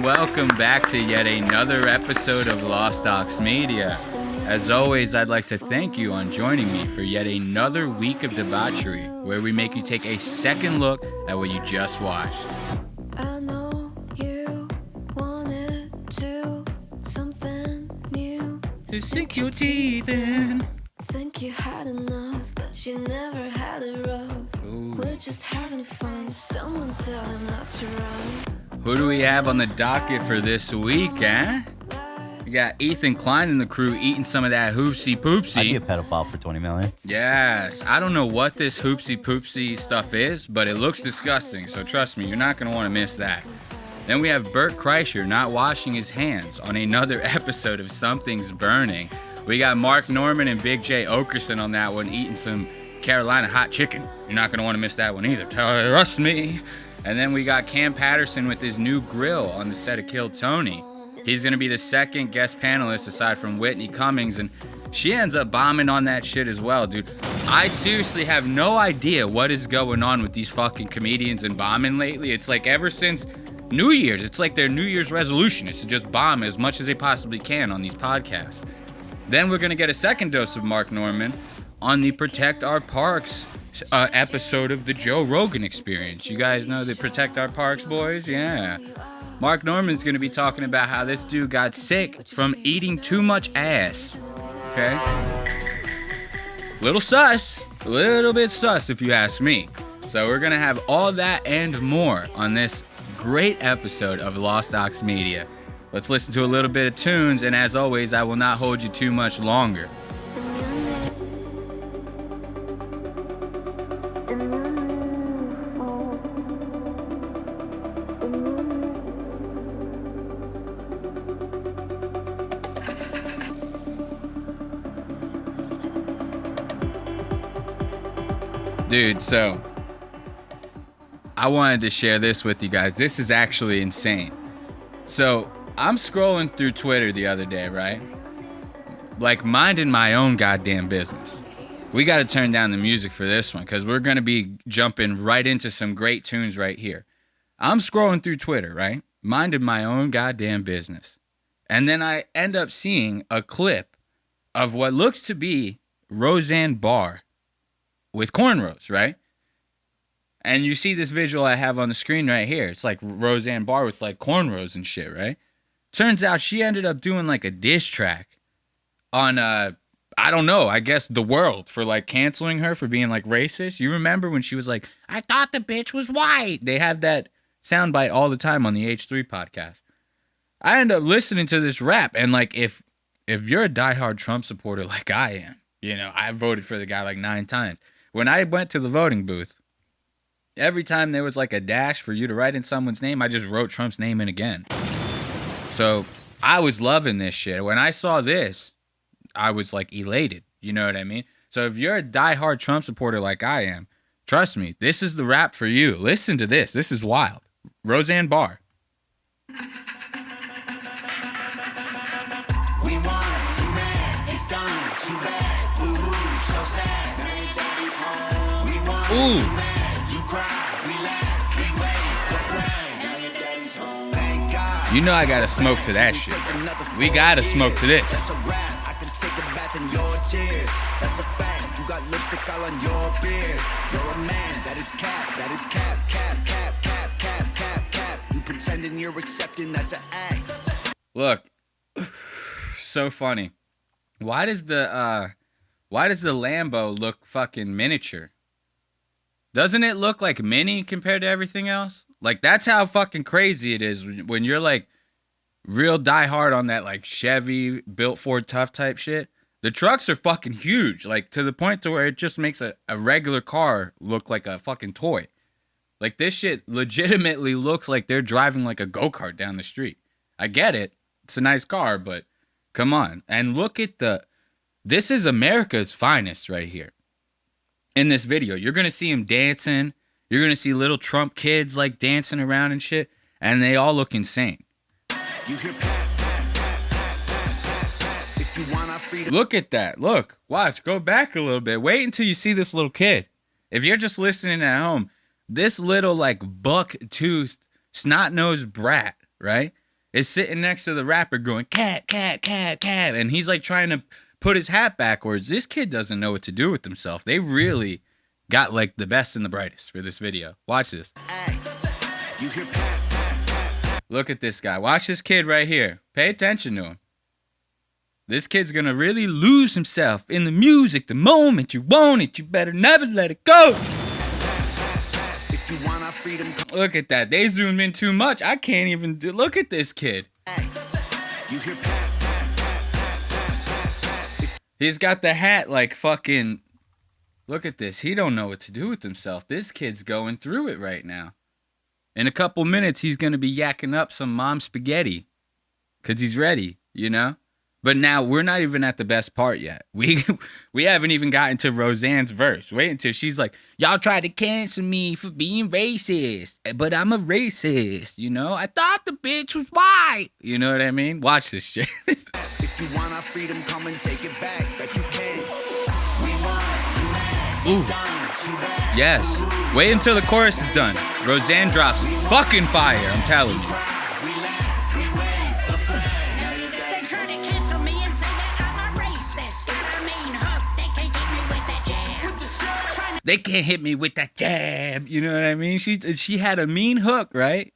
welcome back to yet another episode of Lost Ox Media. As always, I'd like to thank you on joining me for yet another week of debauchery, where we make you take a second look at what you just watched. I know you wanted to something new To sink your teeth in. Think you had enough, but you never had it rough. Ooh. We're just having fun. Someone tell him not to run. Who do we have on the docket for this week, eh? We got Ethan Klein and the crew eating some of that hoopsie I'd be a poopsie. pedophile for 20 million. Yes, I don't know what this hoopsie poopsie stuff is, but it looks disgusting, so trust me, you're not going to want to miss that. Then we have Bert Kreischer not washing his hands on another episode of Something's Burning. We got Mark Norman and Big J Okerson on that one eating some Carolina hot chicken. You're not going to want to miss that one either. Trust me. And then we got Cam Patterson with his new grill on the set of Kill Tony. He's going to be the second guest panelist aside from Whitney Cummings, and she ends up bombing on that shit as well, dude. I seriously have no idea what is going on with these fucking comedians and bombing lately. It's like ever since New Year's, it's like their New Year's resolution is to just bomb as much as they possibly can on these podcasts. Then we're going to get a second dose of Mark Norman on the Protect Our Parks episode of the Joe Rogan Experience. You guys know the Protect Our Parks boys? Yeah. Mark Norman's going to be talking about how this dude got sick from eating too much ass. Okay? Little sus. A little bit sus if you ask me. So we're going to have all that and more on this great episode of Lost Ox Media. Let's listen to a little bit of tunes, and as always, I will not hold you too much longer. Dude, so I wanted to share this with you guys. This is actually insane. So I'm scrolling through Twitter the other day, right? Like minding my own goddamn business. We got to turn down the music for this one because we're going to be jumping right into some great tunes right here. I'm scrolling through Twitter, right? Minding my own goddamn business. And then I end up seeing a clip of what looks to be Roseanne Barr with cornrows, right? And you see this visual I have on the screen right here. It's like Roseanne Barr with like cornrows and shit, right? Turns out she ended up doing like a diss track on, I don't know, I guess The World for like canceling her for being like racist. You remember when she was like, I thought the bitch was white. They have that soundbite all the time on the H3 podcast. I end up listening to this rap, and like if you're a diehard Trump supporter like I am, you know, I voted for the guy like 9 times. When I went to the voting booth, every time there was like a dash for you to write in someone's name, I just wrote Trump's name in again. So I was loving this shit. When I saw this, I was like elated. You know what I mean? So if you're a diehard Trump supporter like I am, trust me, this is the rap for you. Listen to this. This is wild. Roseanne Barr. Ooh. You know I gotta smoke to that shit, bro. We gotta smoke to this. That's a fact. You got lipstick all on your beard. You're a man. That is cap. That is cap. Cap. Cap. Cap. Cap. Cap. Cap. You pretending you're accepting. That's an act. Look, so funny. Why does the Lambo look fucking miniature? Doesn't it look like mini compared to everything else? Like, that's how fucking crazy it is when you're, like, real diehard on that, like, Chevy, built Ford tough type shit. The trucks are fucking huge, like, to the point to where it just makes a regular car look like a fucking toy. Like, this shit legitimately looks like they're driving, like, a go-kart down the street. I get it. It's a nice car, but come on. And look at this is America's finest right here. In this video, you're going to see him dancing. You're going to see little Trump kids like dancing around and shit. And they all look insane. You hear pat, pat, pat, pat, pat, pat, pat. If you want our freedom. Look at that. Look. Watch. Go back a little bit. Wait until you see this little kid. If you're just listening at home, this little like buck-toothed, snot-nosed brat, right? is sitting next to the rapper going, cat, cat, cat, cat. And he's like trying to put his hat backwards. This kid doesn't know what to do with himself. They really got like the best and the brightest for this video. Watch this. Look at this guy. Watch this kid right here. Pay attention to him. This kid's gonna really lose himself in the music. The moment you want it, you better never let it go. Look at that. They zoomed in too much. I can't even do. Look at this kid. He's got the hat like fucking. Look at this. He don't know what to do with himself. This kid's going through it right now. In a couple minutes, he's going to be yakking up some mom spaghetti. Because he's ready, you know? But now, we're not even at the best part yet. We haven't even gotten to Roseanne's verse. Wait until she's like, y'all tried to cancel me for being racist. But I'm a racist, you know? I thought the bitch was white. You know what I mean? Watch this shit. If you want our freedom, come and take it back. Bet you can. Ooh. Yes. Wait until the chorus is done. Roseanne drops fucking fire, I'm telling you. They try to cancel me and say that I'm a racist. Got a mean hook, they can't hit me with that jab. They can't hit me with that jab. You know what I mean? She had a mean hook, right?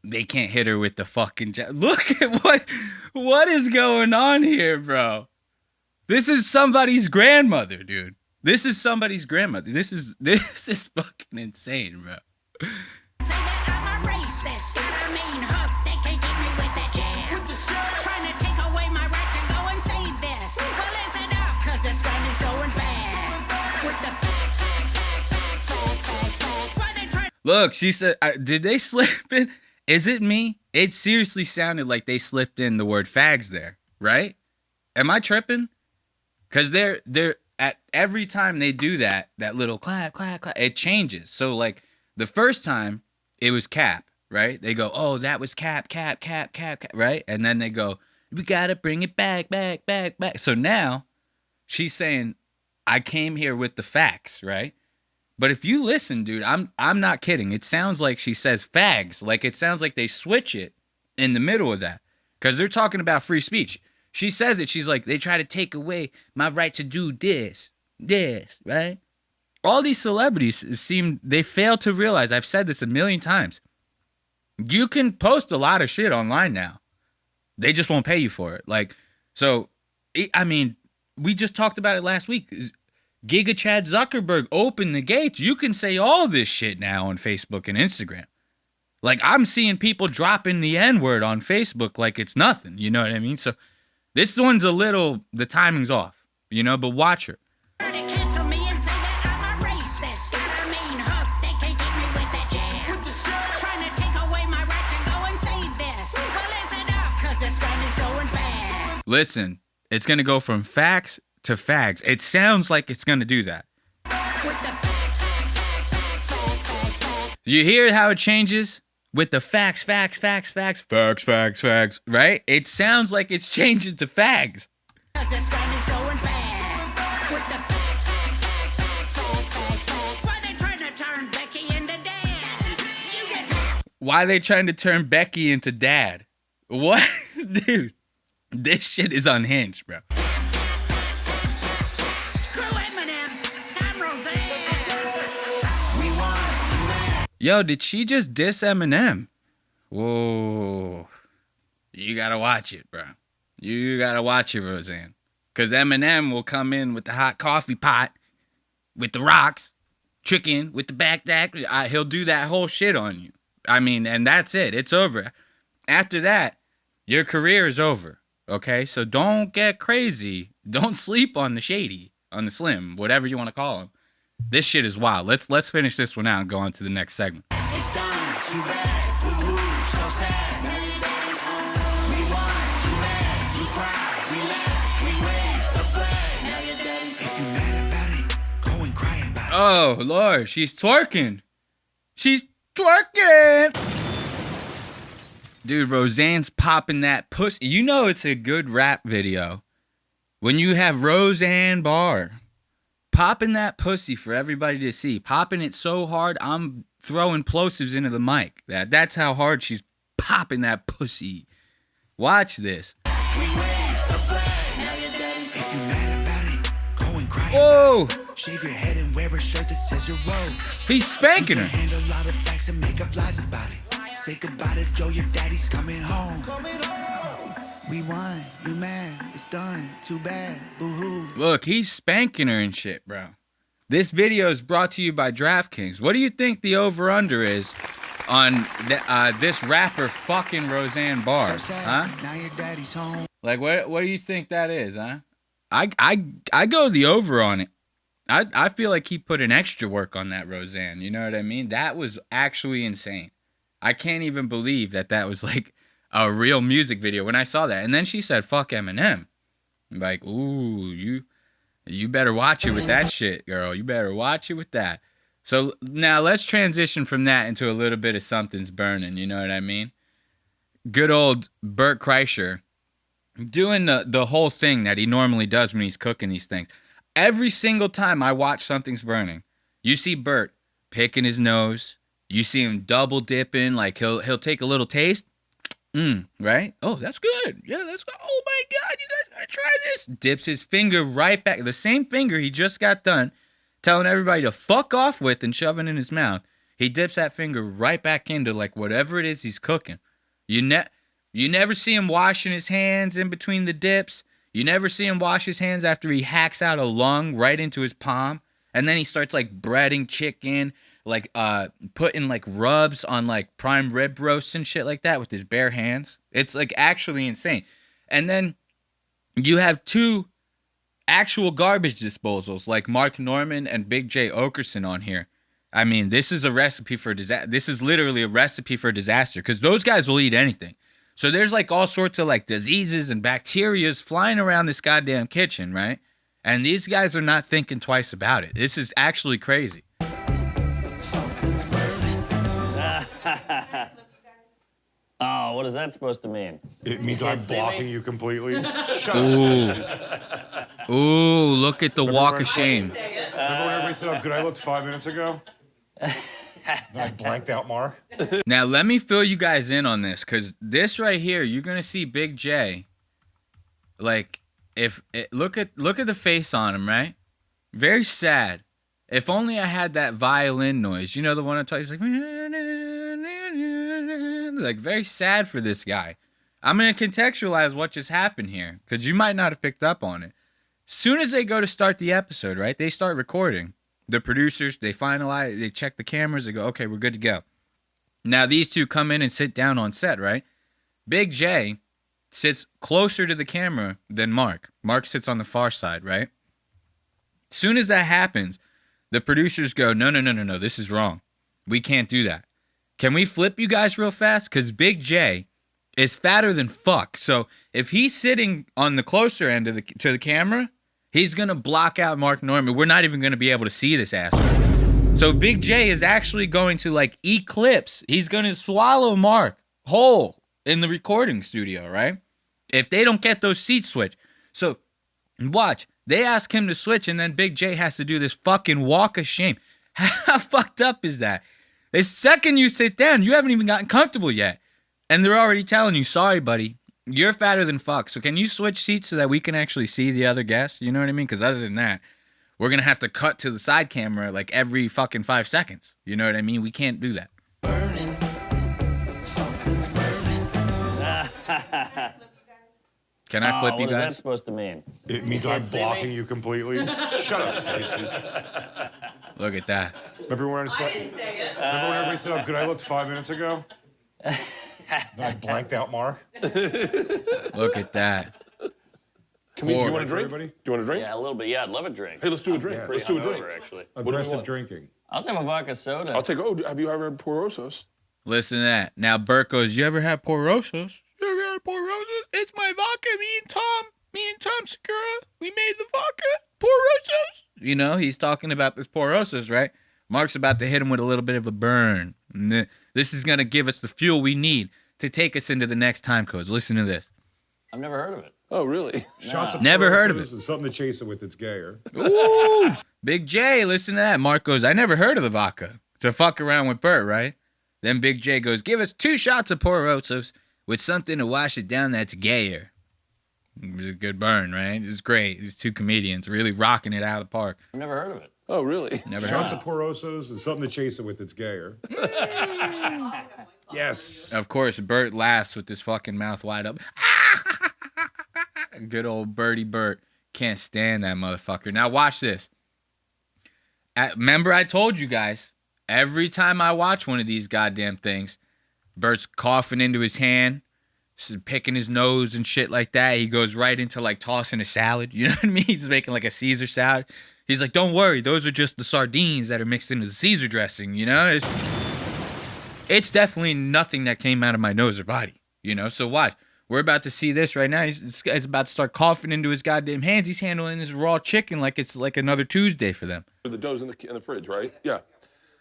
They can't hit her with the fucking jab. Look at what is going on here, bro. This is somebody's grandmother, dude. This is somebody's grandmother. This is fucking insane, bro. Say that I'm a racist. Got a mean hook, they can't hit me with that jab. Trying to take away my right to go and say this. Well, listen up, cause this gun is going bad. With the facts. Why they trying? Look, she said, did they slip in? Is it me? It seriously sounded like they slipped in the word fags there, right? Am I tripping? Because they're at every time they do that little clap, clap, clap, it changes. So like the first time it was cap, right? They go, oh, that was cap, cap, cap, cap, cap, right? And then they go, we gotta bring it back, back, back, back. So now she's saying, I came here with the facts, right? But if you listen, dude, I'm not kidding. It sounds like she says fags. Like it sounds like they switch it in the middle of that. Because they're talking about free speech. She says it. She's like, they try to take away my right to do this, right? All these celebrities they fail to realize, I've said this a million times, you can post a lot of shit online now. They just won't pay you for it. Like, so, I mean, we just talked about it last week. Giga Chad Zuckerberg opened the gates. You can say all this shit now on Facebook and Instagram. Like, I'm seeing people dropping the N-word on Facebook like it's nothing. You know what I mean? So, this one's the timing's off, you know, but watch her. Trying to cancel me and say that I'm a racist. Got a mean hook, they can't hit me with that jab. Trying to take away my right to go and say this. Well, listen up, cause this gun is going bad. Listen, it's going to go from facts to fags. It sounds like it's going to do that. With the facts. You hear how it changes? With the facts, right? It sounds like it's changing to fags. Cause this gun is going bad. With the facts. Why they trying to turn Becky into dad? You get Why they trying to turn Becky into dad? What? Dude, this shit is unhinged, bro. Screw Eminem. I'm Roseanne. Yo, did she just diss Eminem? Whoa. You gotta watch it, bro. You gotta watch it, Roseanne. Because Eminem will come in with the hot coffee pot, with the rocks, chicken, with the backpack. He'll do that whole shit on you. I mean, and that's it. It's over. After that, your career is over. Okay? So don't get crazy. Don't sleep on the shady, on the slim, whatever you want to call him. This shit is wild. Let's finish this one out and go on to the next segment. It's done. Too bad. Boo-hoo. So sad. We won. You mad. You cry. We laugh. We wave the flag. If you mad about it, go and cry about it. Oh, Lord. She's twerking. She's twerking. Dude, Roseanne's popping that pussy. You know it's a good rap video when you have Roseanne Barr popping that pussy for everybody to see. Popping it so hard, I'm throwing plosives into the mic. That's how hard she's popping that pussy. Watch this. We wave the flag. Now your daddy's if you mad about it, go and cry. Whoa! Shave your head and wear a shirt that says you're rogue. He's spanking You her. can handle a lot of facts and make up lies about it. Say goodbye to Joe, your daddy's coming home. We won, you mad, it's done, too bad, boo-hoo. Look, he's spanking her and shit, bro. This video is brought to you by DraftKings. What do you think the over-under is on this rapper fucking Roseanne Barr? So sad, Huh? now your daddy's home. Like, what do you think that is, huh? I go the over on it. I feel like he put an extra work on that Roseanne. You know what I mean? That was actually insane. I can't even believe that was like a real music video when I saw that. And then she said, fuck Eminem. Like, ooh, you better watch it with that shit, girl. You better watch it with that. So now let's transition from that into a little bit of Something's Burning. You know what I mean? Good old Bert Kreischer doing the whole thing that he normally does when he's cooking these things. Every single time I watch Something's Burning, you see Bert picking his nose. You see him double dipping, like he'll take a little taste. Right? Oh, that's good. Yeah, that's good. Oh my God, you guys gotta try this. Dips his finger right back. The same finger he just got done telling everybody to fuck off with and shoving in his mouth. He dips that finger right back into like whatever it is he's cooking. You never see him washing his hands in between the dips. You never see him wash his hands after he hacks out a lung right into his palm. And then he starts like breading chicken, like putting like rubs on like prime rib roasts and shit like that with his bare hands. It's like actually insane. And then you have two actual garbage disposals like Mark Norman and Big J Okerson on here. I mean, this is a recipe for disaster. This is literally a recipe for disaster because those guys will eat anything. So there's like all sorts of like diseases and bacterias flying around this goddamn kitchen, right? And these guys are not thinking twice about it. This is actually crazy. Oh, what is that supposed to mean? It means I'm can't see blocking me? you completely. Shut Ooh. up. Ooh, look at the walk of shame. Remember when everybody said how good I looked 5 minutes ago? Then I blanked out Mark. Now, let me fill you guys in on this, because this right here, you're going to see Big J. Like, look at the face on him, right? Very sad. If only I had that violin noise. You know the one I'm talking, like very sad for this guy. I'm going to contextualize what just happened here, because you might not have picked up on it. Soon as they go to start the episode, right, they start recording. The producers, they finalize, they check the cameras, they go, okay, we're good to go. Now, these two come in and sit down on set, right? Big J sits closer to the camera than Mark. Mark sits on the far side, right? Soon as that happens, the producers go, no, this is wrong. We can't do that. Can we flip you guys real fast? Because Big J is fatter than fuck. So if he's sitting on the closer end of to the camera, he's going to block out Mark Norman. We're not even going to be able to see this asshole. So Big J is actually going to like eclipse. He's going to swallow Mark whole in the recording studio, right? If they don't get those seats switched. So watch. They ask him to switch, and then Big J has to do this fucking walk of shame. How fucked up is that? The second you sit down, you haven't even gotten comfortable yet. And they're already telling you, sorry, buddy, you're fatter than fuck. So can you switch seats so that we can actually see the other guests? You know what I mean? Because other than that, we're going to have to cut to the side camera like every fucking 5 seconds. You know what I mean? We can't do that. Burning. Something's burning. Can I flip you What is that guys? supposed to mean? It means I'm see me? blocking you completely. Shut up, Stacey. Look at that. Remember when everybody said how good I looked 5 minutes ago? Then I blanked out Mark. Look at that. Do you want For a drink? everybody? Do you want a drink? Yeah, a little bit. Yeah, I'd love a drink. Hey, let's do a drink. Yes. Let's do a drink. Over, actually. Aggressive want? drinking. I'll just have a vodka soda. I'll take. Oh, have you ever had Porosos? Listen to that. Now Bert goes, you ever had Porosos? You ever had Porosos? It's my vodka. Me and Tom Segura, we made the vodka. Porosos. You know, he's talking about this Porosos, right? Mark's about to hit him with a little bit of a burn. And this is going to give us the fuel we need to take us into the next time codes. Listen to this. I've never heard of it. Oh, really? Shots of Never heard of Porosos is something to chase it with. It's gayer. Ooh, Big J, listen to that. Mark goes, I never heard of the vodka. To fuck around with Bert, right? Then Big J goes, give us 2 shots of Porosos. with something to wash it down that's gayer. It was a good burn, right? It was great. These two comedians really rocking it out of the park. I've never heard of it. Oh, really? Never heard Shots of of Porosos and something to chase it with that's gayer. Yes. it. Of course, Bert laughs with his fucking mouth wide open. Good old Bertie Bert. Can't stand that motherfucker. Now watch this. Remember I told you guys, every time I watch one of these goddamn things, Bert's coughing into his hand, picking his nose and shit like that. He goes right into like tossing a salad. You know what I mean? He's making like a Caesar salad. He's like, don't worry, those are just the sardines that are mixed into the Caesar dressing, you know? It's definitely nothing that came out of my nose or body, you know? So watch. We're about to see this right now. This guy's about to start coughing into his goddamn hands. He's handling this raw chicken like it's like another Tuesday for them. The dough's in the fridge, right? Yeah.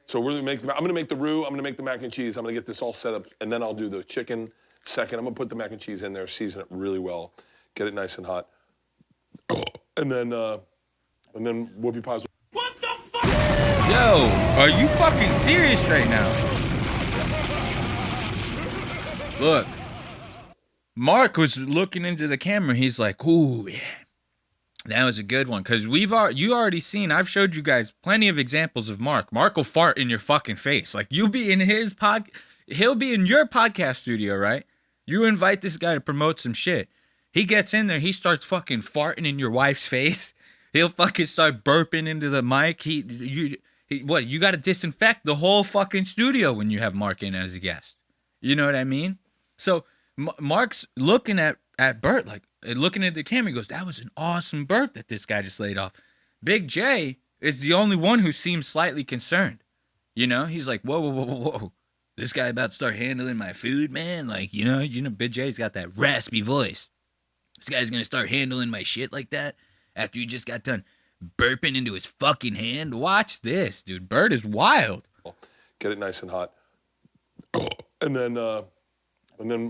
So we're gonna make. I'm gonna make the roux. I'm gonna make the mac and cheese. I'm gonna get this all set up, and then I'll do the chicken second. I'm gonna put the mac and cheese in there, season it really well, get it nice and hot, and then whoopie pies. Yo, are you fucking serious right now? Look. Mark was looking into the camera. He's like, ooh, yeah. That was a good one. Because you already seen, I've showed you guys plenty of examples of Mark. Mark will fart in your fucking face. Like, you'll be in he'll be in your podcast studio, right? You invite this guy to promote some shit. He gets in there, he starts fucking farting in your wife's face. He'll fucking start burping into the mic. You got to disinfect the whole fucking studio when you have Mark in as a guest. You know what I mean? So Mark's looking at Bert, like looking at the camera. He goes, that was an awesome burp that this guy just laid off. Big J is the only one who seems slightly concerned. You know, he's like, whoa. This guy about to start handling my food, man. Like, you know, Big J's got that raspy voice. This guy's going to start handling my shit like that after you just got done burping into his fucking hand. Watch this, dude. Bert is wild. Get it nice and hot, and then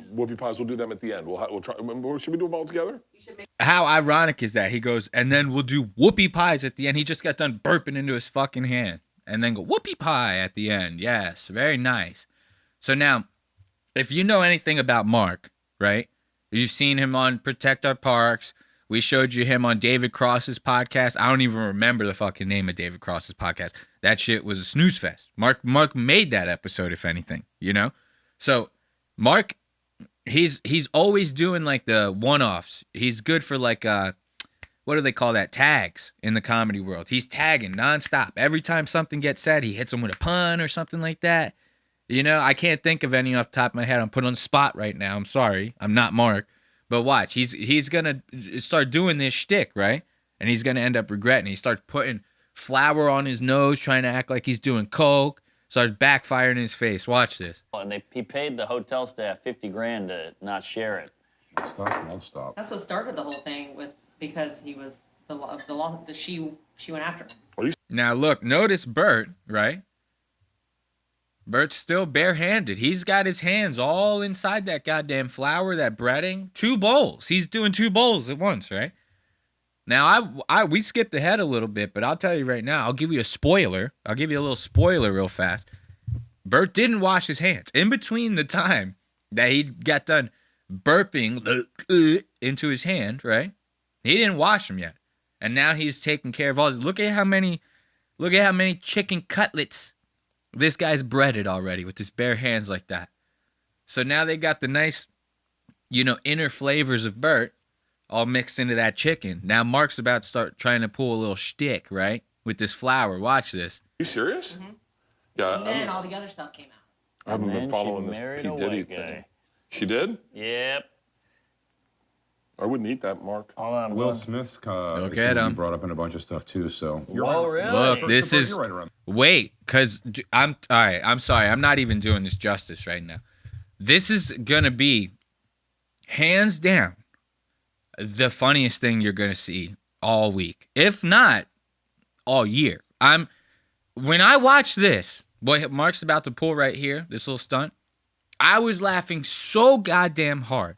whoopie pies. We'll do them at the end. We'll try. Should we do them all together? How ironic is that? He goes, and then we'll do whoopie pies at the end. He just got done burping into his fucking hand. And then go whoopie pie at the end. Yes, very nice. So now, if you know anything about Mark, right? You've seen him on Protect Our Parks. We showed you him on David Cross's podcast. I don't even remember the fucking name of David Cross's podcast. That shit was a snooze fest. Mark made that episode, if anything, you know? So Mark, he's always doing like the one-offs. He's good for like what do they call that? Tags in the comedy world. He's tagging nonstop. Every time something gets said, he hits them with a pun or something like that. You know, I can't think of any off the top of my head. I'm put on the spot right now. I'm sorry. I'm not Mark. But watch, he's gonna start doing this shtick, right? And he's gonna end up regretting it. He starts putting flour on his nose, trying to act like he's doing coke. Starts backfiring in his face. Watch this. And he paid the hotel staff $50,000 to not share it. Stop, won't stop. That's what started the whole thing with because he was the law. She went after him. Now look, notice Bert, right? Bert's still barehanded. He's got his hands all inside that goddamn flour, that breading. 2 bowls. He's doing 2 bowls at once, right? Now, we skipped ahead a little bit, but I'll tell you right now, I'll give you a spoiler. I'll give you a little spoiler real fast. Bert didn't wash his hands. In between the time that he got done burping into his hand, right? He didn't wash them yet. And now he's taking care of all this. Look at how many chicken cutlets this guy's breaded already with his bare hands like that. So now they got the nice, inner flavors of Bert all mixed into that chicken. Now Mark's about to start trying to pull a little shtick, right? With this flour. Watch this. You serious? Mm-hmm. Yeah. And then all the other stuff came out. I haven't And been then following she this married P. a Diddy white thing. guy. She did? Yep. I wouldn't eat that, Mark. Hold on. Will Smith's Look is at gonna be him. brought up in a bunch of stuff too. So Whoa, really? Look, this is... You're right around. Wait, because all right, I'm sorry. I'm not even doing this justice right now. This is going to be, hands down, the funniest thing you're going to see all week. If not, all year. When I watch this, what Mark's about to pull right here, this little stunt, I was laughing so goddamn hard,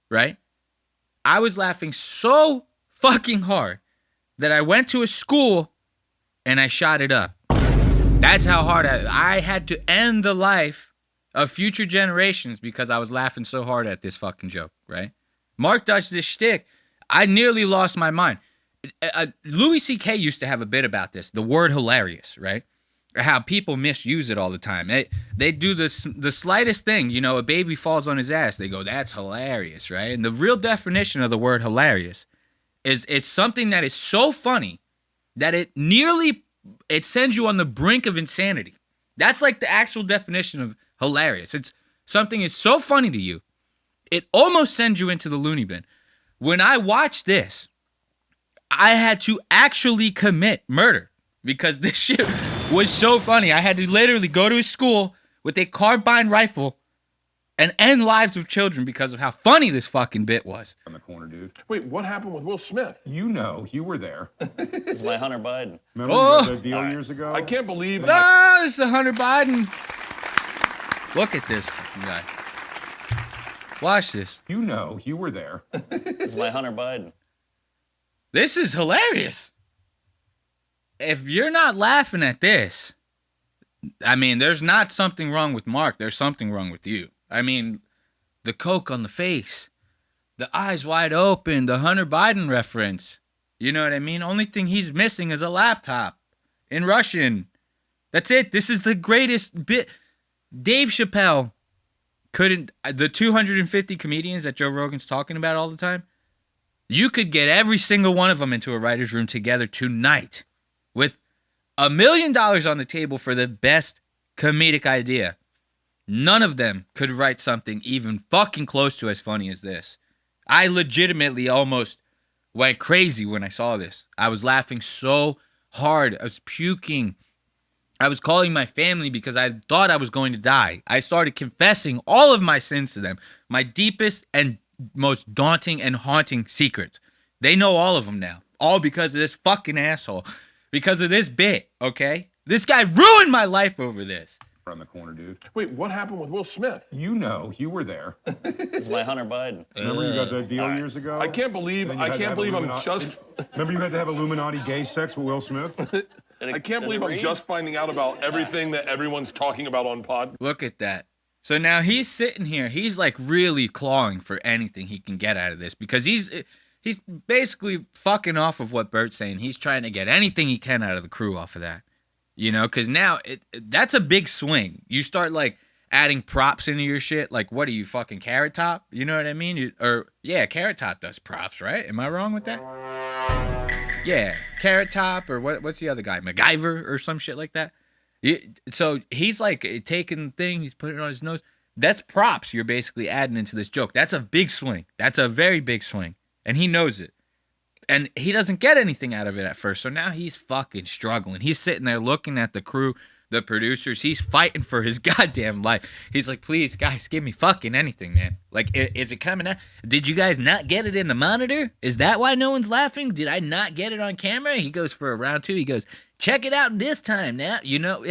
right? I was laughing so fucking hard that I went to a school and I shot it up. That's how hard I had to end the life of future generations because I was laughing so hard at this fucking joke, right? Mark does this shtick. I nearly lost my mind. Louis C.K. used to have a bit about this, the word hilarious, right? How people misuse it all the time. They do the slightest thing, you know, a baby falls on his ass. They go, that's hilarious, right? And the real definition of the word hilarious is it's something that is so funny that it sends you on the brink of insanity. That's like the actual definition of hilarious. It's something is so funny to you, it almost sends you into the loony bin. When I watched this, I had to actually commit murder because this shit was so funny. I had to literally go to his school with a carbine rifle and end lives of children because of how funny this fucking bit was. On the corner, dude. Wait, what happened with Will Smith? You know, you were there. It's my Hunter Biden. Remember you had that deal years ago? I can't believe. No, it's the Hunter Biden. Look at this fucking guy. Watch this. You know, you were there. It's my Hunter Biden. This is hilarious. If you're not laughing at this, I mean, there's not something wrong with Mark. There's something wrong with you. I mean, the coke on the face, the eyes wide open, the Hunter Biden reference. You know what I mean? Only thing he's missing is a laptop in Russian. That's it. This is the greatest bit. Dave Chappelle couldn't, the 250 comedians that Joe Rogan's talking about all the time, you could get every single one of them into a writer's room together tonight with $1 million on the table for the best comedic idea. None of them could write something even fucking close to as funny as this. I legitimately almost went crazy when I saw this. I was laughing so hard. I was puking. I was calling my family because I thought I was going to die. I started confessing all of my sins to them, my deepest and most daunting and haunting secrets. They know all of them now, all because of this fucking asshole, because of this bit, okay? This guy ruined my life over this. On the corner, dude. Wait, what happened with Will Smith? You know, you were there. It's my Hunter Biden. Remember you got that deal years ago? I can't believe. Then you had to have I'm just. Remember you had to have Illuminati gay sex with Will Smith? I can't believe I'm just finding out about everything that everyone's talking about on pod. Look at that. So now he's sitting here. He's like really clawing for anything he can get out of this because he's basically fucking off of what Bert's saying. He's trying to get anything he can out of the crew off of that. You know, because now that's a big swing. You start like adding props into your shit. Like, what are you, fucking Carrot Top? You know what I mean? Carrot Top does props, right? Am I wrong with that? Yeah, Carrot Top or what's the other guy? MacGyver or some shit like that. So he's like taking the thing, he's putting it on his nose. That's props you're basically adding into this joke. That's a big swing. That's a very big swing. And he knows it. And he doesn't get anything out of it at first. So now he's fucking struggling. He's sitting there looking at the crew, the producers. He's fighting for his goddamn life. He's like, please, guys, give me fucking anything, man. Like, is it coming out? Did you guys not get it in the monitor? Is that why no one's laughing? Did I not get it on camera? He goes for a round two. He goes, check it out this time now. You know,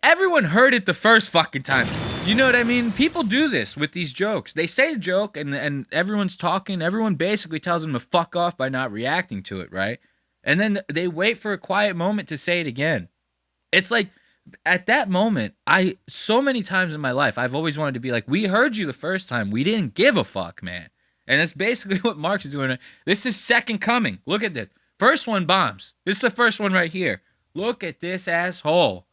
everyone heard it the first fucking time. You know what I mean? People do this with these jokes. They say a joke and everyone's talking. Everyone basically tells them to fuck off by not reacting to it, right? And then they wait for a quiet moment to say it again. It's like, at that moment, so many times in my life, I've always wanted to be like, we heard you the first time. We didn't give a fuck, man. And that's basically what Mark's doing. This is second coming. Look at this. First one bombs. This is the first one right here. Look at this asshole.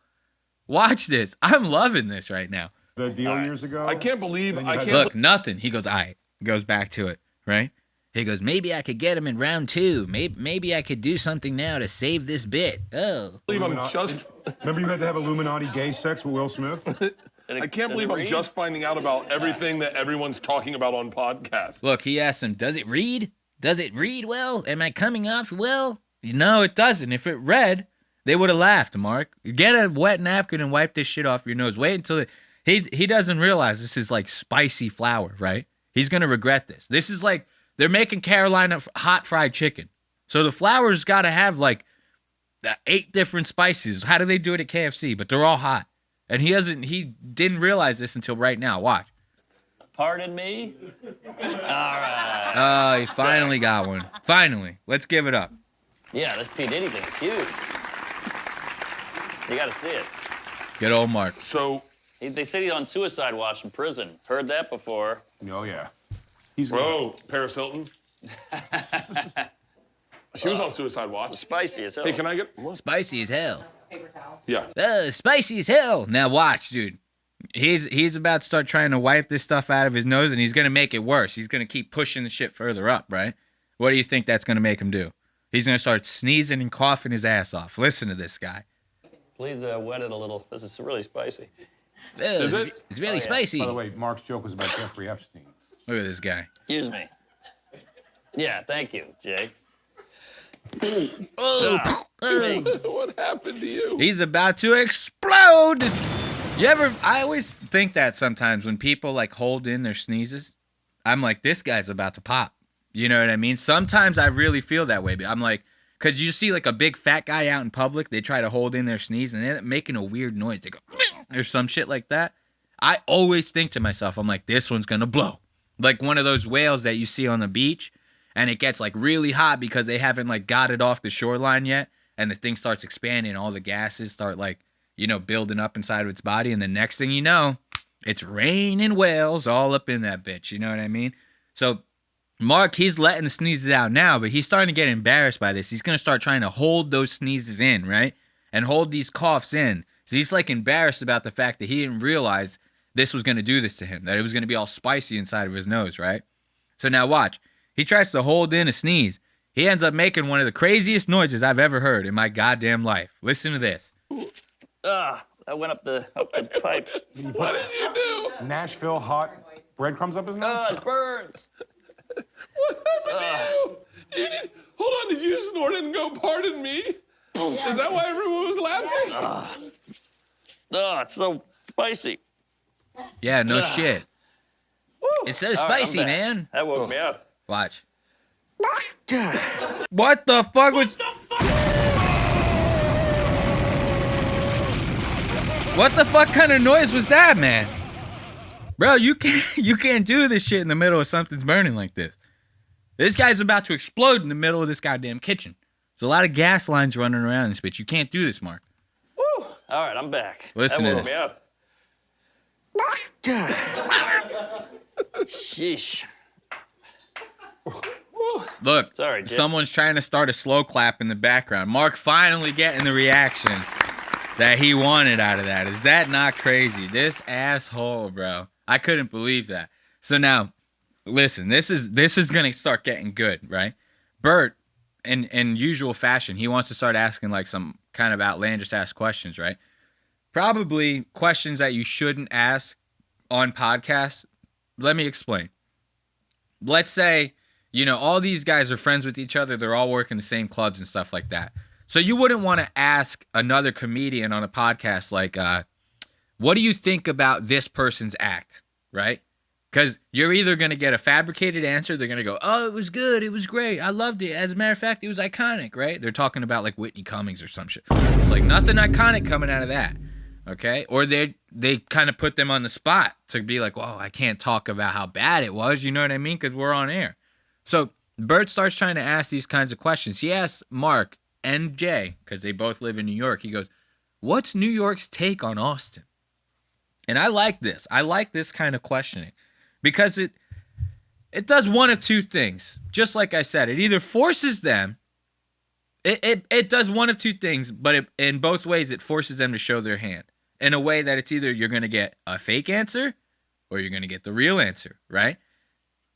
Watch this. I'm loving this right now. That deal years ago? I can't believe. Look, nothing. He goes, all right. Goes back to it, right? He goes, maybe I could get him in round two. Maybe I could do something now to save this bit. Oh. Remember you had to have Illuminati gay sex with Will Smith? I can't believe I'm just finding out about everything that everyone's talking about on podcasts. Look, he asked him, does it read? Does it read well? Am I coming off well? No, it doesn't. If it read, they would have laughed, Mark. Get a wet napkin and wipe this shit off your nose. Wait until he doesn't realize this is like spicy flour, right? He's going to regret this. This is like, they're making Carolina hot fried chicken. So the flour's got to have like 8 different spices. How do they do it at KFC? But they're all hot. And he didn't realize this until right now. Watch. Pardon me? All right. Oh, he finally got one. Finally. Let's give it up. Yeah, this P. Diddy thing is huge. You got to see it. Good old Mark. So They said he's on suicide watch in prison. Heard that before. Oh, yeah. He's Whoa, Paris Hilton. She was on suicide watch. Spicy as hell. Hey, can I get? Spicy as hell. Yeah. Spicy as hell. Now watch, dude. He's about to start trying to wipe this stuff out of his nose, and he's gonna make it worse. He's gonna keep pushing the shit further up, right? What do you think that's gonna make him do? He's gonna start sneezing and coughing his ass off. Listen to this guy. Please wet it a little. This is really spicy. Is it? It's really spicy. By the way, Mark's joke was about Jeffrey Epstein. Look at this guy. Excuse me. Yeah, thank you, Jay. Oh, What happened to you? he's about to explode. I always think that sometimes when people like hold in their sneezes, I'm like, this guy's about to pop. You know what I mean? Sometimes I really feel that way. But I'm like, because you see like a big fat guy out in public, they try to hold in their sneeze and they're making a weird noise. They go, or some shit like that. I always think to myself, I'm like, this one's going to blow. Like one of those whales that you see on the beach and it gets like really hot because they haven't like got it off the shoreline yet. And the thing starts expanding. All the gases start like, building up inside of its body. And the next thing you know, it's raining whales all up in that bitch. You know what I mean? So Mark, he's letting the sneezes out now, but he's starting to get embarrassed by this. He's going to start trying to hold those sneezes in, right? And hold these coughs in. So he's like embarrassed about the fact that he didn't realize this was going to do this to him, that it was going to be all spicy inside of his nose, right? So now watch. He tries to hold in a sneeze. He ends up making one of the craziest noises I've ever heard in my goddamn life. Listen to this. That went up the pipes. What did you do? Nashville hot breadcrumbs up his nose? It burns. What happened to you? Hold on, did you snort it and go, pardon me? Is that why everyone was laughing? It's so spicy. Yeah, no shit. It's so All right, I'm spicy, back. man. That woke me up. Watch. What the fuck was... What the fuck kind of noise was that, man? Bro, you can't do this shit in the middle of something's burning like this. This guy's about to explode in the middle of this goddamn kitchen. There's a lot of gas lines running around this bitch. You can't do this, Mark. Woo. All right, I'm back. Listen that to woke this. me up. Sheesh. Look, Sorry, Jim. someone's trying to start a slow clap in the background. Mark finally getting the reaction that he wanted out of that. Is that not crazy? This asshole, bro. I couldn't believe that. So now, listen, this is gonna start getting good, right? Bert, in usual fashion, he wants to start asking like some kind of outlandish ass questions, right? Probably questions that you shouldn't ask on podcasts. Let me explain. Let's say, all these guys are friends with each other. They're all working the same clubs and stuff like that. So you wouldn't want to ask another comedian on a podcast like, what do you think about this person's act, right? Because you're either going to get a fabricated answer. They're going to go, oh, it was good. It was great. I loved it. As a matter of fact, it was iconic, right? They're talking about like Whitney Cummings or some shit. It's like nothing iconic coming out of that, okay? Or they kind of put them on the spot to be like, well, I can't talk about how bad it was. You know what I mean? Because we're on air. So Bert starts trying to ask these kinds of questions. He asks Mark and Jay, because they both live in New York. He goes, what's New York's take on Austin? And I like this. I like this kind of questioning because it does one of two things. Just like I said, it either forces them, it does one of two things, but in both ways, it forces them to show their hand in a way that it's either you're going to get a fake answer or you're going to get the real answer, right?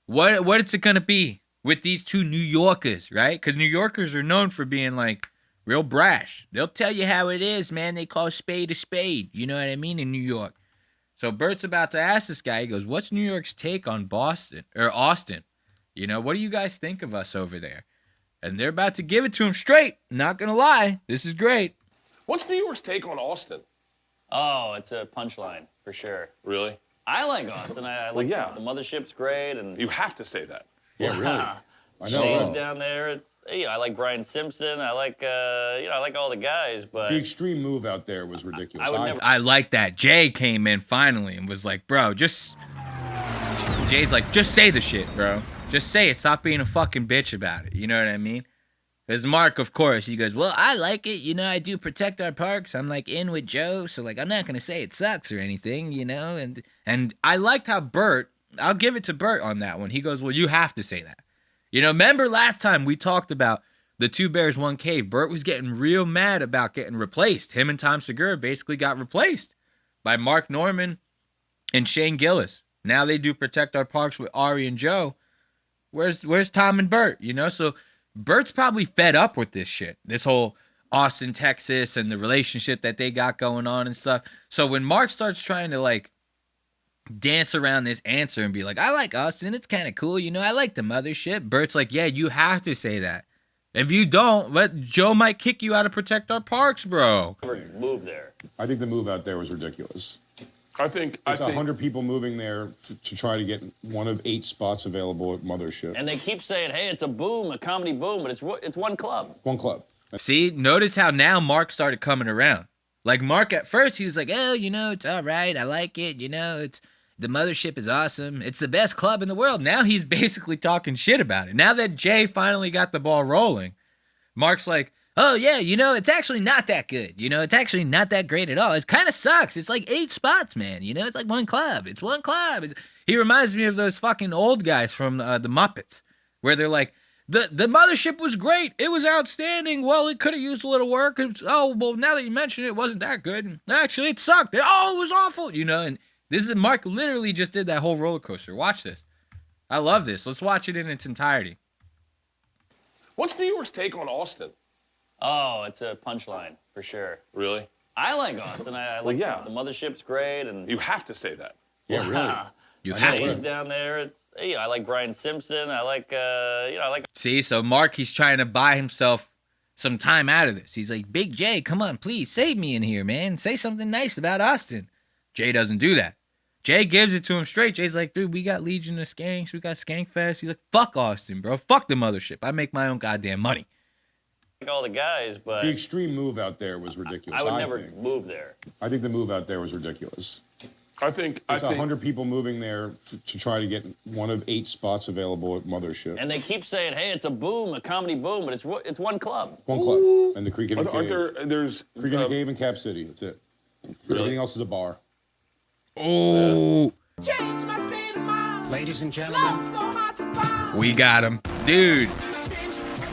What is it going to be with these two New Yorkers, right? Because New Yorkers are known for being like real brash. They'll tell you how it is, man. They call spade a spade. You know what I mean? In New York. So Bert's about to ask this guy. He goes, what's New York's take on Boston or Austin? What do you guys think of us over there? And they're about to give it to him straight. Not going to lie. This is great. What's New York's take on Austin? Oh, it's a punchline for sure. Really? I like Austin. I like yeah. the mothership's great, and You have to say that. Yeah, really. I know. Shane's down there. It's I like Brian Simpson. I like I like all the guys, but The extreme move out there was ridiculous. I would never. I like that. Jay came in finally and was like, bro, Jay's like, just say the shit, bro. Just say it. Stop being a fucking bitch about it. You know what I mean? As Mark, of course, he goes, well, I like it. You know, I do protect our parks. I'm like in with Joe. So like, I'm not going to say it sucks or anything, you know? And I liked how Bert, I'll give it to Bert on that one. He goes, well, you have to say that. You know, remember last time we talked about the Two Bears, One Cave? Bert was getting real mad about getting replaced. Him and Tom Segura basically got replaced by Mark Norman and Shane Gillis. Now they do protect our parks with Ari and Joe. Where's Tom and Bert? You know, so Bert's probably fed up with this shit, this whole Austin, Texas, and the relationship that they got going on and stuff. So when Mark starts trying to like dance around this answer and be like, I like Austin, it's kind of cool, you know, I like the mothership. Bert's like, yeah, you have to say that. If you don't, Joe might kick you out of protect our parks, bro. Move there. I think the move out there was ridiculous. I think It's 100 people moving there to try to get one of 8 spots available at Mothership. And they keep saying, hey, it's a boom, a comedy boom, but it's one club. One club. See, notice how now Mark started coming around. Like Mark at first, he was like, oh, you know, it's all right. I like it. You know, the Mothership is awesome. It's the best club in the world. Now he's basically talking shit about it. Now that Jay finally got the ball rolling, Mark's like, oh, yeah, you know, it's actually not that good. You know, it's actually not that great at all. It kind of sucks. It's like 8 spots, man. You know, it's like one club. It's one club. He reminds me of those fucking old guys from the Muppets, where they're like, the Mothership was great. It was outstanding. Well, it could have used a little work. Oh, well, now that you mention it, it wasn't that good. Actually, it sucked. Oh, it was awful. You know, and this is Mark literally just did that whole roller coaster. Watch this. I love this. Let's watch it in its entirety. What's New York's take on Austin? Oh, it's a punchline, for sure. Really? I like Austin. I like yeah. the Mothership's great. And You have to say that. Yeah, really. You have James to. down there, it's, you know, I like Brian Simpson. I like, you know, I like. See, so Mark, he's trying to buy himself some time out of this. He's like, Big J, come on, please save me in here, man. Say something nice about Austin. Jay doesn't do that. Jay gives it to him straight. Jay's like, dude, we got Legion of Skanks. We got Skankfest. He's like, fuck Austin, bro. Fuck the Mothership. I make my own goddamn money. Like all the guys, but The extreme move out there was ridiculous. I would never think. move there. I think the move out there was ridiculous. I think It's 100 people moving there to try to get one of 8 spots available at Mothership. And they keep saying, hey, it's a boom, a comedy boom, but it's one club. One club. And the Creek in the Aren't Cave. there's Creek in the Cave and Cap City. That's it. Everything else is a bar. Oh, Ladies and gentlemen, we got him. Dude,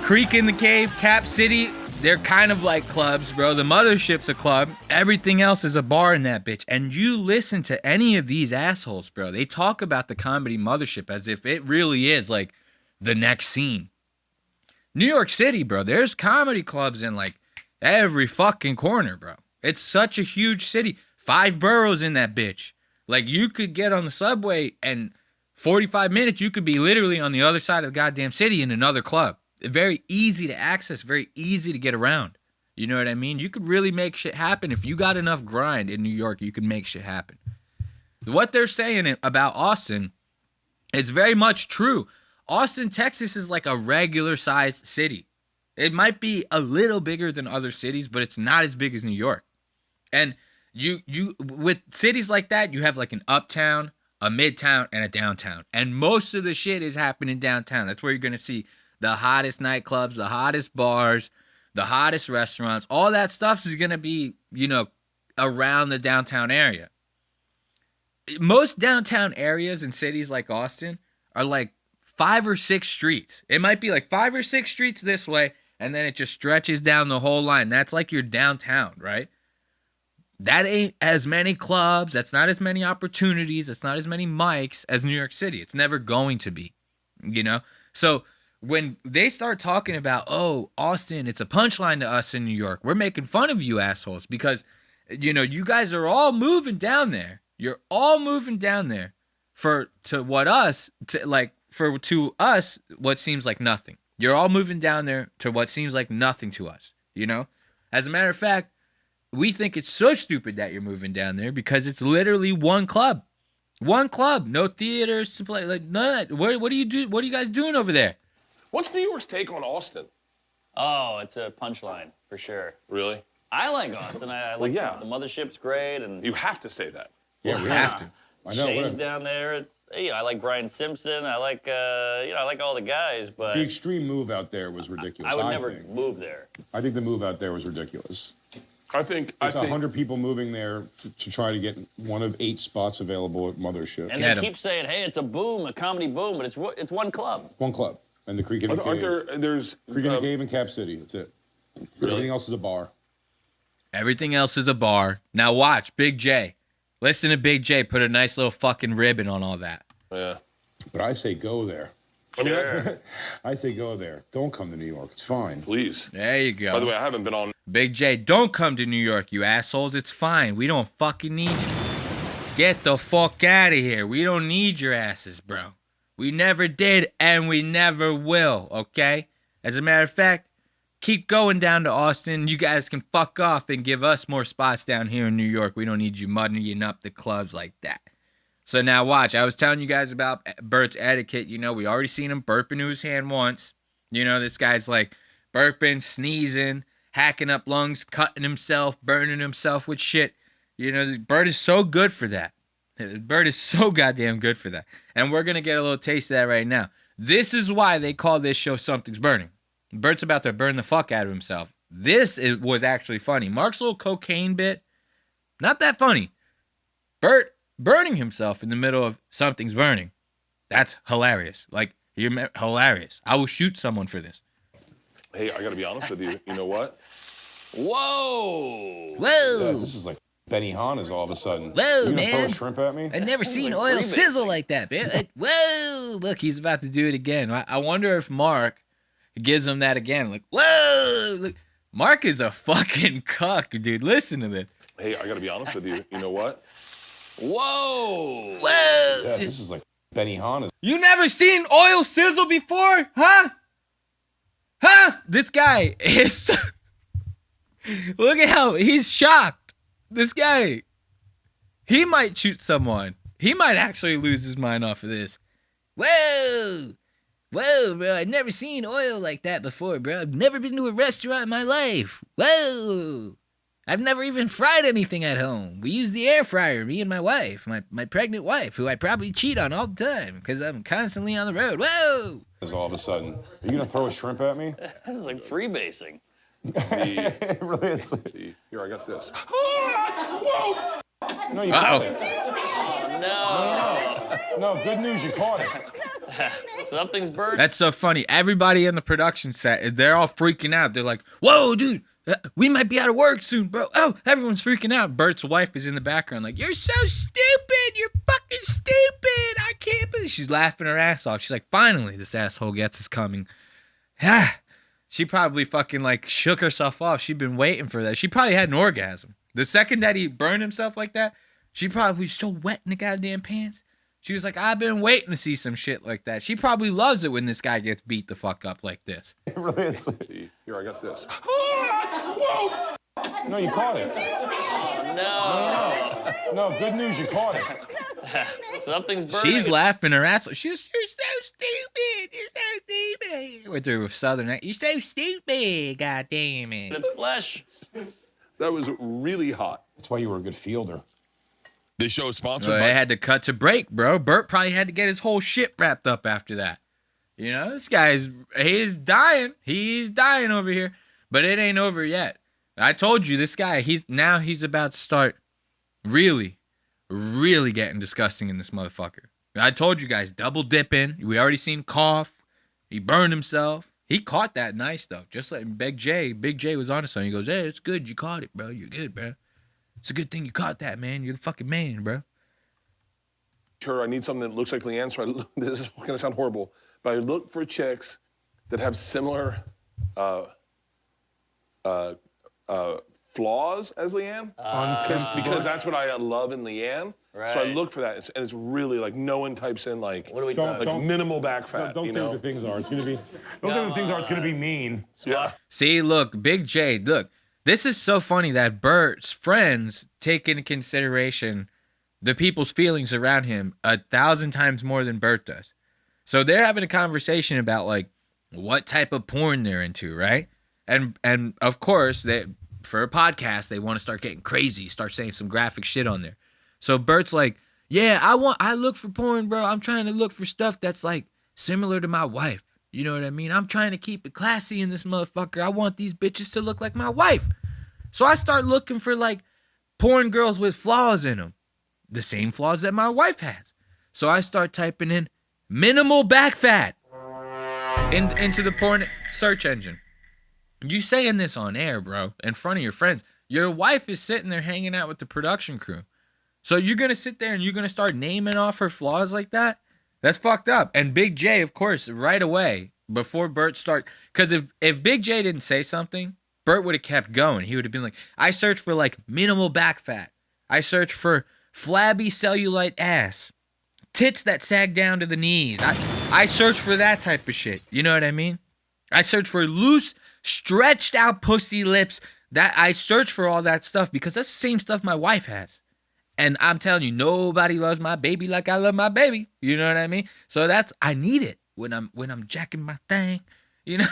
Creek in the Cave, Cap City, they're kind of like clubs, bro. The Mothership's a club. Everything else is a bar in that bitch. And you listen to any of these assholes, bro. They talk about the comedy Mothership as if it really is like the next scene. New York City, bro, there's comedy clubs in like every fucking corner, bro. It's such a huge city. 5 boroughs in that bitch. Like, you could get on the subway and 45 minutes, you could be literally on the other side of the goddamn city in another club. Very easy to access, very easy to get around. You know what I mean? You could really make shit happen. If you got enough grind in New York, you can make shit happen. What they're saying about Austin, it's very much true. Austin, Texas is like a regular sized city. It might be a little bigger than other cities, but it's not as big as New York. And you with cities like that, you have like an uptown, a midtown, and a downtown. And most of the shit is happening downtown. That's where you're going to see the hottest nightclubs, the hottest bars, the hottest restaurants. All that stuff is going to be, you know, around the downtown area. Most downtown areas in cities like Austin are like 5 or 6 streets. It might be like 5 or 6 streets this way, and then it just stretches down the whole line. That's like your downtown, right? That ain't as many clubs. That's not as many opportunities. That's not as many mics as New York City. It's never going to be, you know? So when they start talking about, oh, Austin, it's a punchline to us in New York, we're making fun of you assholes because, you know, you guys are all moving down there. You're all moving down there to us, what seems like nothing. You're all moving down there to what seems like nothing to us, you know? As a matter of fact, we think it's so stupid that you're moving down there because it's literally one club. One club, no theaters to play, like none of that. What do you do? What are you guys doing over there? What's New York's take on Austin? Oh, it's a punchline, for sure. Really? I like Austin. I like yeah. the Mothership's great. And You have to say that. Yeah, You really. have to. I know. Shane's down there, it's, I like Brian Simpson. I like, I like all the guys, but The extreme move out there was ridiculous. I would never think. move there. I think the move out there was ridiculous. I think It's 100 people moving there to try to get one of 8 spots available at Mothership. And Get they 'em. keep saying, hey, it's a boom, a comedy boom, but it's one club. One club. And the Creek in the aren't Cave. there's Creek in the Cave and Cap City. That's it. Everything else is a bar. Everything else is a bar. Now watch Big J. Listen to Big J put a nice little fucking ribbon on all that. yeah. But I say go there. Sure. I say go there. Don't come to New York. It's fine. Please. There you go. By the way, I haven't been on. Big J, don't come to New York, you assholes. It's fine. We don't fucking need you. Get the fuck out of here. We don't need your asses, bro. We never did, and we never will, okay? As a matter of fact, keep going down to Austin. You guys can fuck off and give us more spots down here in New York. We don't need you muddying up the clubs like that. So now watch. I was telling you guys about Bert's etiquette. You know, we already seen him burp into his hand once. You know, this guy's like burping, sneezing, hacking up lungs, cutting himself, burning himself with shit. You know, Bert is so good for that. Bert is so goddamn good for that. And we're going to get a little taste of that right now. This is why they call this show Something's Burning. Bert's about to burn the fuck out of himself. Was actually funny. Mark's little cocaine bit, not that funny. Bert burning himself in the middle of Something's Burning. That's hilarious. Like, you're hilarious. I will shoot someone for this. Hey, I got to be honest with you. You know what? Whoa! Whoa! Yeah, this is like Benny Hanna's all of a sudden. Whoa, You gonna throw man. a shrimp at me? I've never seen like oil freebase. sizzle like that, man. Like, whoa! Look, he's about to do it again. I wonder if Mark gives him that again. Like, whoa! Look, Mark is a fucking cuck, dude. Listen to this. Hey, I got to be honest with you. You know what? Whoa! Whoa! Yeah, this is like Benny Hanna's. You never seen oil sizzle before? Huh? Huh? This guy is... Look at how he's shocked. This guy, he might shoot someone. He might actually lose his mind off of this. Whoa! Whoa, bro. I've never seen oil like that before, bro. I've never been to a restaurant in my life. Whoa! I've never even fried anything at home. We use the air fryer, me and my wife, my pregnant wife, who I probably cheat on all the time because I'm constantly on the road. Whoa! All of a sudden. Are you gonna throw a shrimp at me? This is like freebasing. It really is. See, here, I got this. No, you caught it. No, No, good news, you caught it. something's burning. That's so funny. Everybody in the production set, they're all freaking out. They're like, whoa, dude, we might be out of work soon, bro. Oh, everyone's freaking out. Bert's wife is in the background like, you're so stupid. You're fucking stupid. I can't believe. She's laughing her ass off. She's like, finally, this asshole gets us coming. Ah, she probably fucking like shook herself off. She'd been waiting for that. She probably had an orgasm. The second that he burned himself like that, she probably was so wet in the goddamn pants. She was like, I've been waiting to see some shit like that. She probably loves it when this guy gets beat the fuck up like this. It really is. See, here, I got this. No, you caught it. No, good news, you caught it. Something's burning. She's laughing her ass off. You're so stupid. You're so stupid. With her southern accent. You're so stupid. God damn it. It's flesh. That was really hot. That's why you were a good fielder. This show is sponsored So by... they had to cut to break, bro. Bert probably had to get his whole shit wrapped up after that. You know, this guy's he's dying. He's dying over here. But it ain't over yet. I told you, this guy, he's about to start really getting disgusting in this motherfucker. I told you guys, double dipping. We already seen cough. He burned himself. He caught that nice, though. Just like Big J. Big J was on it. So he goes, hey, it's good you caught it, bro. You're good, bro. It's a good thing you caught that, man. You're the fucking man, bro. Sure, I need something that looks like Leanne, so this is going to sound horrible, but I look for chicks that have similar flaws as Leanne, because that's what I love in Leanne. So I Right. look for that, and it's really like no one types in like What are we Don't- talking? like minimal back fat. Don't you say know? what the things are. It's gonna be. Don't say what the things are. It's gonna be mean. Yeah. See, look, Big J, look. This is so funny that Bert's friends take into consideration the people's feelings around him 1,000 times more than Bert does. So they're having a conversation about like what type of porn they're into, right? And of course, for a podcast, they want to start getting crazy, start saying some graphic shit on there. So Bert's like, Yeah, I look for porn, bro. I'm trying to look for stuff that's like similar to my wife. You know what I mean? I'm trying to keep it classy in this motherfucker. I want these bitches to look like my wife. So I start looking for like porn girls with flaws in them. The same flaws that my wife has. So I start typing in minimal back fat into the porn search engine. You saying this on air, bro, in front of your friends. Your wife is sitting there hanging out with the production crew. So you're going to sit there and you're going to start naming off her flaws like that? That's fucked up. And Big J, of course, right away, before Bert start, because if Big J didn't say something, Bert would have kept going. He would have been like, I searched for like minimal back fat. I searched for flabby cellulite ass. Tits that sag down to the knees. I searched for that type of shit. You know what I mean? I searched for loose, stretched out pussy lips. That I searched for all that stuff because that's the same stuff my wife has. And I'm telling you, nobody loves my baby like I love my baby. You know what I mean? So I need it when I'm jacking my thing. You know?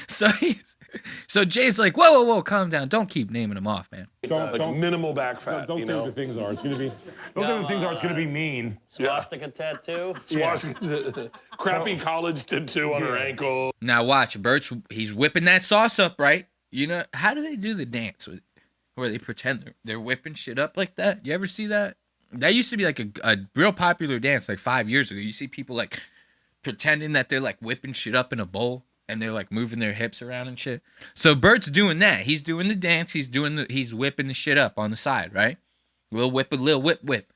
So Jay's like, whoa, calm down. Don't keep naming them off, man. Don't minimal back fat. Don't say what the things are. It's gonna be. Those are the things are. It's gonna be mean. Swastika tattoo. Crappy college tattoo on her ankle. Now watch, he's whipping that sauce up, right? You know, how do they do the dance where they pretend they're whipping shit up like that? You ever see that? That used to be like a real popular dance like 5 years ago. You see people like pretending that they're like whipping shit up in a bowl and they're like moving their hips around and shit. So Bert's doing that. He's doing the dance. He's whipping the shit up on the side, right? Little whip.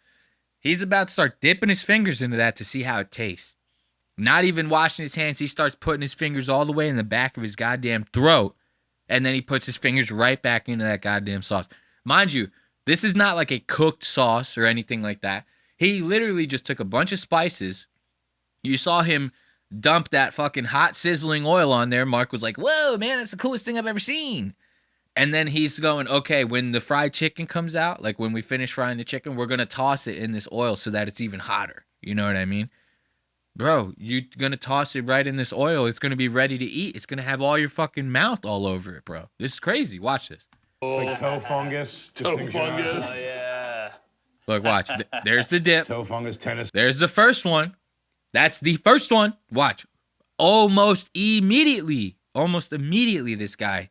He's about to start dipping his fingers into that to see how it tastes. Not even washing his hands. He starts putting his fingers all the way in the back of his goddamn throat. And then he puts his fingers right back into that goddamn sauce. Mind you, this is not like a cooked sauce or anything like that. He literally just took a bunch of spices. You saw him dump that fucking hot sizzling oil on there. Mark was like, whoa, man, that's the coolest thing I've ever seen. And then he's going, okay, when the fried chicken comes out, like when we finish frying the chicken, we're going to toss it in this oil so that it's even hotter. You know what I mean? Bro, you're going to toss it right in this oil. It's going to be ready to eat. It's going to have all your fucking mouth all over it, bro. This is crazy. Watch this. Like toe fungus. Toe fungus. Oh, yeah. Look, watch. There's the dip. Toe fungus, tennis. There's the first one. That's the first one. Watch. Almost immediately, this guy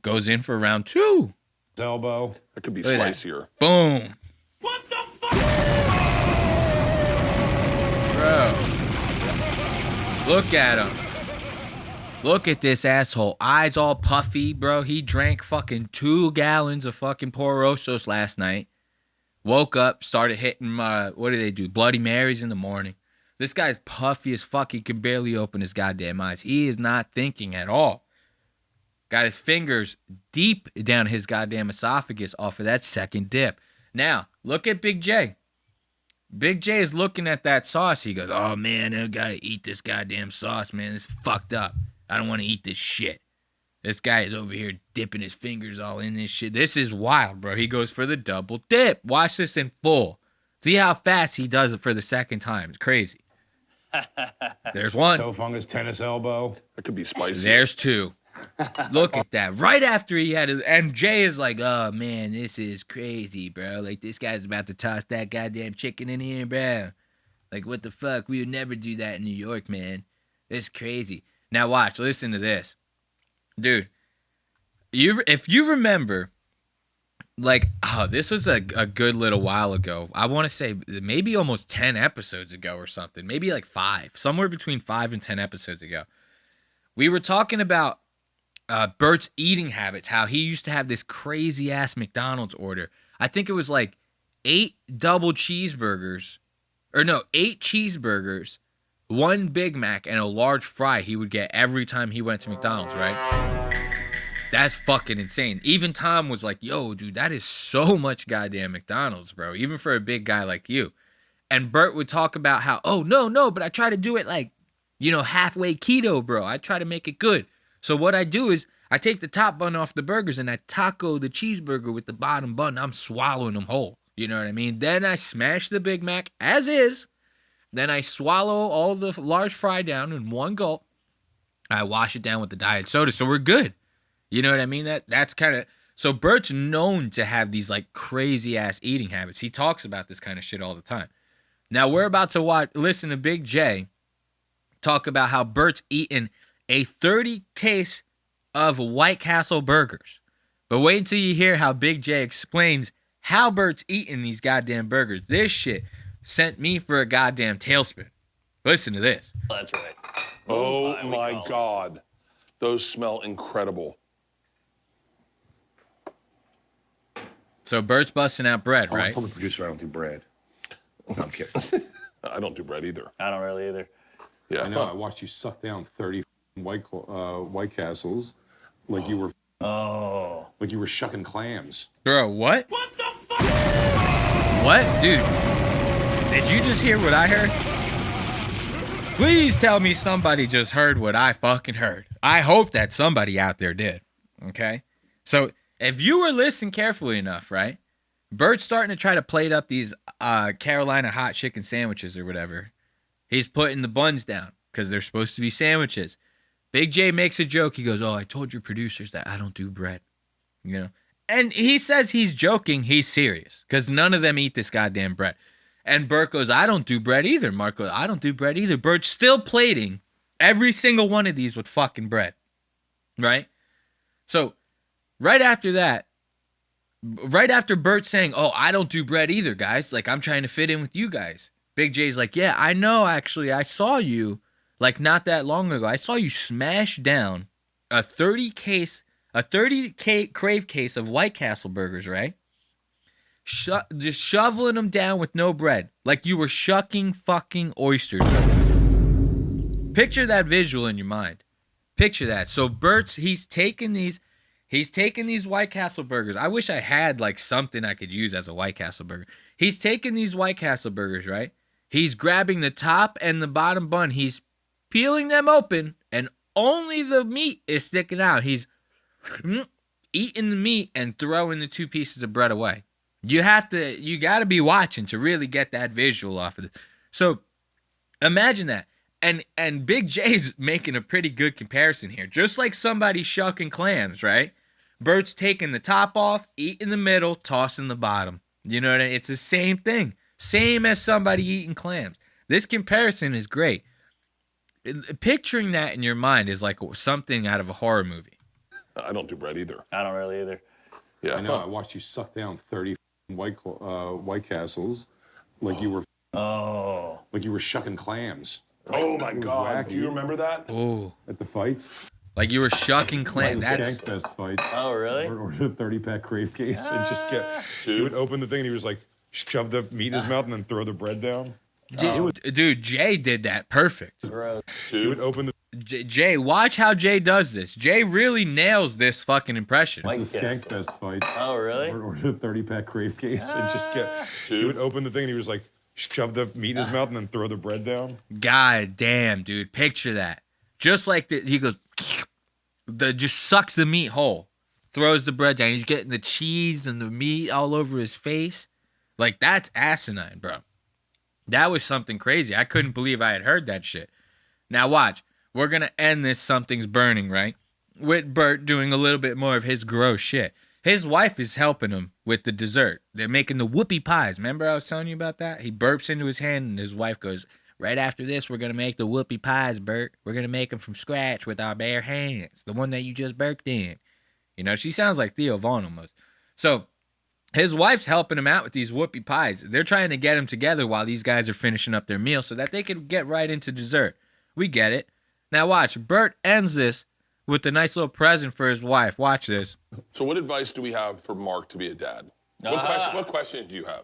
goes in for round 2. Elbow. That could be Look at that. spicier. Boom. What the fuck? Bro. Look at him. Look at this asshole. Eyes all puffy, bro. He drank fucking 2 gallons of fucking Porosos last night. Woke up, started hitting what do they do? Bloody Marys in the morning. This guy's puffy as fuck. He can barely open his goddamn eyes. He is not thinking at all. Got his fingers deep down his goddamn esophagus off of that second dip. Now, look at Big J. Big J is looking at that sauce. He goes, oh, man, I gotta eat this goddamn sauce, man. It's fucked up. I don't want to eat this shit. This guy is over here dipping his fingers all in this shit. This is wild, bro. He goes for the double dip. Watch this in full. See how fast he does it for the second time. It's crazy. There's one. Toe fungus, tennis elbow. That could be spicy. There's 2. Look at that. Right after he had it. And Jay is like, oh, man, this is crazy, bro. Like, this guy's about to toss that goddamn chicken in here, bro. Like, what the fuck? We would never do that in New York, man. It's crazy. Now, watch. Listen to this. Dude, if you remember, like, this was a good little while ago. I want to say maybe almost 10 episodes ago or something. Maybe like 5. Somewhere between 5 and 10 episodes ago. We were talking about Bert's eating habits, how he used to have this crazy-ass McDonald's order. I think it was like 8 cheeseburgers, 1 Big Mac, and a large fry he would get every time he went to McDonald's, right? That's fucking insane. Even Tom was like, yo, dude, that is so much goddamn McDonald's, bro, even for a big guy like you. And Bert would talk about how, oh, no, but I try to do it like, halfway keto, bro. I try to make it good. So what I do is I take the top bun off the burgers and I taco the cheeseburger with the bottom bun. I'm swallowing them whole. You know what I mean? Then I smash the Big Mac as is. Then I swallow all the large fry down in one gulp. I wash it down with the diet soda. So we're good. You know what I mean? That's kind of... So Bert's known to have these like crazy ass eating habits. He talks about this kind of shit all the time. Now we're about to listen to Big J talk about how Bert's eaten a 30 case of White Castle burgers. But wait until you hear how Big J explains how Bert's eating these goddamn burgers. This shit sent me for a goddamn tailspin. Listen to this. That's right. Oh we my call it. God. Those smell incredible. So Bert's busting out bread, I right? told the producer I don't do bread. No, I'm kidding. I don't do bread either. I don't really either. Yeah. I know. I watched you suck down 30 White Castles like you were Oh. like you were shucking clams. Bro, what? What the fuck? What? Dude, did you just hear what I heard? Please tell me somebody just heard what I fucking heard. I hope that somebody out there did. Okay? So, if you were listening carefully enough, right? Bert's starting to try to plate up these Carolina hot chicken sandwiches or whatever. He's putting the buns down because they're supposed to be sandwiches. Big J makes a joke. He goes, "Oh, I told your producers that I don't do bread." You know? And he says he's joking. He's serious because none of them eat this goddamn bread. And Bert goes, "I don't do bread either." Mark goes, "I don't do bread either." Bert's still plating every single one of these with fucking bread. Right? So, right after that, right after Bert saying, "Oh, I don't do bread either, guys. Like, I'm trying to fit in with you guys." Big J's like, "Yeah, I know, actually. I saw you, like, not that long ago. I saw you smash down a 30 crave case of White Castle burgers, right? Just shoveling them down with no bread. Like you were shucking fucking oysters." Picture that visual in your mind. Picture that. So Bert's, he's taking these White Castle burgers. I wish I had like something I could use as a White Castle burger. He's taking these White Castle burgers, right? He's grabbing the top and the bottom bun. He's peeling them open, and only the meat is sticking out. He's eating the meat and throwing the two pieces of bread away. You got to be watching to really get that visual off of it. So imagine that. And Big J's making a pretty good comparison here. Just like somebody shucking clams, right? Bert's taking the top off, eating the middle, tossing the bottom. You know what I mean? It's the same thing. Same as somebody eating clams. This comparison is great. Picturing that in your mind is like something out of a horror movie. I don't do bread either. I don't really either. Yeah. I know. I watched you suck down 30 White Castles like you were Oh. like you were shucking clams. Oh my God. wacky. Do you remember that? Oh, At the fights. like you were shucking clams. Like the That's Skankfest fights. Oh, really? Order a 30-pack crave case and just get. He would open the thing and he was like, shove the meat in his mouth and then throw the bread down. dude. Jay did that perfect. Gross. He would open the Jay, watch how Jay does this. Jay really nails this fucking impression. White the Castle. Skankfest fights. Oh, really? Order a 30-pack crave case and just get. He would open the thing and he was like, shove the meat in his mouth and then throw the bread down. God damn, dude. Picture that. Just like he goes, just sucks the meat whole, throws the bread down. He's getting the cheese and the meat all over his face. Like, that's asinine, bro. That was something crazy. I couldn't believe I had heard that shit. Now watch. We're going to end this Something's Burning, right? With Bert doing a little bit more of his gross shit. His wife is helping him with the dessert. They're making the whoopie pies. Remember I was telling you about that? He burps into his hand and his wife goes, "Right after this, we're going to make the whoopie pies, Bert. We're going to make them from scratch with our bare hands. The one that you just burped in." You know, she sounds like Theo Vaughn almost. So his wife's helping him out with these whoopie pies. They're trying to get them together while these guys are finishing up their meal so that they can get right into dessert. We get it. Now watch. Bert ends this with a nice little present for his wife. Watch this. So what advice do we have for Mark to be a dad? What questions do you have?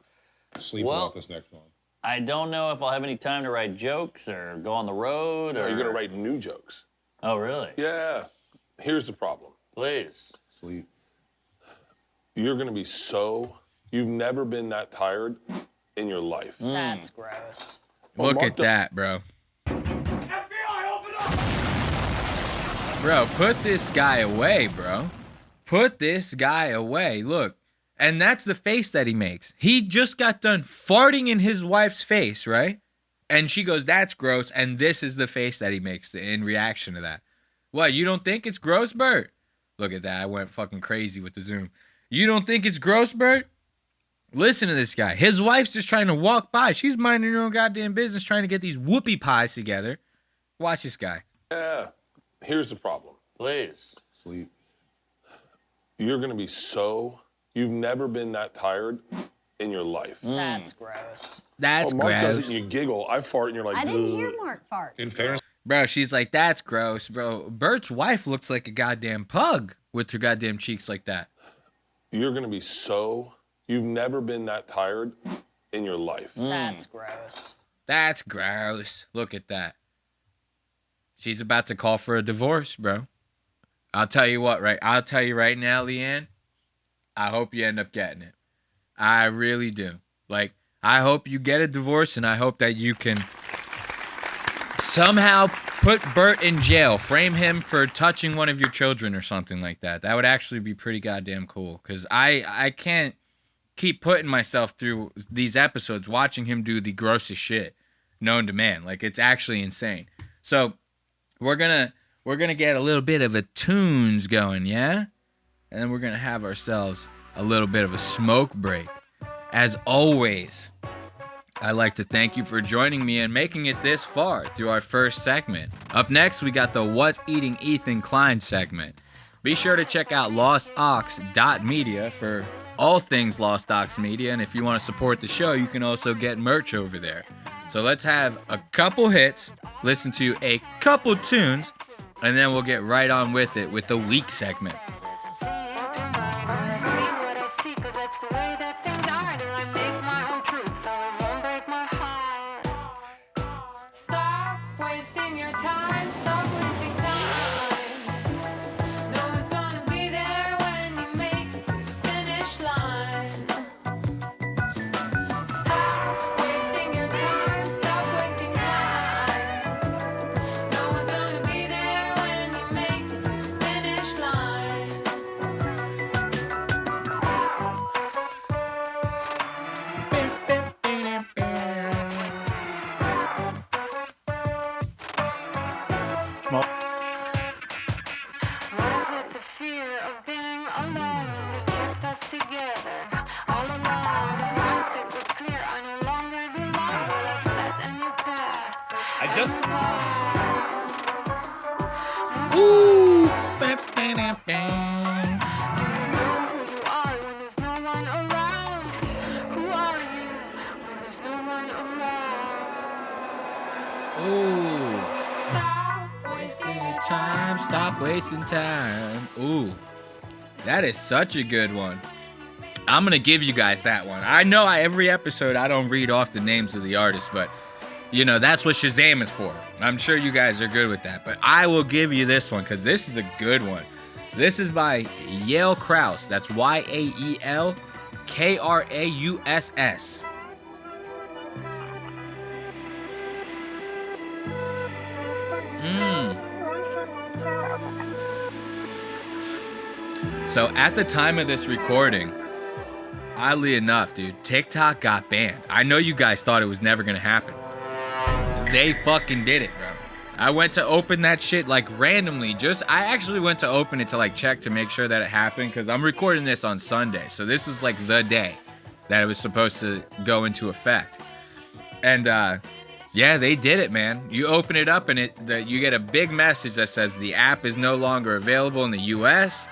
Sleep Well- about this next one. I don't know if I'll have any time to write jokes or go on the road or. Are you going to write new jokes? Oh, really? Yeah. Here's the problem. Please. Sleep. You're going to be you've never been that tired in your life. That's gross. Well, Look Mark at that, bro. Bro, put this guy away, bro. Put this guy away. Look. And that's the face that he makes. He just got done farting in his wife's face, right? And she goes, "That's gross." And this is the face that he makes in reaction to that. What, you don't think it's gross, Bert? Look at that. I went fucking crazy with the zoom. You don't think it's gross, Bert? Listen to this guy. His wife's just trying to walk by. She's minding her own goddamn business, trying to get these whoopie pies together. Watch this guy. Yeah. Here's the problem. Please. Sleep. You're going to be you've never been that tired in your life. That's gross. That's Mark does gross. it and you giggle. I fart and you're like, I didn't hear "Ugh." Mark fart. In fairness, Bro, she's like, that's gross, bro. Bert's wife looks like a goddamn pug with her goddamn cheeks like that. You're going to be you've never been that tired in your life. That's gross. That's gross. Look at that. She's about to call for a divorce, bro. I'll tell you what, right? I'll tell you right now, Leanne, I hope you end up getting it. I really do. Like, I hope you get a divorce, and I hope that you can somehow put Bert in jail, frame him for touching one of your children or something like that. That would actually be pretty goddamn cool, because I can't keep putting myself through these episodes watching him do the grossest shit known to man. Like, it's actually insane. So we're gonna get a little bit of a tunes going, yeah? And then we're gonna have ourselves a little bit of a smoke break. As always, I'd like to thank you for joining me and making it this far through our first segment. Up next, we got the What's Eating Ethan Klein segment. Be sure to check out lostox.media for all things Lost Ox Media, and if you want to support the show, you can also get merch over there. So let's have a couple hits, listen to a couple tunes, and then we'll get right on with it with the week segment. Stop wasting your time. Stop wasting time. No one's gonna be there when you make it to the finish line. Stop wasting your time. Stop wasting time. No one's gonna be there when you make it to the finish line. Was it the fear of being alone that kept us together all along? Once it was clear I no longer belong, but I set a new path. I just. Ooh. Do you know who you are when there's no one around? Who are you when there's no one around? Ooh. Stop wasting your time. Stop wasting time. Ooh. That is such a good one. I'm going to give you guys that one. I know every episode I don't read off the names of the artists, but, you know, that's what Shazam is for. I'm sure you guys are good with that. But I will give you this one because this is a good one. This is by Yael Krauss. That's Yael Krauss. So at the time of this recording, oddly enough, dude, TikTok got banned. I know you guys thought it was never gonna happen. They fucking did it, bro. I went to open that shit like randomly. I actually went to open it to like check to make sure that it happened because I'm recording this on Sunday. So this was like the day that it was supposed to go into effect. And yeah, they did it, man. You open it up and you get a big message that says the app is no longer available in the US.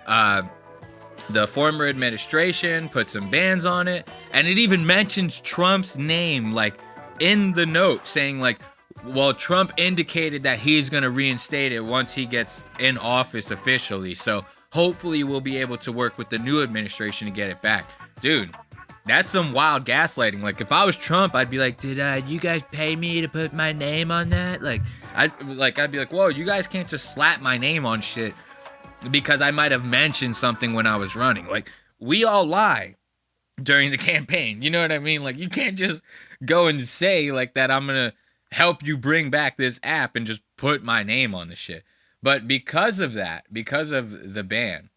The former administration put some bans on it, and it even mentions Trump's name, like in the note, saying like, well, Trump indicated that he's gonna reinstate it once he gets in office officially. So hopefully we'll be able to work with the new administration to get it back. Dude, that's some wild gaslighting. Like if I was Trump, I'd be like, did you guys pay me to put my name on that? I'd be like, whoa, you guys can't just slap my name on shit because I might have mentioned something when I was running. Like, we all lie during the campaign. You know what I mean? Like, you can't just go and say, like, that I'm going to help you bring back this app and just put my name on the shit. But because of that, because of the ban,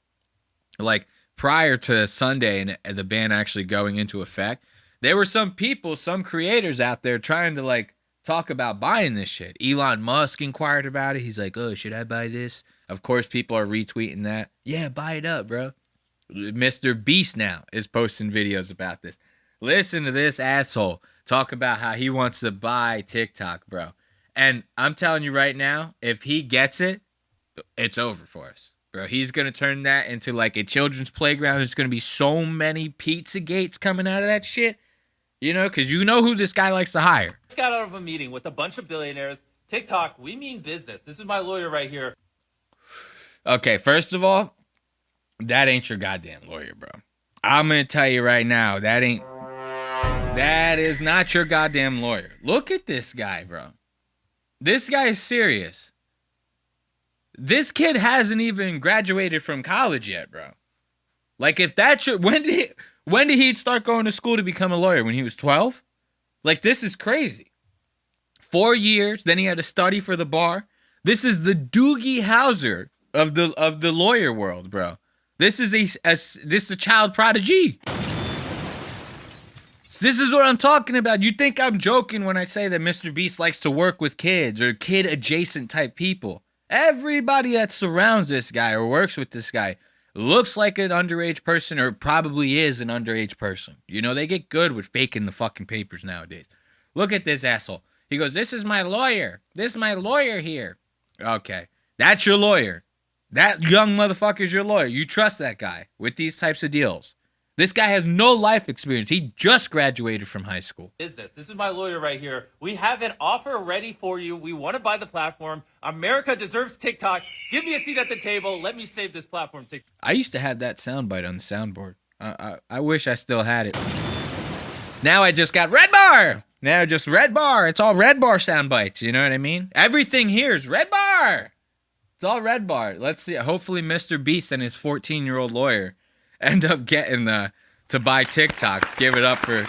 like, prior to Sunday and the ban actually going into effect, there were some people, some creators out there trying to, like, talk about buying this shit. Elon Musk inquired about it. He's like, oh, should I buy this? Of course, people are retweeting that. Yeah, buy it up, bro. Mr. Beast now is posting videos about this. Listen to this asshole talk about how he wants to buy TikTok, bro. And I'm telling you right now, if he gets it, it's over for us, bro. He's going to turn that into like a children's playground. There's going to be so many pizza gates coming out of that shit, you know, because you know who this guy likes to hire. Just got out of a meeting with a bunch of billionaires. TikTok, we mean business. This is my lawyer right here. Okay, first of all, that ain't your goddamn lawyer, bro. I'm going to tell you right now, that is not your goddamn lawyer. Look at this guy, bro. This guy is serious. This kid hasn't even graduated from college yet, bro. Like, if that's your... When did he start going to school to become a lawyer? When he was 12? Like, this is crazy. 4 years, then he had to study for the bar. This is the Doogie Howser of the lawyer world, bro. This is a child prodigy. This is what I'm talking about. You think I'm joking when I say that Mr. Beast likes to work with kids or kid-adjacent type people. Everybody that surrounds this guy or works with this guy looks like an underage person or probably is an underage person. You know, they get good with faking the fucking papers nowadays. Look at this asshole. He goes, this is my lawyer. This is my lawyer here. Okay, that's your lawyer. That young motherfucker's your lawyer. You trust that guy with these types of deals. This guy has no life experience. He just graduated from high school. Business. This is my lawyer right here. We have an offer ready for you. We want to buy the platform. America deserves TikTok. Give me a seat at the table. Let me save this platform. I used to have that soundbite on the soundboard. I wish I still had it. Now I just got red bar. Now just red bar. It's all red bar sound bites. You know what I mean? Everything here is red bar. It's all red bar. Let's see. Hopefully Mr. Beast and his 14-year-old lawyer end up getting to buy TikTok. Give it up for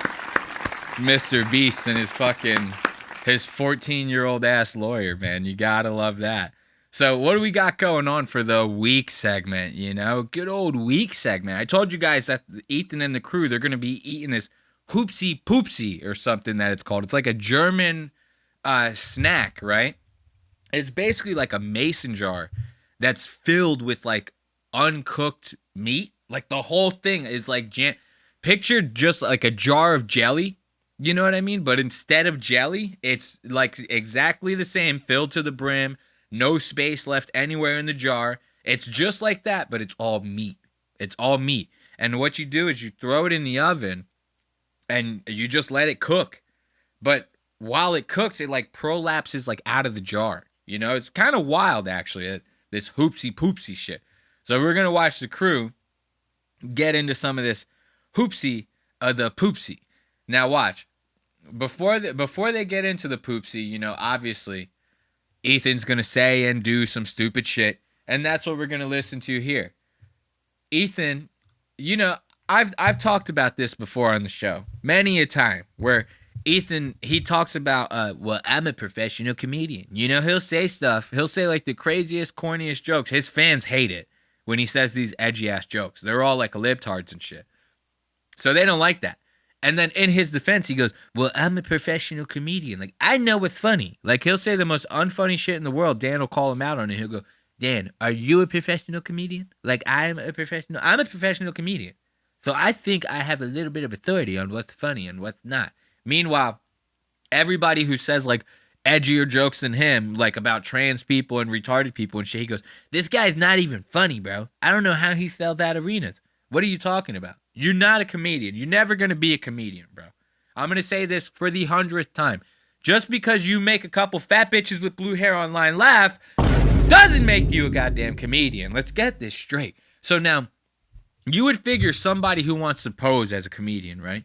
Mr. Beast and his 14-year-old ass lawyer, man. You gotta love that. So what do we got going on for the week segment? You know, good old week segment. I told you guys that Ethan and the crew, they're gonna be eating this hoopsie poopsie or something that it's called. It's like a German snack, right? It's basically like a mason jar that's filled with like uncooked meat. Like the whole thing is like picture just like a jar of jelly. You know what I mean? But instead of jelly, it's like exactly the same, filled to the brim, no space left anywhere in the jar. It's just like that, but it's all meat. It's all meat. And what you do is you throw it in the oven and you just let it cook. But while it cooks, it like prolapses like out of the jar. You know, it's kind of wild actually, this hoopsie poopsie shit. So we're going to watch the crew get into some of this hoopsie the poopsie. Now watch. Before they get into the poopsie, you know, obviously Ethan's going to say and do some stupid shit, and that's what we're going to listen to here. Ethan, you know, I've talked about this before on the show many a time where Ethan, he talks about, well, I'm a professional comedian. You know, he'll say stuff. He'll say like the craziest, corniest jokes. His fans hate it when he says these edgy ass jokes. They're all like libtards and shit. So they don't like that. And then in his defense, he goes, well, I'm a professional comedian. Like, I know what's funny. Like, he'll say the most unfunny shit in the world. Dan will call him out on it. He'll go, Dan, are you a professional comedian? Like, I'm a professional comedian. So I think I have a little bit of authority on what's funny and what's not. Meanwhile, everybody who says, like, edgier jokes than him, like, about trans people and retarded people and shit, he goes, this guy's not even funny, bro. I don't know how he sells out arenas. What are you talking about? You're not a comedian. You're never going to be a comedian, bro. I'm going to say this for the 100th time. Just because you make a couple fat bitches with blue hair online laugh doesn't make you a goddamn comedian. Let's get this straight. So now, you would figure somebody who wants to pose as a comedian, right?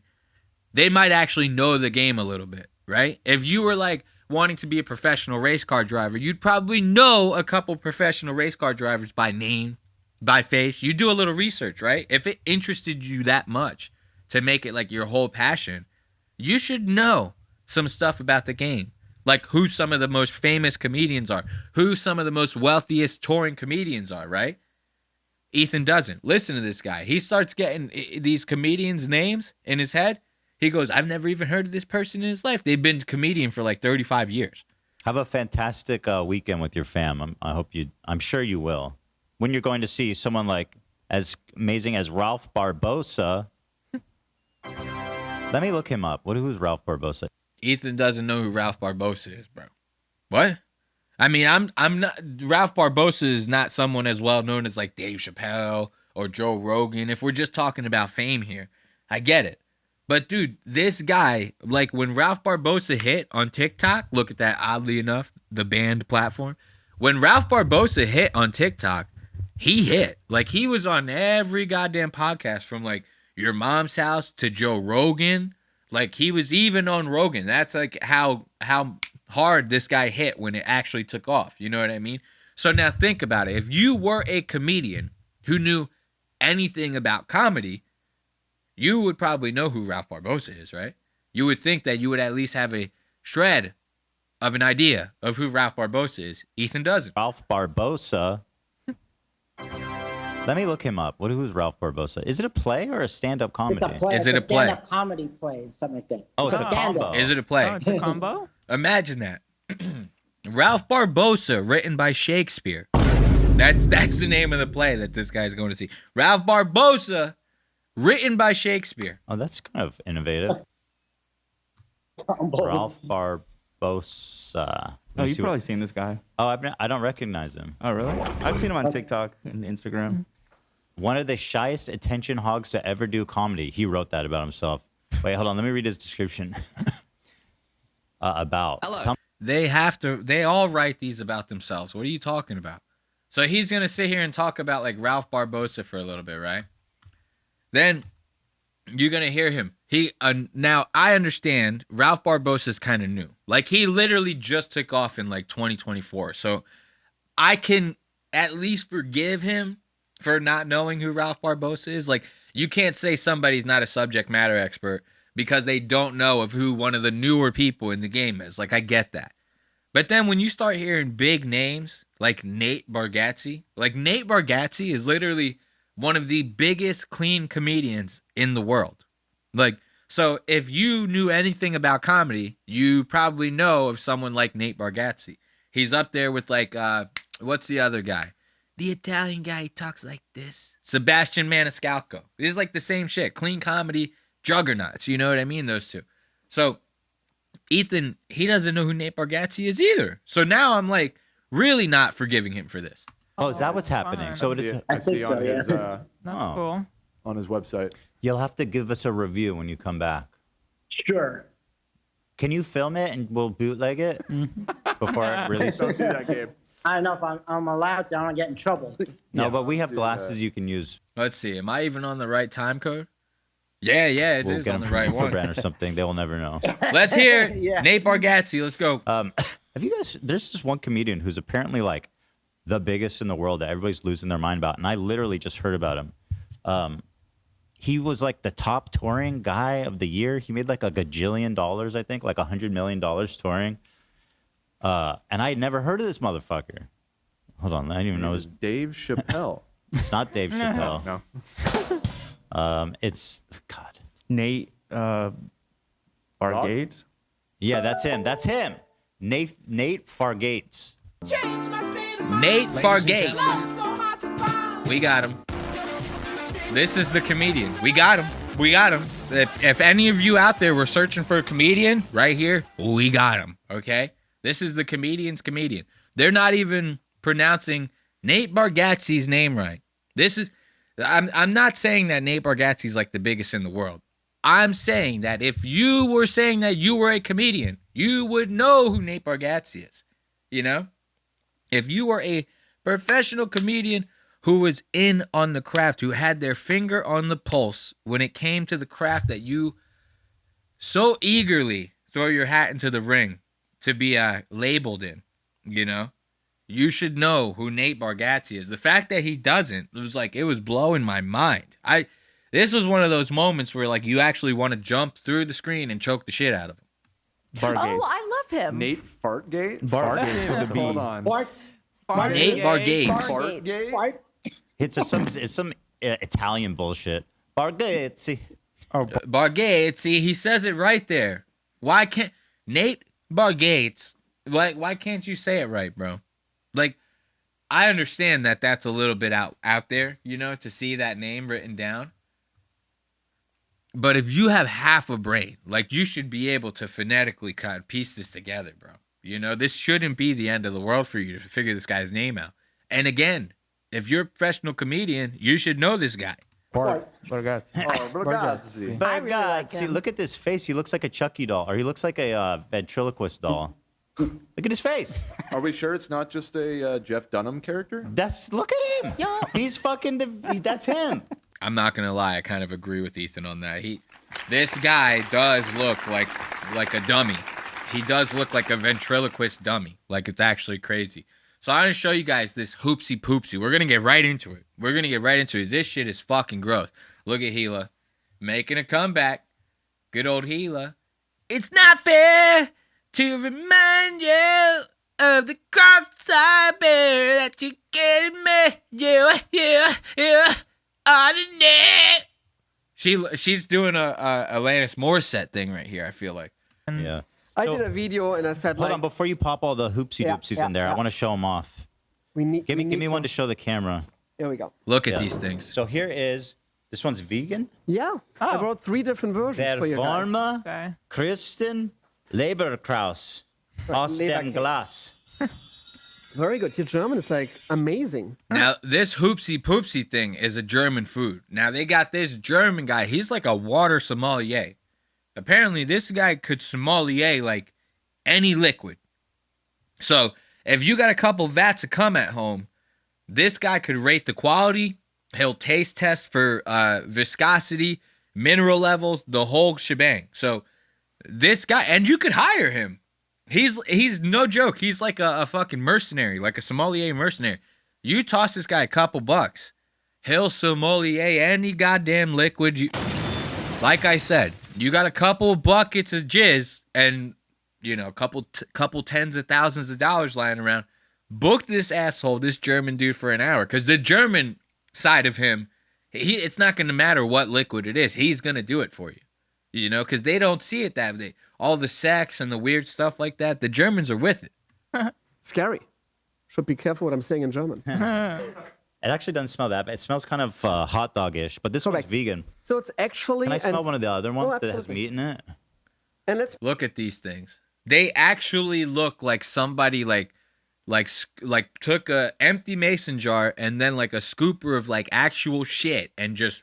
They might actually know the game a little bit, right? If you were like wanting to be a professional race car driver, you'd probably know a couple professional race car drivers by name, by face. You do a little research, right? If it interested you that much to make it like your whole passion, you should know some stuff about the game. Like who some of the most famous comedians are, who some of the most wealthiest touring comedians are, right? Ethan doesn't. Listen to this guy. He starts getting these comedians' names in his head. He goes, I've never even heard of this person in his life. They've been a comedian for like 35 years. Have a fantastic weekend with your fam. I'm sure you will. When you're going to see someone like as amazing as Ralph Barbosa. Let me look him up. Who's Ralph Barbosa? Ethan doesn't know who Ralph Barbosa is, bro. What? I mean, I'm not. Ralph Barbosa is not someone as well known as like Dave Chappelle or Joe Rogan. If we're just talking about fame here, I get it. But dude, this guy, like when Ralph Barbosa hit on TikTok, look at that. Oddly enough, the banned platform. When Ralph Barbosa hit on TikTok, he hit. Like he was on every goddamn podcast from like Your Mom's House to Joe Rogan. Like he was even on Rogan. That's like how hard this guy hit when it actually took off. You know what I mean? So now think about it. If you were a comedian who knew anything about comedy, you would probably know who Ralph Barbosa is, right? You would think that you would at least have a shred of an idea of who Ralph Barbosa is. Ethan doesn't. Ralph Barbosa. Let me look him up. Who's Ralph Barbosa? Is it a play or a stand-up comedy? It's a play. Is it It's a play? stand-up comedy play, something like that. Oh, it's a stand-up. combo. Is it a play? Oh, it's a combo? Imagine that. Ralph Barbosa, written by Shakespeare. That's the name of the play that this guy's going to see. Ralph Barbosa, written by Shakespeare. Oh, that's kind of innovative. Ralph Barbosa. Oh, you've probably seen this guy. Oh, I don't recognize him. Oh, really? I've seen him on TikTok and Instagram. One of the shyest attention hogs to ever do comedy. He wrote that about himself. Wait, hold on. Let me read his description. Hello. They all write these about themselves. What are you talking about? So he's going to sit here and talk about like Ralph Barbosa for a little bit, right? Then you're going to hear him. Now I understand Ralph Barbosa is kind of new. Like he literally just took off in like 2024. So I can at least forgive him for not knowing who Ralph Barbosa is. Like you can't say somebody's not a subject matter expert because they don't know of who one of the newer people in the game is. Like I get that. But then when you start hearing big names like Nate Bargatze is literally one of the biggest clean comedians in the world. Like, so if you knew anything about comedy, you probably know of someone like Nate Bargatze. He's up there with like, what's the other guy? The Italian guy, he talks like this. Sebastian Maniscalco. This is like the same shit. Clean comedy juggernauts. You know what I mean? Those two. So Ethan, he doesn't know who Nate Bargatze is either. So now I'm like really not forgiving him for this. Oh, is that what's happening? Fine. So it is. I see on his That's Oh. cool. on his website. You'll have to give us a review when you come back. Sure. Can you film it and we'll bootleg it before it releases? Don't see that game. I don't know if I'm allowed to. I don't get in trouble. No, but we have do glasses that. you can use. Let's see. Am I even on the right time code? Yeah, it We'll is get on them the right from one. Brand or something. They will never know. Let's hear it. Yeah. Nate Bargatze. Let's go. Have you guys? There's just one comedian who's apparently like the biggest in the world that everybody's losing their mind about, and I literally just heard about him. He was like the top touring guy of the year. He made like $1 gajillion, I think, like $100 million touring. And I had never heard of this motherfucker. Hold on, I didn't even know his. Dave Chappelle. It's not Dave Chappelle. No. It's God. Nate Bargatze. Yeah, that's him. That's him. Nate Fargates. Nate Fargates. We got him. This is the comedian. We got him. If any of you out there were searching for a comedian, right here, we got him. Okay? This is the comedian's comedian. They're not even pronouncing Nate Bargatze's name right. I'm not saying that Nate Bargatze is like the biggest in the world. I'm saying that if you were saying that you were a comedian, you would know who Nate Bargatze is. You know? If you were a professional comedian who was in on the craft, who had their finger on the pulse when it came to the craft that you so eagerly throw your hat into the ring to be labeled in, you know? You should know who Nate Bargatze is. The fact that he doesn't, it was blowing my mind. This was one of those moments where like you actually want to jump through the screen and choke the shit out of him. Bargatze. Oh, I love him. Nate Fartgate? Bargatze with a B. Hold on. Bart. Nate Bargatze. Fartgate? Bart. It's some Italian bullshit. Bargatze. Bargatze, he says it right there. Why can't Nate Bargatze? Why can't you say it right, bro? Like, I understand that that's a little bit out there, you know, to see that name written down. But if you have half a brain, like, you should be able to phonetically kind of piece this together, bro. You know, this shouldn't be the end of the world for you to figure this guy's name out. And again, if you're a professional comedian, you should know this guy. Ragazzi. Ragazzi. But I really like see, him. look at this face. He looks like a Chucky doll, or he looks like a ventriloquist doll. Look at his face. Are we sure it's not just a Jeff Dunham character? Look at him. Yeah. He's fucking that's him. I'm not gonna lie, I kind of agree with Ethan on that. This guy does look like a dummy. He does look like a ventriloquist dummy. Like, it's actually crazy. So I'm gonna show you guys this hoopsie poopsie. We're gonna get right into it. This shit is fucking gross. Look at Gila making a comeback. Good old Gila. It's not fair to remind you of the cross-eyed bear that you gave me. Yeah. On the net. She's doing a Alanis Morissette thing right here, I feel like. Yeah. I did a video and I said, Hold on, before you pop all the hoopsie doopsies in there, I want to show them off. Give me one to show the camera. Here we go. Look at these things. So here is, this one's vegan. Yeah. I brought 3 different versions for you guys. Verwarme, Christen, Leberkraus, aus dem Glas. Very good. Your German is like amazing. Now, this hoopsie poopsie thing is a German food. Now, they got this German guy. He's like a water sommelier. Apparently, this guy could sommelier like any liquid. So, if you got a couple vats of cum at home, this guy could rate the quality. He'll taste test for viscosity, mineral levels, the whole shebang. So, this guy, and you could hire him. He's no joke. He's like a fucking mercenary, like a sommelier mercenary. You toss this guy a couple bucks, he'll sommelier any goddamn liquid. Like I said, you got a couple buckets of jizz and, you know, a couple tens of thousands of dollars lying around. Book this asshole, this German dude, for an hour. Because the German side of him, it's not going to matter what liquid it is. He's going to do it for you. You know, because they don't see it that way. All the sex and the weird stuff like that, the Germans are with it. Scary. Should be careful what I'm saying in German. It actually doesn't smell that bad. It smells kind of hot dog-ish, but this one's vegan. So it's actually... Can I smell one of the other ones that has absolutely. meat in it? And let's look at these things. They actually look like somebody like took a empty mason jar and then like a scooper of like actual shit and just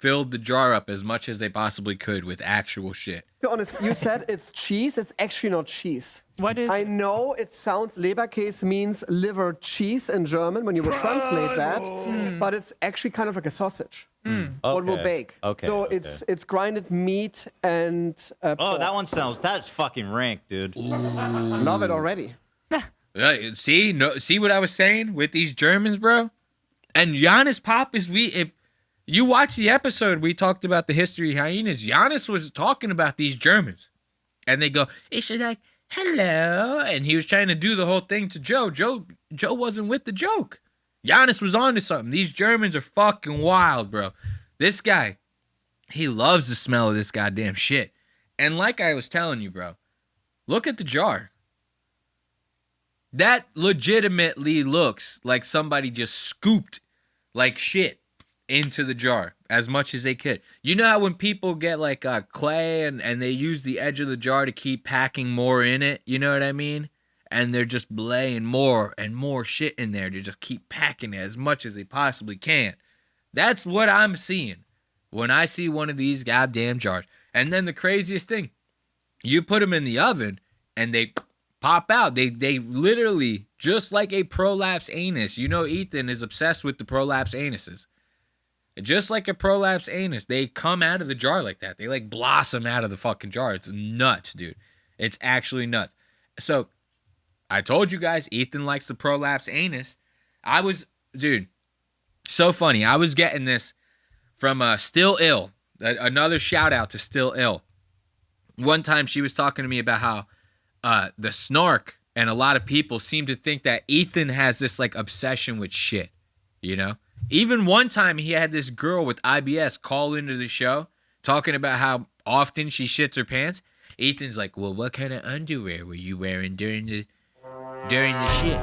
filled the jar up as much as they possibly could with actual shit. be honest, you said it's cheese. It's actually not cheese. What is? I know it sounds Leberkäse means liver cheese in German when you would translate that, but it's actually kind of like a sausage. What will bake. Okay. So okay. it's grinded meat and. Oh, that one sounds. That's fucking rank, dude. Love it already. See what I was saying with these Germans, bro? And Giannis Pop is if you watch the episode, we talked about the history of hyenas. Giannis was talking about these Germans. And they go, it's like, hello. And he was trying to do the whole thing to Joe. Joe wasn't with the joke. Giannis was on to something. These Germans are fucking wild, bro. This guy, he loves the smell of this goddamn shit. And like I was telling you, bro, look at the jar. That legitimately looks like somebody just scooped like shit into the jar as much as they could. You know how when people get like clay and they use the edge of the jar to keep packing more in it? You know what I mean? And they're just laying more and more shit in there to just keep packing it as much as they possibly can. That's what I'm seeing when I see one of these goddamn jars. And then the craziest thing, you put them in the oven and they pop out. They literally, just like a prolapse anus. You know Ethan is obsessed with the prolapse anuses. Just like a prolapse anus, they come out of the jar like that. They like blossom out of the fucking jar. It's nuts, dude. It's actually nuts. So, I told you guys, Ethan likes the prolapse anus. Dude, so funny. I was getting this from Still Ill. Another shout out to Still Ill. One time she was talking to me about how the snark and a lot of people seem to think that Ethan has this like obsession with shit, you know? Even one time he had this girl with IBS call into the show talking about how often she shits her pants. Ethan's like, well, what kind of underwear were you wearing during the shit?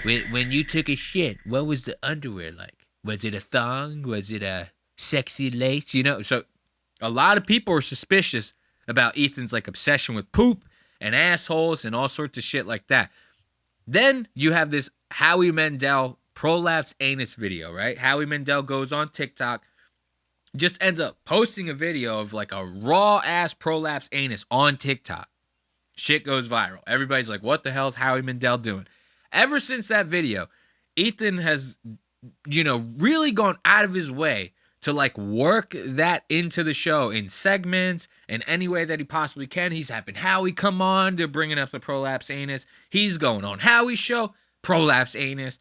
When you took a shit, what was the underwear like? Was it a thong? Was it a sexy lace? You know, so a lot of people are suspicious about Ethan's like obsession with poop and assholes and all sorts of shit like that. Then you have this Howie Mandel prolapse anus video, right? Howie Mandel goes on TikTok, just ends up posting a video of like a raw ass prolapse anus on TikTok. Shit goes viral. Everybody's like, what the hell is Howie Mandel doing? Ever since that video, Ethan has, really gone out of his way to like work that into the show in segments and any way that he possibly can. He's having Howie come on to bringing up the prolapse anus. He's going on Howie's show, prolapse anus.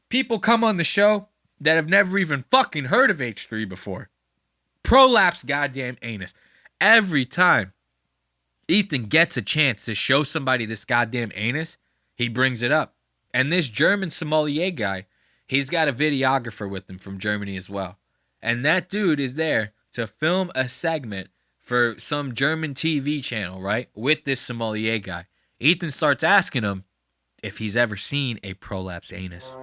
People come on the show that have never even fucking heard of H3 before. Prolapse goddamn anus. Every time Ethan gets a chance to show somebody this goddamn anus, he brings it up. And this German sommelier guy, he's got a videographer with him from Germany as well. And that dude is there to film a segment for some German TV channel, right? With this sommelier guy. Ethan starts asking him if he's ever seen a prolapse anus.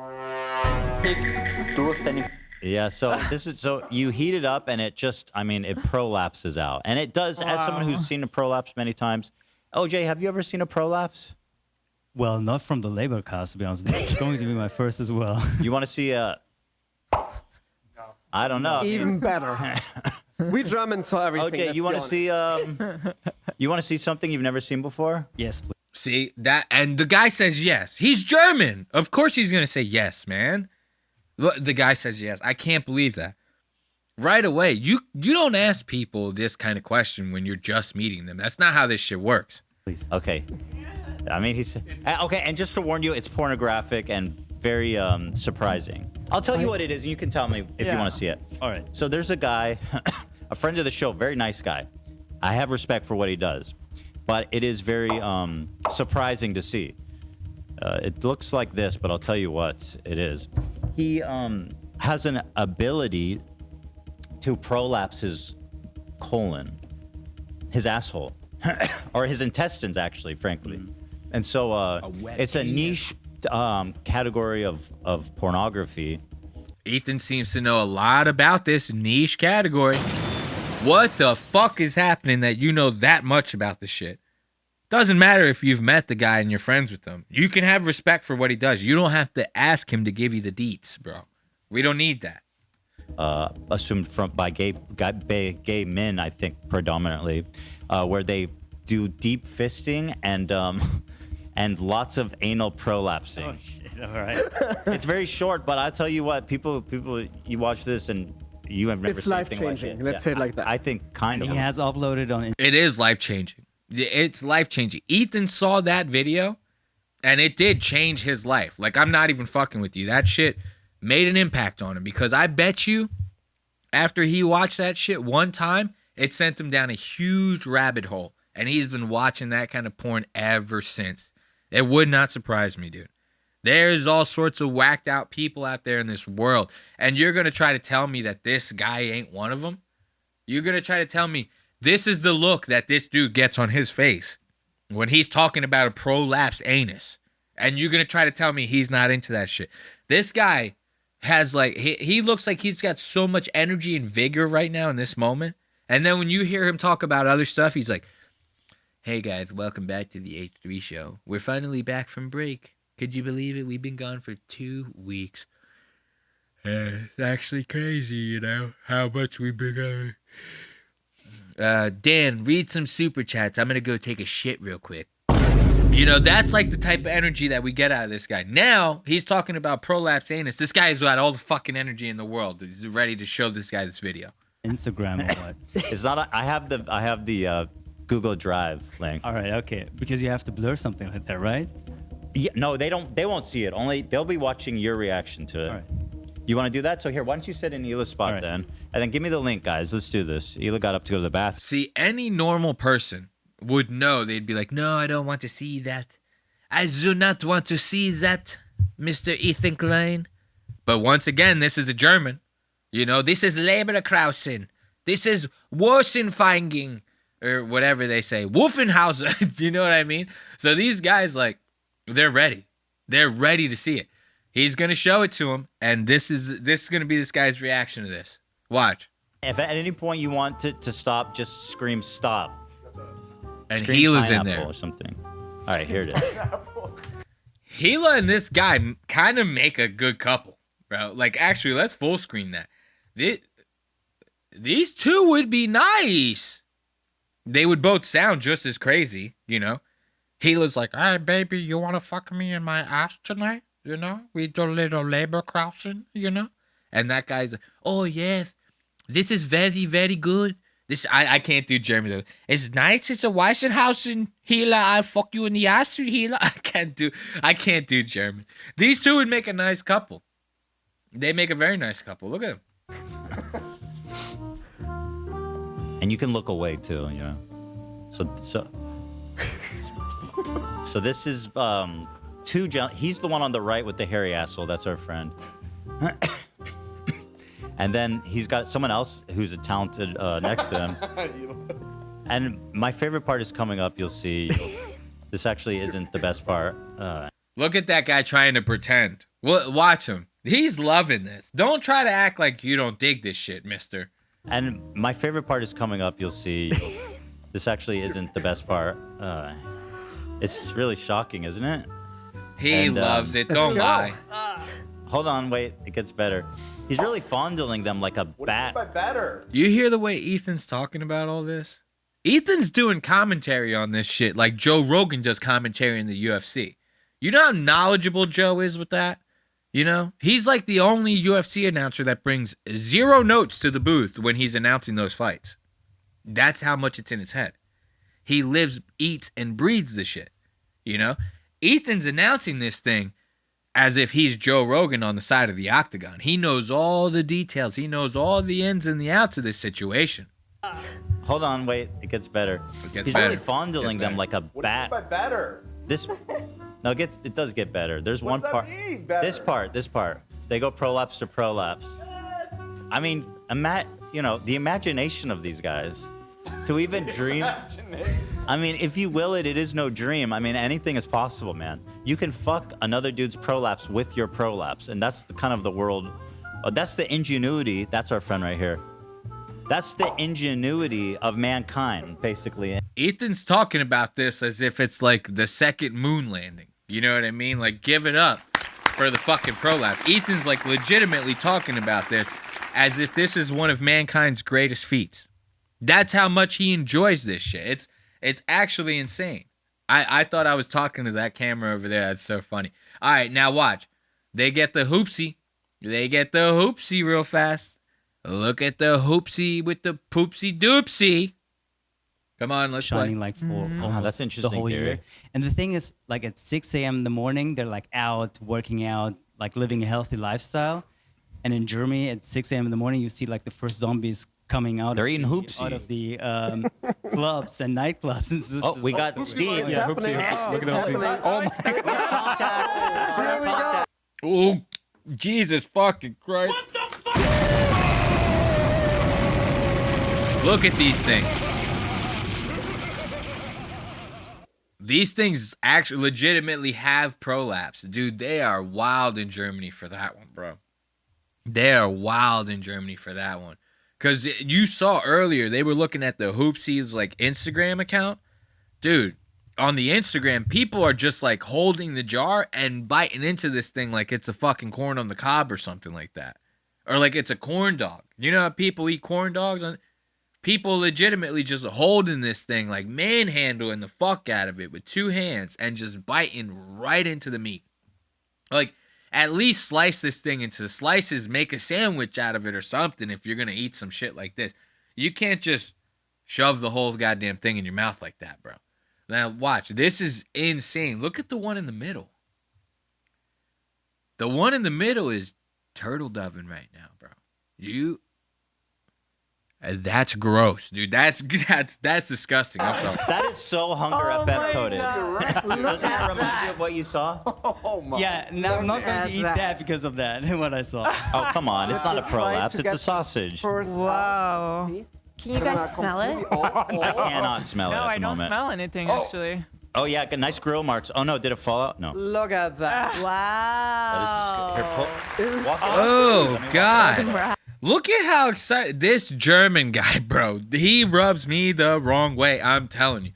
Yeah, so you heat it up and it prolapses out. And it does, as someone who's seen a prolapse many times. OJ, have you ever seen a prolapse? Well, not from the labor cast, to be honest. This is going to be my first as well. You want to see a... I don't know. Even better. We Germans saw everything. OJ, you want to see something you've never seen before? Yes, please. See, that, and the guy says yes. He's German. Of course he's going to say yes, man. The guy says yes. I can't believe that. Right away, you don't ask people this kind of question when you're just meeting them. That's not how this shit works. Please. Okay. I mean, okay, and just to warn you, it's pornographic and very surprising. I'll tell you what it is, and you can tell me if you want to see it. All right. So there's a guy, a friend of the show, very nice guy. I have respect for what he does, but it is very surprising to see. It looks like this, but I'll tell you what it is. He has an ability to prolapse his colon, his asshole, or his intestines, actually, frankly. And so it's a niche category of pornography. Ethan seems to know a lot about this niche category. What the fuck is happening that you know that much about this shit? Doesn't matter if you've met the guy and you're friends with him. You can have respect for what he does. You don't have to ask him to give you the deets, bro. We don't need that. Assumed by gay men, I think, predominantly, where they do deep fisting and lots of anal prolapsing. Oh shit! All right. It's very short, but I'll tell you what, people, you watch this and you have never It's seen anything like life-changing. it. Let's say it like that. I think kind of. He has uploaded on. It is life-changing. It's life-changing. Ethan saw that video, and it did change his life. Like, I'm not even fucking with you. That shit made an impact on him, because I bet you after he watched that shit one time, it sent him down a huge rabbit hole, and he's been watching that kind of porn ever since. It would not surprise me, dude. There's all sorts of whacked out people out there in this world, and you're going to try to tell me that this guy ain't one of them? You're going to try to tell me this is the look that this dude gets on his face when he's talking about a prolapse anus, and you're going to try to tell me he's not into that shit? This guy has like, he looks like he's got so much energy and vigor right now in this moment, and then when you hear him talk about other stuff, he's like, hey guys, welcome back to the H3 show. We're finally back from break. Could you believe it? We've been gone for 2 weeks. It's actually crazy, how much we've been gone. Dan, read some super chats. I'm going to go take a shit real quick. That's like the type of energy that we get out of this guy. Now, he's talking about prolapse anus. This guy's got all the fucking energy in the world. He's ready to show this guy this video. Instagram or what? It's not. I have the Google Drive link. All right, okay, because you have to blur something like that, right? Yeah, no, they don't. They won't see it. Only they'll be watching your reaction to it. All right. You want to do that? So here, why don't you sit in Hila's spot then, and then give me the link, guys. Let's do this. Hila got up to go to the bathroom. See, any normal person would know. They'd be like, no, I don't want to see that. I do not want to see that, Mr. Ethan Klein. But once again, this is a German. This is Leberkrausen. This is Wurzenfeinging, or whatever they say. Wolfenhauser. Do you know what I mean? So these guys, like, they're ready. They're ready to see it. He's gonna show it to him, and this is gonna be this guy's reaction to this. Watch. If at any point you want to stop, just scream stop. And Scream Gila's in pineapple there. or something. All right, here it is. Gila and this guy kind of make a good couple, bro. Like, actually, let's full screen that. These two would be nice. They would both sound just as crazy, you know. Gila's like, "Hey, baby, you want to fuck me in my ass tonight? You know, we do a little labor crossing, you know." And that guy's like, "Oh, yes, this is very, very good. This I can't do German though. It's nice. It's a Weissenhausen. Gila, I'll fuck you in the ass, Gila." I can't do German. These two would make a nice couple. They make a very nice couple. Look at them. And you can look away too, you know. So this is he's the one on the right with the hairy asshole. That's our friend. And then he's got someone else who's a talented next to him. And my favorite part is coming up. You'll see. This actually isn't the best part. Look at that guy trying to pretend. Watch him. He's loving this. Don't try to act like you don't dig this shit, mister. And my favorite part is coming up. You'll see. This actually isn't the best part. It's really shocking, isn't it? He loves it. Don't lie. Hold on, wait. It gets better. He's really fondling them like a bat. By better. You hear the way Ethan's talking about all this? Ethan's doing commentary on this shit like Joe Rogan does commentary in the UFC. You know how knowledgeable Joe is with that? You know? He's like the only UFC announcer that brings 0 notes to the booth when he's announcing those fights. That's how much it's in his head. He lives, eats, and breathes the shit. You know? Ethan's announcing this thing as if he's Joe Rogan on the side of the octagon. He knows all the details. He knows all the ins and the outs of this situation. Hold on, wait. It gets better. He's better. really fondling them like a bat. By better. It does get better. There's one does part. that mean, better? This part. They go prolapse to prolapse. I mean, the imagination of these guys. To even dream. I mean, if you will it is no dream. I mean, anything is possible, man. You can fuck another dude's prolapse with your prolapse, and that's the kind of the world. That's the ingenuity. That's our friend right here. That's the ingenuity of mankind, basically. Ethan's talking about this as if it's like the second moon landing. You know what I mean? Like, give it up for the fucking prolapse. Ethan's like legitimately talking about this as if this is one of mankind's greatest feats. That's how much he enjoys this shit. It's actually insane. I thought I was talking to that camera over there. That's so funny. All right, now watch. They get the hoopsie. They get the hoopsie real fast. Look at the hoopsie with the poopsie doopsie. Come on, let's shining play. like for almost that's interesting, the whole Gary. year. And the thing is, like at 6 a.m. in the morning, they're like out working out, like living a healthy lifestyle. And in Germany, at 6 a.m. in the morning, you see like the first zombies coming out. They're eating hoopsie. Out of the clubs and nightclubs. It's just We got Steve. Yeah, hoopsie. Look at hoopsie. Oh my Here we go. Oh, Jesus fucking Christ. Look at these things. These things actually legitimately have prolapse. Dude, they are wild in Germany for that one, bro. They are wild in Germany for that one. Because you saw earlier, they were looking at the Hoopsies, like, Instagram account. Dude, on the Instagram, people are just, like, holding the jar and biting into this thing like it's a fucking corn on the cob or something like that. Or like it's a corn dog. You know how people eat corn dogs? People legitimately just holding this thing, like manhandling the fuck out of it with 2 hands and just biting right into the meat. Like, at least slice this thing into slices, make a sandwich out of it or something if you're going to eat some shit like this. You can't just shove the whole goddamn thing in your mouth like that, bro. Now, watch. This is insane. Look at the one in the middle. The one in the middle is turtle doving right now, bro. That's gross, dude. That's disgusting. I'm sorry. That is so Hunger FF coded. Doesn't that remind you of what you saw? Oh my. Yeah, no, I'm not going to eat that because of that. What I saw. Oh, come on. It's not a prolapse. It's a sausage. Wow. Can you guys smell it? I cannot smell it No, at I the don't moment. smell anything actually. Oh yeah, got nice grill marks. Oh no, did it fall out? No. Look at that. That is just here, This is walk it up. Oh Let me walk it up. God! Look at how excited this German guy, bro. He rubs me the wrong way. I'm telling you.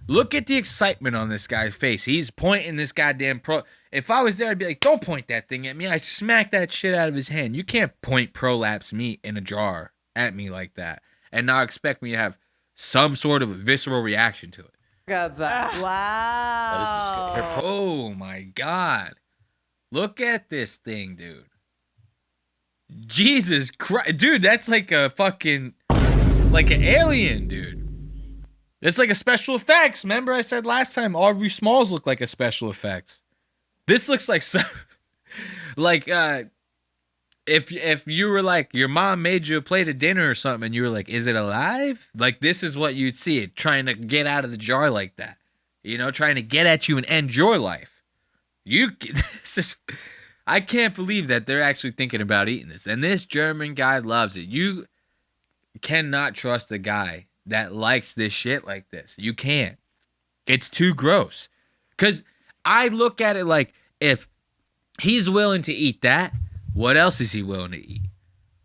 Look at the excitement on this guy's face. He's pointing this goddamn pro. If I was there, I'd be like, "Don't point that thing at me." I'd smack that shit out of his hand. You can't point prolapse meat in a jar at me like that and not expect me to have some sort of visceral reaction to it. Look at that. That is just here, Oh my God. Look at this thing, dude. Jesus Christ. Dude, that's like a fucking, like an alien, dude. It's like a special effects. Remember I said last time, Aubrey Smalls look like a special effects. This looks like, like, if you were like, your mom made you a plate of dinner or something and you were like, is it alive? Like, this is what you'd see it trying to get out of the jar like that. You know, trying to get at you and end your life. This is, I can't believe that they're actually thinking about eating this. And this German guy loves it. You cannot trust a guy that likes this shit like this. You can't. It's too gross. Because I look at it like, if he's willing to eat that, what else is he willing to eat?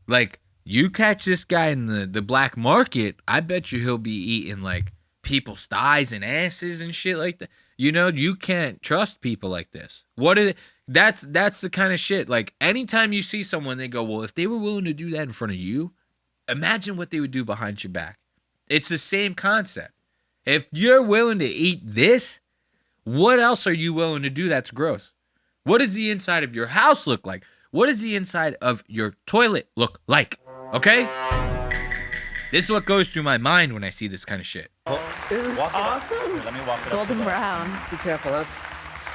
Like, you catch this guy in the black market, I bet you he'll be eating, like, people's thighs and asses and shit like that. You know, you can't trust people like this. What is it? That's the kind of shit. Like, anytime you see someone, they go, well, if they were willing to do that in front of you, imagine what they would do behind your back. It's the same concept. If you're willing to eat this, what else are you willing to do that's gross? What does the inside of your house look like? What does the inside of your toilet look like? Okay? This is what goes through my mind when I see this kind of shit. This is awesome. Let me walk it up. Golden brown. Be careful. That's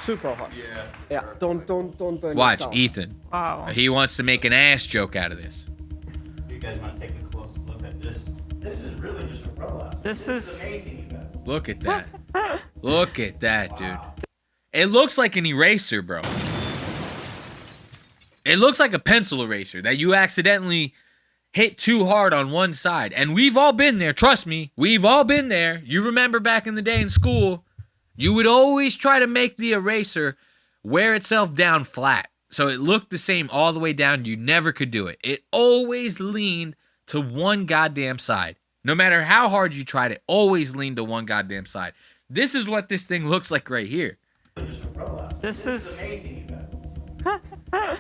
super hot. Yeah. Yeah. Don't burn Watch, yourself. Ethan. Wow. He wants to make an ass joke out of this. You guys want to take a close look at this? This is really just a prolapse. This is amazing, you guys. Look at that. Look at that, dude. It looks like an eraser, bro. It looks like a pencil eraser that you accidentally hit too hard on one side. And we've all been there. Trust me. We've all been there. You remember back in the day in school, you would always try to make the eraser wear itself down flat. So it looked the same all the way down. You never could do it. It always leaned to one goddamn side. No matter how hard you tried, it always leaned to one goddamn side. This is what this thing looks like right here. this is Amazing, you guys.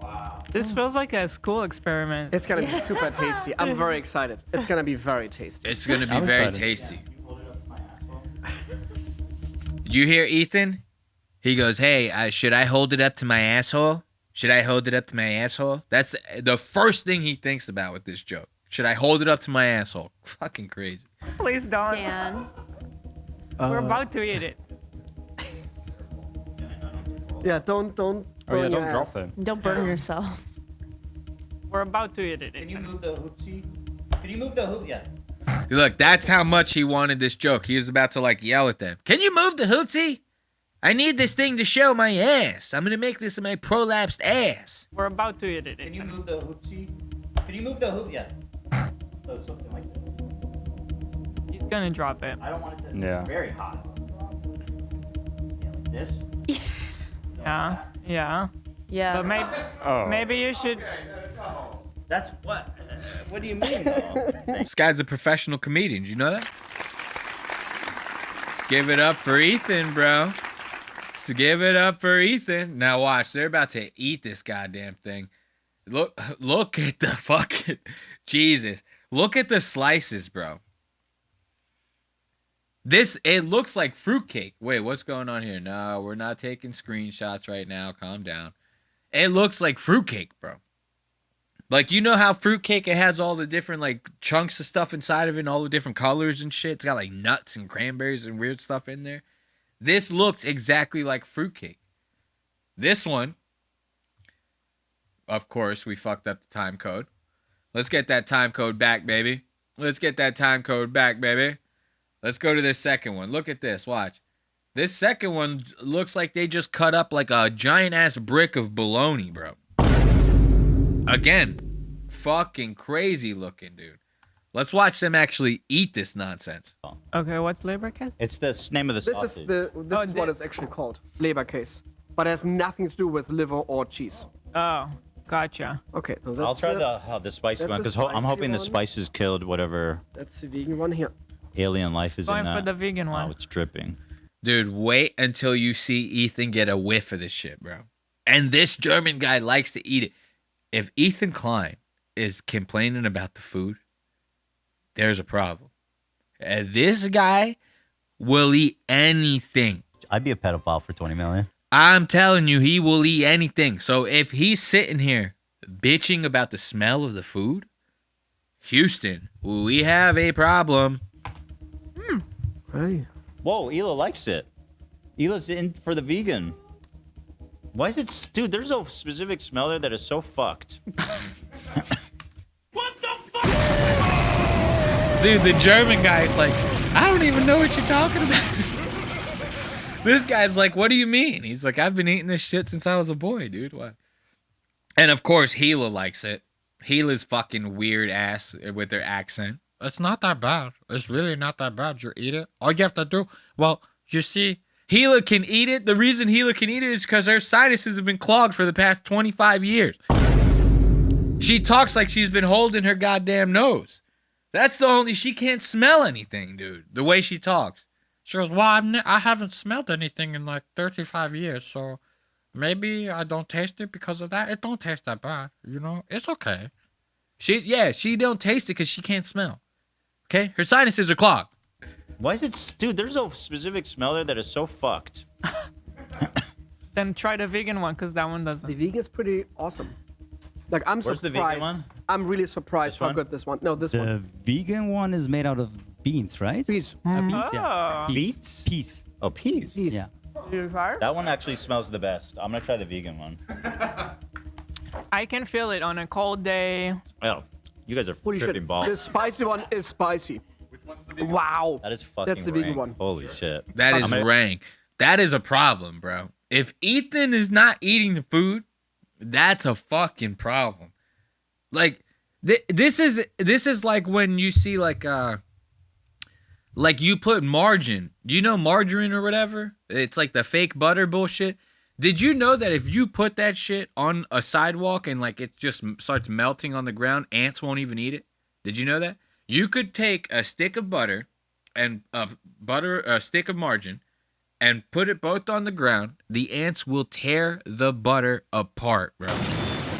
Wow. this feels like a school experiment. It's gonna be super tasty. I'm very excited. It's gonna be very tasty. It's going to be I'm very excited. tasty. Did you hear Ethan? He goes, hey, should I hold it up to my asshole? Should I hold it up to my asshole? That's the first thing he thinks about with this joke. Should I hold it up to my asshole? Fucking crazy. Please don't. Dan. We're about to eat it. Yeah, don't burn Oh yeah, your don't ass. drop it. Don't burn yourself. We're about to eat it. Can you move the hoopsie? Can you move the hoop? Yeah. Look, that's how much he wanted this joke. He was about to, like, yell at them. Can you move the hoopsie? I need this thing to show my ass. I'm going to make this my prolapsed ass. We're about to eat it. Can you move the hoopsie? Can you move the hoop? Yeah. So something like that. He's gonna drop it. I don't want it to. Yeah. It's very hot. Yeah, like this. Yeah. Yeah. Yeah. But maybe Oh. maybe you should. That's what. What do you mean? Though? This guy's a professional comedian. Do you know that? Let's give it up for Ethan, bro. Let's give it up for Ethan. Now watch. They're about to eat this goddamn thing. Look at the fucking... Jesus. Look at the slices, bro. It looks like fruitcake. Wait, what's going on here? No, we're not taking screenshots right now. Calm down. It looks like fruitcake, bro. Like, you know how fruitcake, it has all the different, like, chunks of stuff inside of it and all the different colors and shit? It's got, like, nuts and cranberries and weird stuff in there. This looks exactly like fruitcake. This one, of course, we fucked up the time code. Let's get that time code back, baby. Let's get that time code back, baby. Let's go to this second one. Look at this. Watch. This second one looks like they just cut up like a giant-ass brick of bologna, bro. Again, fucking crazy looking, dude. Let's watch them actually eat this nonsense. Okay, what's Leberkäse? It's the name of the This sausage. is this is what it's actually called, Leberkäse, but it has nothing to do with liver or cheese. Oh, gotcha. Okay, so that's I'll try the spicy that's one the because I'm spicy hoping the one. spices killed whatever That's the vegan one here. alien life is Going in that. for the vegan one. Oh, it's dripping. Dude, wait until you see Ethan get a whiff of this shit, bro. And this German guy likes to eat it. If Ethan Klein is complaining about the food, there's a problem. And this guy will eat anything. I'd be a pedophile for 20 million. I'm telling you, he will eat anything. So if he's sitting here bitching about the smell of the food, Houston, we have a problem. Hey. Whoa, Hila likes it. Hila's in for the vegan. Why is it, dude? There's a specific smell there that is so fucked. Dude, the German guy's like, I don't even know what you're talking about. This guy's like, what do you mean? He's like, I've been eating this shit since I was a boy, dude. What? And of course, Hila likes it. Hila's fucking weird ass with their accent. It's not that bad. It's really not that bad. You eat it. All you have to do, well, you see, Hila can eat it. The reason Hila can eat it is because her sinuses have been clogged for the past 25 years. She talks like she's been holding her goddamn nose. That's the only, she can't smell anything, dude, the way she talks. She goes, well, I haven't smelled anything in like 35 years, so maybe I don't taste it because of that. It don't taste that bad, you know? It's okay. She don't taste it because she can't smell. Okay? Her sinuses are clogged. Why is it, dude? There's a specific smell there that is so fucked. Then try the vegan one, because that one doesn't. The vegan is pretty awesome. Like, I'm Where's surprised. the vegan one? I'm really surprised how one? good this one. No, this The one. vegan one is made out of beans, right? Peas. Beans, yeah. Oh. Beets? Peas. Oh, peas. Yeah. You try? That one actually smells the best. I'm gonna try the vegan one. I can feel it on a cold day. Oh, you guys are Holy shit. tripping balls. The spicy one is spicy. Wow. That is fucking That's the vegan rank. one. Holy shit. That is rank. That is a problem, bro. If Ethan is not eating the food, that's a fucking problem. Like this is like when you see like you put margarine. You know margarine or whatever? It's like the fake butter bullshit. Did you know that if you put that shit on a sidewalk and like it just starts melting on the ground, ants won't even eat it? Did you know that? You could take a stick of butter and a stick of margarine and put it both on the ground. The ants will tear the butter apart, bro.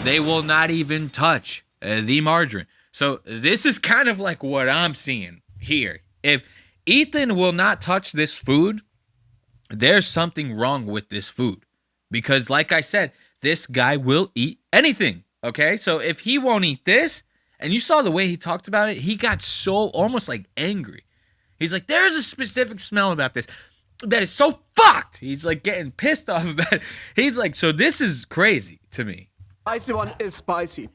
They will not even touch the margarine. So this is kind of like what I'm seeing here. If Ethan will not touch this food, there's something wrong with this food. Because like I said, this guy will eat anything, okay? So if he won't eat this, and you saw the way he talked about it, he got so almost like angry. He's like, there's a specific smell about this that is so fucked. He's like getting pissed off about it. He's like, so this is crazy to me. Spicy one is spicy.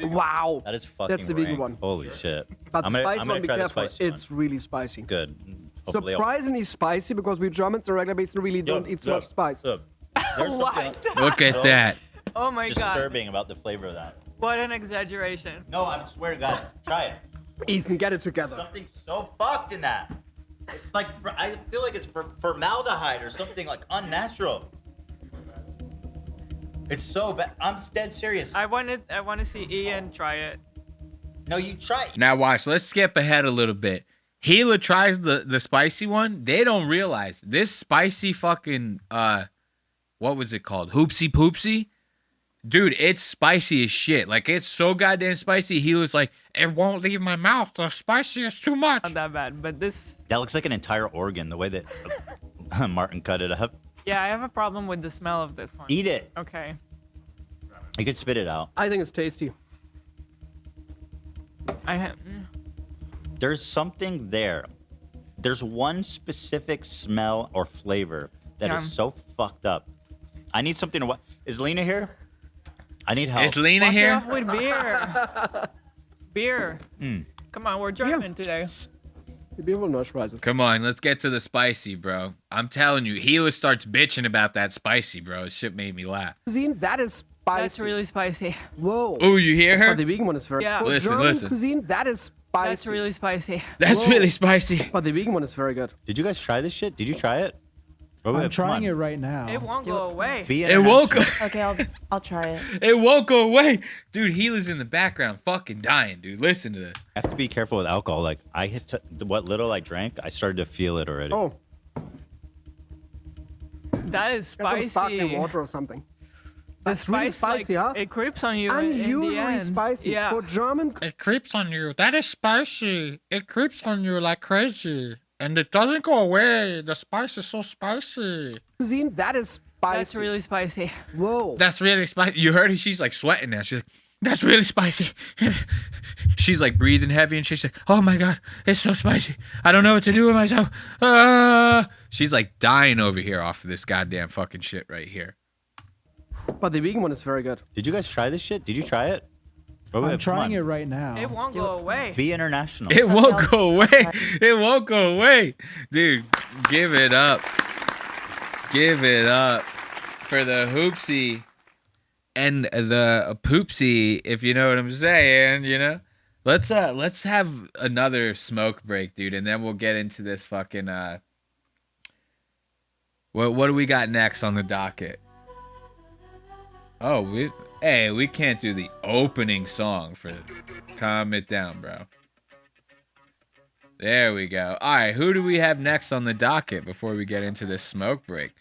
Wow. That is fucking That's the vegan rank. one. Holy shit. But the I'm spicy gonna one, be try the careful. spicy one. It's really spicy. Good. Hopefully Surprisingly spicy because we Germans on a regular basis really don't eat so much spice. What? Look at that. Oh my god. Disturbing about the flavor of that. What an exaggeration. No, I swear to God. Try it. Ethan, get it together. Something so fucked in that. It's like, I feel like it's formaldehyde or something like unnatural. It's so bad. I'm dead serious. I want to see Ian try it. No, you try it. Now watch, let's skip ahead a little bit. Gila tries the spicy one. They don't realize this spicy fucking, what was it called? Hoopsie Poopsie? Dude, it's spicy as shit. Like, it's so goddamn spicy. Gila's like, it won't leave my mouth. The spicy is too much. Not that bad, but this... That looks like an entire organ, the way that Martin cut it up. Yeah, I have a problem with the smell of this one. Eat it. Okay. You could spit it out. I think it's tasty. There's something there. There's one specific smell or flavor that is so fucked up. I need something to... Is Lena here? I need help. Is Lena Wash it here? off with beer. Beer. Come on, we're German today. The beer will moisturize it. Come on, let's get to the spicy, bro. I'm telling you, Gila starts bitching about that spicy, bro. Shit made me laugh. Cuisine, that is spicy. That's really spicy. Whoa. Oh, you hear her? But the vegan one is very... Yeah. For Listen, German listen. cuisine, that is spicy. That's really spicy. That's really spicy. But the vegan one is very good. Did you guys try this shit? Did you try it? I'm trying it right now. It won't go away. It won't go. Okay, I'll try it. It won't go away, dude. Heela's in the background, fucking dying, dude. Listen to this. I have to be careful with alcohol. Like I hit what little I drank, I started to feel it already. Oh, That is got some sparkling spicy. water or something. The That's really spice, spicy, like, huh? It creeps on you in the Unusually end. spicy Yeah. for German. It creeps on you. That is spicy. It creeps on you like crazy. And it doesn't go away. The spice is so spicy. Cuisine, that is spicy. That's really spicy. Whoa. That's really spicy. You heard her? She's like sweating now. She's like, that's really spicy. She's like breathing heavy and she's like, oh my God, it's so spicy. I don't know what to do with myself. She's like dying over here off of this goddamn fucking shit right here. But the vegan one is very good. Did you guys try this shit? Did you try it? I'm trying it right now. It won't go away. Be international. It won't go away. It won't go away. Dude, give it up. Give it up for the hoopsie and the poopsie, if you know what I'm saying, you know? Let's have another smoke break, dude, and then we'll get into this fucking what do we got next on the docket? Oh, we can't do the opening song for calm it down, bro. There we go. All right, who do we have next on the docket before we get into this smoke break?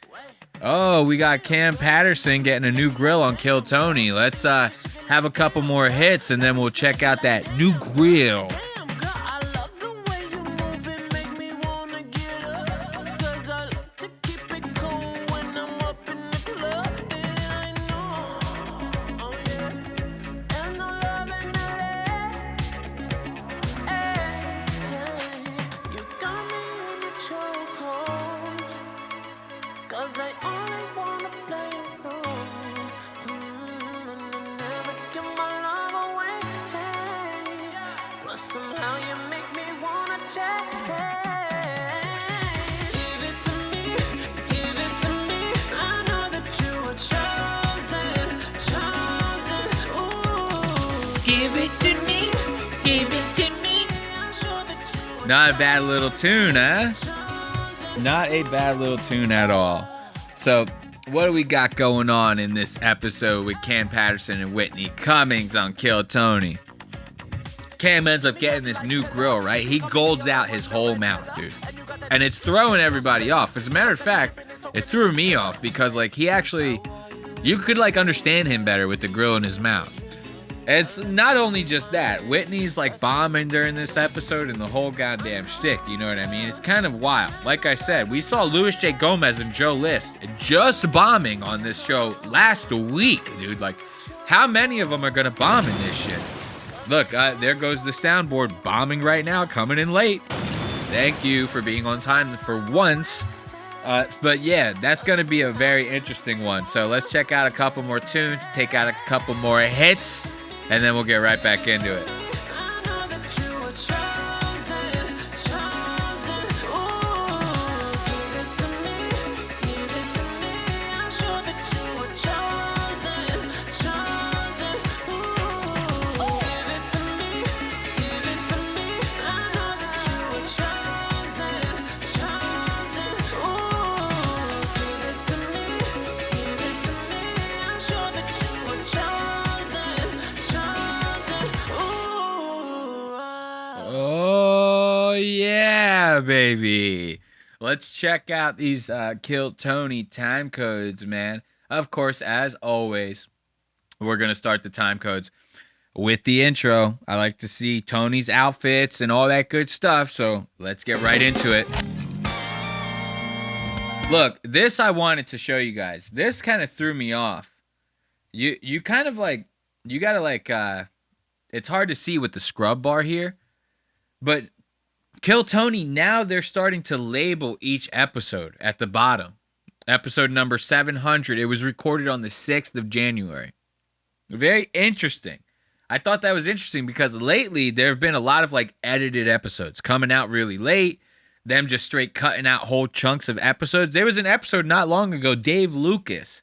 Oh, we got Cam Patterson getting a new grill on Kill Tony. Let's have a couple more hits and then we'll check out that new grill. Cause I only wanna play it wrong. And never give my love away. But somehow you make me wanna change. Give it to me, give it to me. I know that you were chosen, chosen. Ooh. Give it to me, give it to me. I'm sure that you Not a bad little tune, huh? Not a bad little tune at all. So, what do we got going on in this episode with Cam Patterson and Whitney Cummings on Kill Tony? Cam ends up getting this new grill, right? He golds out his whole mouth, dude. And it's throwing everybody off. As a matter of fact, it threw me off because, like, he actually... You could, like, understand him better with the grill in his mouth. It's not only just that. Whitney's like bombing during this episode and the whole goddamn shtick, you know what I mean? It's kind of wild. Like I said, we saw Louis J. Gomez and Joe List just bombing on this show last week, dude. Like, how many of them are going to bomb in this shit? Look, there goes the soundboard bombing right now, coming in late. Thank you for being on time for once. But yeah, that's going to be a very interesting one. So let's check out a couple more tunes, take out a couple more hits, and then we'll get right back into it. Oh, yeah, baby. Let's check out these Kill Tony time codes, man. Of course, as always, we're going to start the time codes with the intro. I like to see Tony's outfits and all that good stuff, so let's get right into it. Look, this I wanted to show you guys. This kind of threw me off. You kind of like, you got to like, it's hard to see with the scrub bar here. But Kill Tony, now they're starting to label each episode at the bottom. Episode number 700. It was recorded on the 6th of January. Very interesting. I thought that was interesting because lately there have been a lot of like edited episodes coming out really late. Them just straight cutting out whole chunks of episodes. There was an episode not long ago, Dave Lucas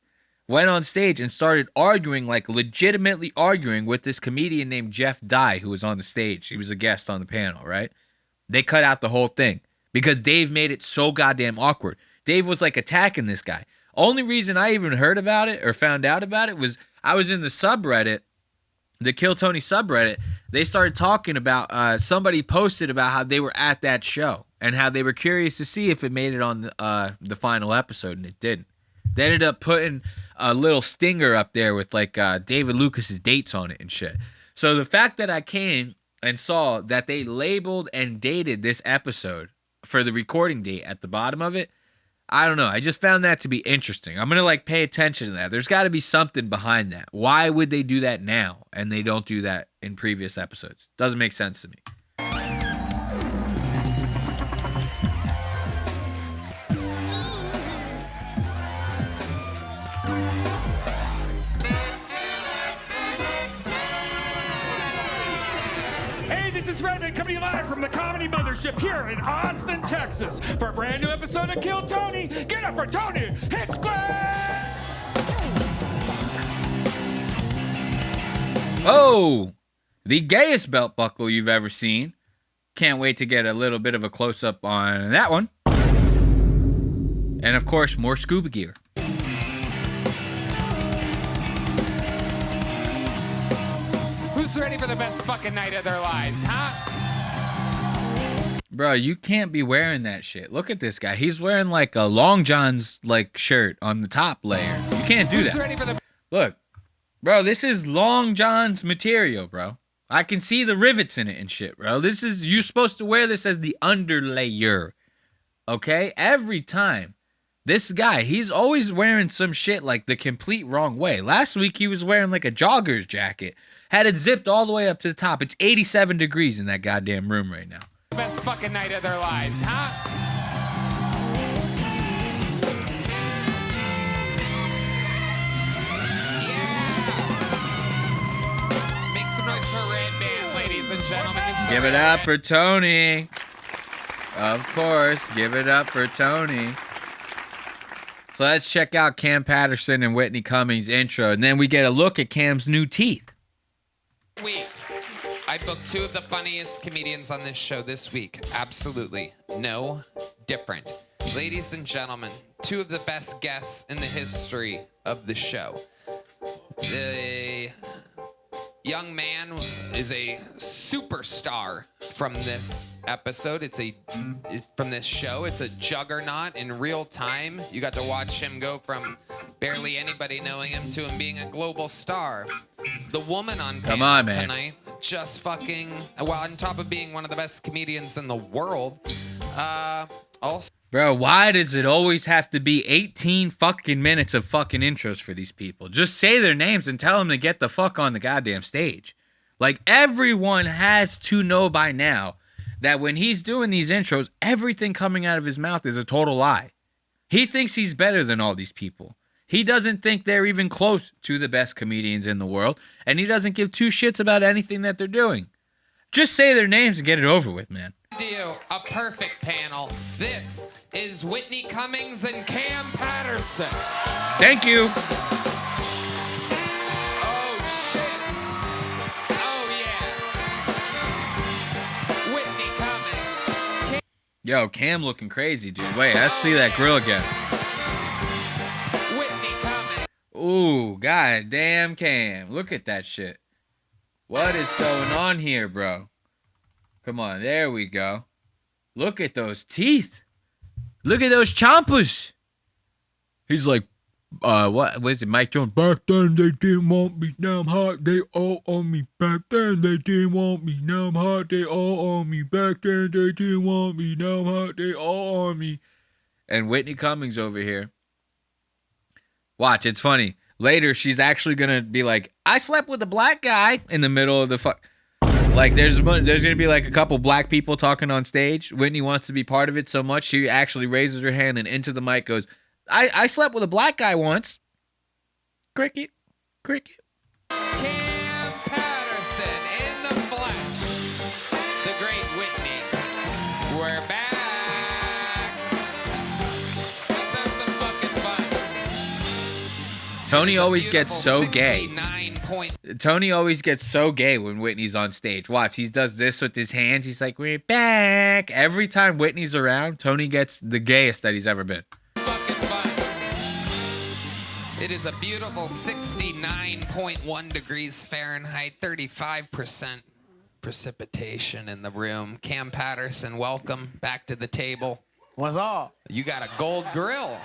went on stage and started arguing, like legitimately arguing with this comedian named Jeff Dye, who was on the stage. He was a guest on the panel, right? They cut out the whole thing because Dave made it so goddamn awkward. Dave was like attacking this guy. Only reason I even heard about it or found out about it was I was in the subreddit, the Kill Tony subreddit. They started talking about, somebody posted about how they were at that show and how they were curious to see if it made it on the final episode, and it didn't. They ended up putting a little stinger up there with like David Lucas's dates on it and shit. So the fact that I came and saw that they labeled and dated this episode for the recording date at the bottom of it, I don't know. I just found that to be interesting. I'm going to like pay attention to that. There's got to be something behind that. Why would they do that now and they don't do that in previous episodes? Doesn't make sense to me. Hey, this is Redman coming to you live from the Comedy Mothership here in Austin, Texas. For a brand new episode of Kill Tony, get up for Tony Hinchcliffe! Oh, the gayest belt buckle you've ever seen. Can't wait to get a little bit of a close-up on that one. And of course, more scuba gear. Who's ready for the best fucking night of their lives, huh? Bro, you can't be wearing that shit. Look at this guy. He's wearing like a Long John's like shirt on the top layer. You can't do Who's that. ready for the Look, bro, this is Long John's material, bro. I can see the rivets in it and shit, bro. This is, you're supposed to wear this as the underlayer. Okay? Every time. This guy, he's always wearing some shit like the complete wrong way. Last week, he was wearing like a jogger's jacket. Had it zipped all the way up to the top. It's 87 degrees in that goddamn room right now. best fucking night of their lives, huh? Make some noise for Redman, ladies and gentlemen. This is Give it up for Tony. Of course, give it up for Tony. So let's check out Cam Patterson and Whitney Cummings' intro, and then we get a look at Cam's new teeth. week. I booked two of the funniest comedians on this show this week. Absolutely no different. Ladies and gentlemen, two of the best guests in the history of the show. The young man is a superstar from this episode. From this show. It's a juggernaut in real time. You got to watch him go from barely anybody knowing him to him being a global star. The woman on panel tonight, just fucking, well, on top of being one of the best comedians in the world, also. Bro, why does it always have to be 18 fucking minutes of fucking intros for these people? Just say their names and tell them to get the fuck on the goddamn stage. Like, everyone has to know by now that when he's doing these intros, everything coming out of his mouth is a total lie. He thinks he's better than all these people. He doesn't think they're even close to the best comedians in the world, and he doesn't give two shits about anything that they're doing. Just say their names and get it over with, man. Do a perfect panel. This is Whitney Cummings and Cam Patterson. Thank you. Oh, shit. Oh, yeah. Whitney Cummings. Yo, Cam looking crazy, dude. Wait, let's see that grill again. Whitney Cummings. Ooh, goddamn Cam. Look at that shit. What is going on here, bro? Come on, there we go. Look at those teeth. Look at those chompers. He's like, what was it, Mike Jones? Back then they didn't want me, now I'm hot, they all on me. Back then they didn't want me, now I'm hot, they all on me. Back then they didn't want me, now I'm hot, they all on me. And Whitney Cummings over here. Watch, it's funny. Later, she's actually gonna be like, I slept with a black guy in the middle of the fuck. Like, there's gonna be like a couple black people talking on stage. Whitney wants to be part of it so much, she actually raises her hand and into the mic goes, I slept with a black guy once. Cricket. Cricket. Cam Patterson in the flesh. The great Whitney. We're back. Let's have some fucking fun. Tony It's a always gets so beautiful gay. 69 point. Tony always gets so gay when Whitney's on stage. Watch, he does this with his hands. He's like, we're back. Every time Whitney's around, Tony gets the gayest that he's ever been. It is a beautiful 69.1 degrees Fahrenheit, 35% precipitation in the room. Cam Patterson, welcome back to the table. What's up? You got a gold grill.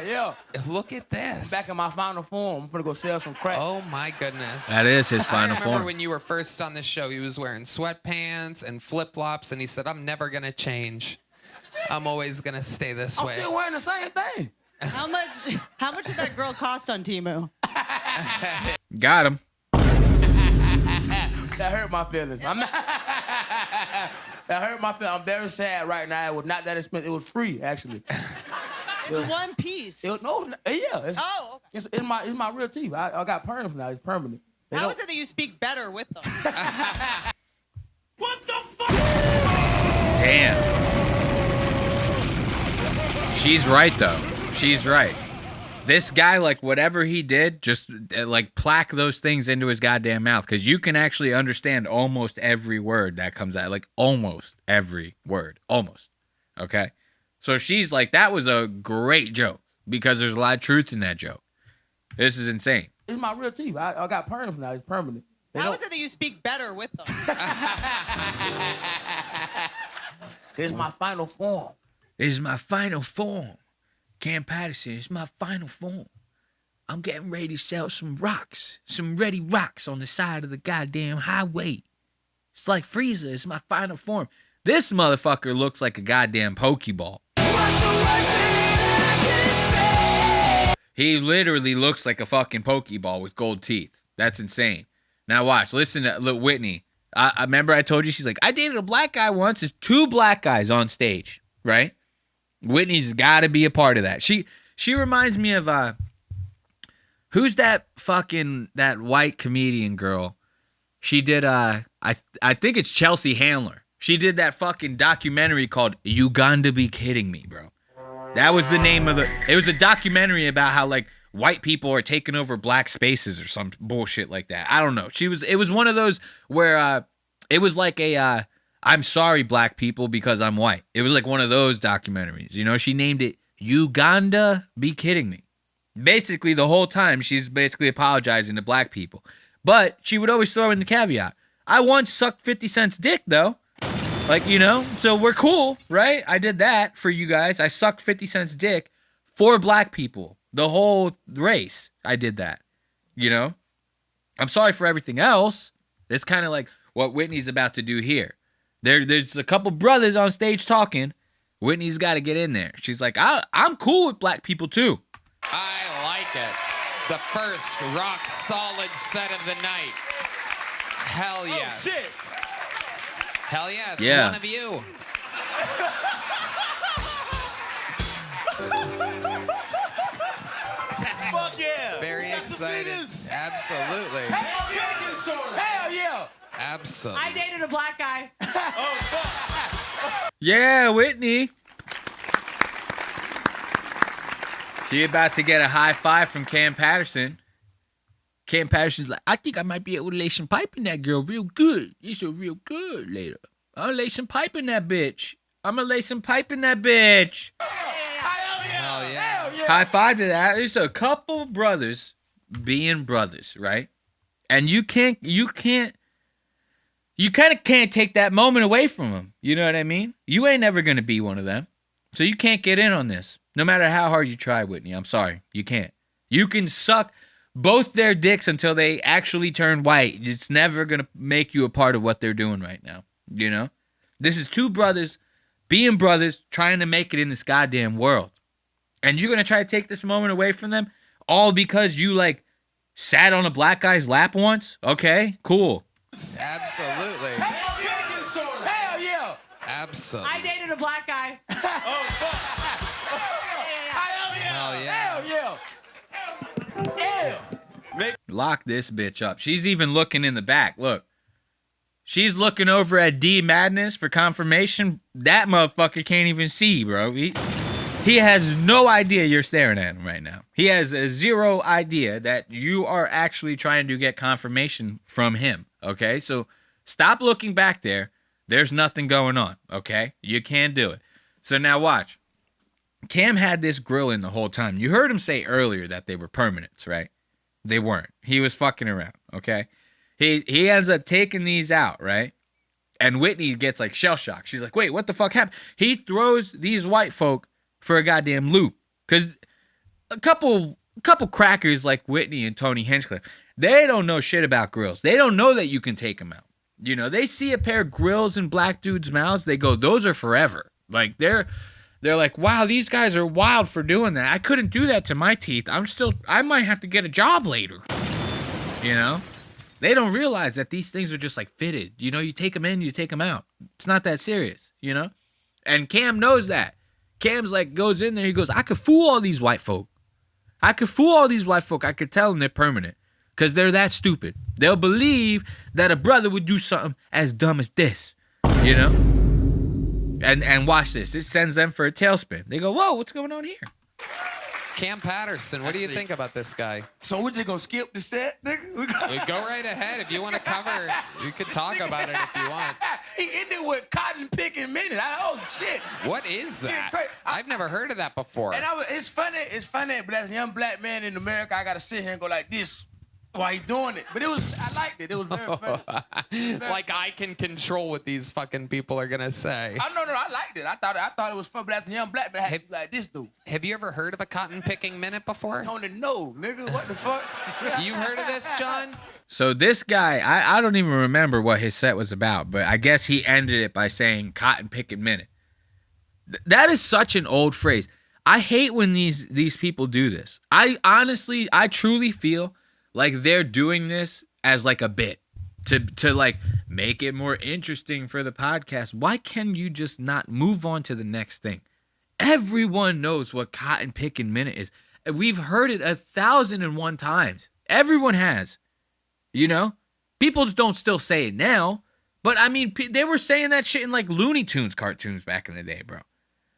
Yeah. Look at this. Back in my final form. I'm gonna go sell some crack. Oh my goodness. That is his I final remember form. when you were first on the show, he was wearing sweatpants and flip-flops, and he said, I'm never gonna change. I'm always gonna stay this I'm way. still wearing the same thing. How much did that grill cost on Temu? Got him. That hurt my feelings. That hurt my feelings. I'm very sad right now. It was not that expensive. It was free, actually. It's one piece. Yeah. It's, Oh, it's my real teeth. I got perms now. It's permanent. how is it that you speak better with them? Damn. She's right, though. She's right. This guy, like, whatever he did, just, like, plaque those things into his goddamn mouth, because you can actually understand almost every word that comes out. Like, almost every word. Almost. Okay? So she's like, that was a great joke, because there's a lot of truth in that joke. This is insane. It's my real teeth. I got perms now. It's permanent. How is it that you speak better with them? It's my final form. This is my final form. Cam Patterson, it's my final form. I'm getting ready to sell some rocks. Some ready rocks on the side of the goddamn highway. It's like Frieza. It's my final form. This motherfucker looks like a goddamn Pokeball. He literally looks like a fucking Pokeball with gold teeth. That's insane. Now watch. Listen to Whitney. I remember I told you, she's like, I dated a black guy once. There's 2 black guys on stage, right? Whitney's got to be a part of that. She reminds me of who's that white comedian girl? She did I think it's Chelsea Handler. She did that fucking documentary called You Gotta Be Kidding Me, bro. That was the name of it was a documentary about how like white people are taking over black spaces or some bullshit like that. I don't know. It was one of those where it was like a I'm sorry, black people, because I'm white. It was like one of those documentaries. You know, she named it Uganda Be Kidding Me. Basically, the whole time, she's basically apologizing to black people. But she would always throw in the caveat. I once sucked 50 Cent's dick, though. Like, you know, so we're cool, right? I did that for you guys. I sucked 50 Cent's dick for black people. The whole race, I did that. You know? I'm sorry for everything else. It's kind of like what Whitney's about to do here. There's a couple brothers on stage talking. Whitney's got to get in there. She's like, I'm cool with black people too. I like it. The first rock solid set of the night. Hell yes. Oh, shit. Hell yeah, it's Yeah. one of you. Fuck yeah. Very excited. Absolutely. Hell yeah. Absolutely. I dated a black guy. Yeah, Whitney. She about to get a high five from Cam Patterson. Cam Patterson's like, I think I might be able to lay some pipe in that girl real good. It's a real good later. I'm gonna lay some pipe in that bitch. Hell yeah. High five to that. There's a couple brothers being brothers, right? And you kind of can't take that moment away from them. You know what I mean? You ain't never going to be one of them. So you can't get in on this. No matter how hard you try, Whitney. I'm sorry. You can't. You can suck both their dicks until they actually turn white. It's never going to make you a part of what they're doing right now. You know? This is 2 brothers being brothers trying to make it in this goddamn world. And you're going to try to take this moment away from them all because you, like, sat on a black guy's lap once? Okay, cool. Absolutely. Hell yeah. Absolutely. I dated a black guy. Hell yeah. Hell yeah. Yeah. Lock this bitch up. She's even looking in the back. Look. She's looking over at D Madness for confirmation. That motherfucker can't even see, bro. He has no idea you're staring at him right now. He has a zero idea that you are actually trying to get confirmation from him, okay? So stop looking back there. There's nothing going on, okay? You can't do it. So now watch. Cam had this grill in the whole time. You heard him say earlier that they were permanents, right? They weren't. He was fucking around, okay? He ends up taking these out, right? And Whitney gets like shell shocked. She's like, wait, what the fuck happened? He throws these white folk for a goddamn loop. Because a couple crackers like Whitney and Tony Hinchcliffe, they don't know shit about grills. They don't know that you can take them out. You know, they see a pair of grills in black dudes' mouths, they go, those are forever. Like, they're like, wow, these guys are wild for doing that. I couldn't do that to my teeth. I might have to get a job later. You know? They don't realize that these things are just like fitted. You know, you take them in, you take them out. It's not that serious, you know? And Cam knows that. Cam's like, goes in there, he goes, I could fool all these white folk. I could tell them they're permanent because they're that stupid. They'll believe that a brother would do something as dumb as this, you know? And watch this. It sends them for a tailspin. They go, whoa, what's going on here? Cam Patterson, what do you think about this guy? So we're just gonna skip the set, nigga? Go right ahead. If you want to cover, you could talk about it if you want. He ended with cotton picking minute. Oh shit! What is that? I've never heard of that before. And it's funny, but as a young black man in America, I gotta sit here and go like this while he doing it. But I liked it. It was very funny. Like I can control what these fucking people are gonna say. No, I liked it. I thought it was fun, but as a young black man, I had to be like this dude. Have you ever heard of a cotton picking minute before? Tony, no, nigga, what the fuck? You heard of this, John? So this guy, I don't even remember what his set was about, but I guess he ended it by saying cotton picking minute. That is such an old phrase. I hate when these people do this. I truly feel like they're doing this as like a bit to like make it more interesting for the podcast. Why can you just not move on to the next thing? Everyone knows what cotton picking minute is. We've heard it 1,001 times. Everyone has. You know? People just don't still say it now. But I mean, they were saying that shit in like Looney Tunes cartoons back in the day, bro.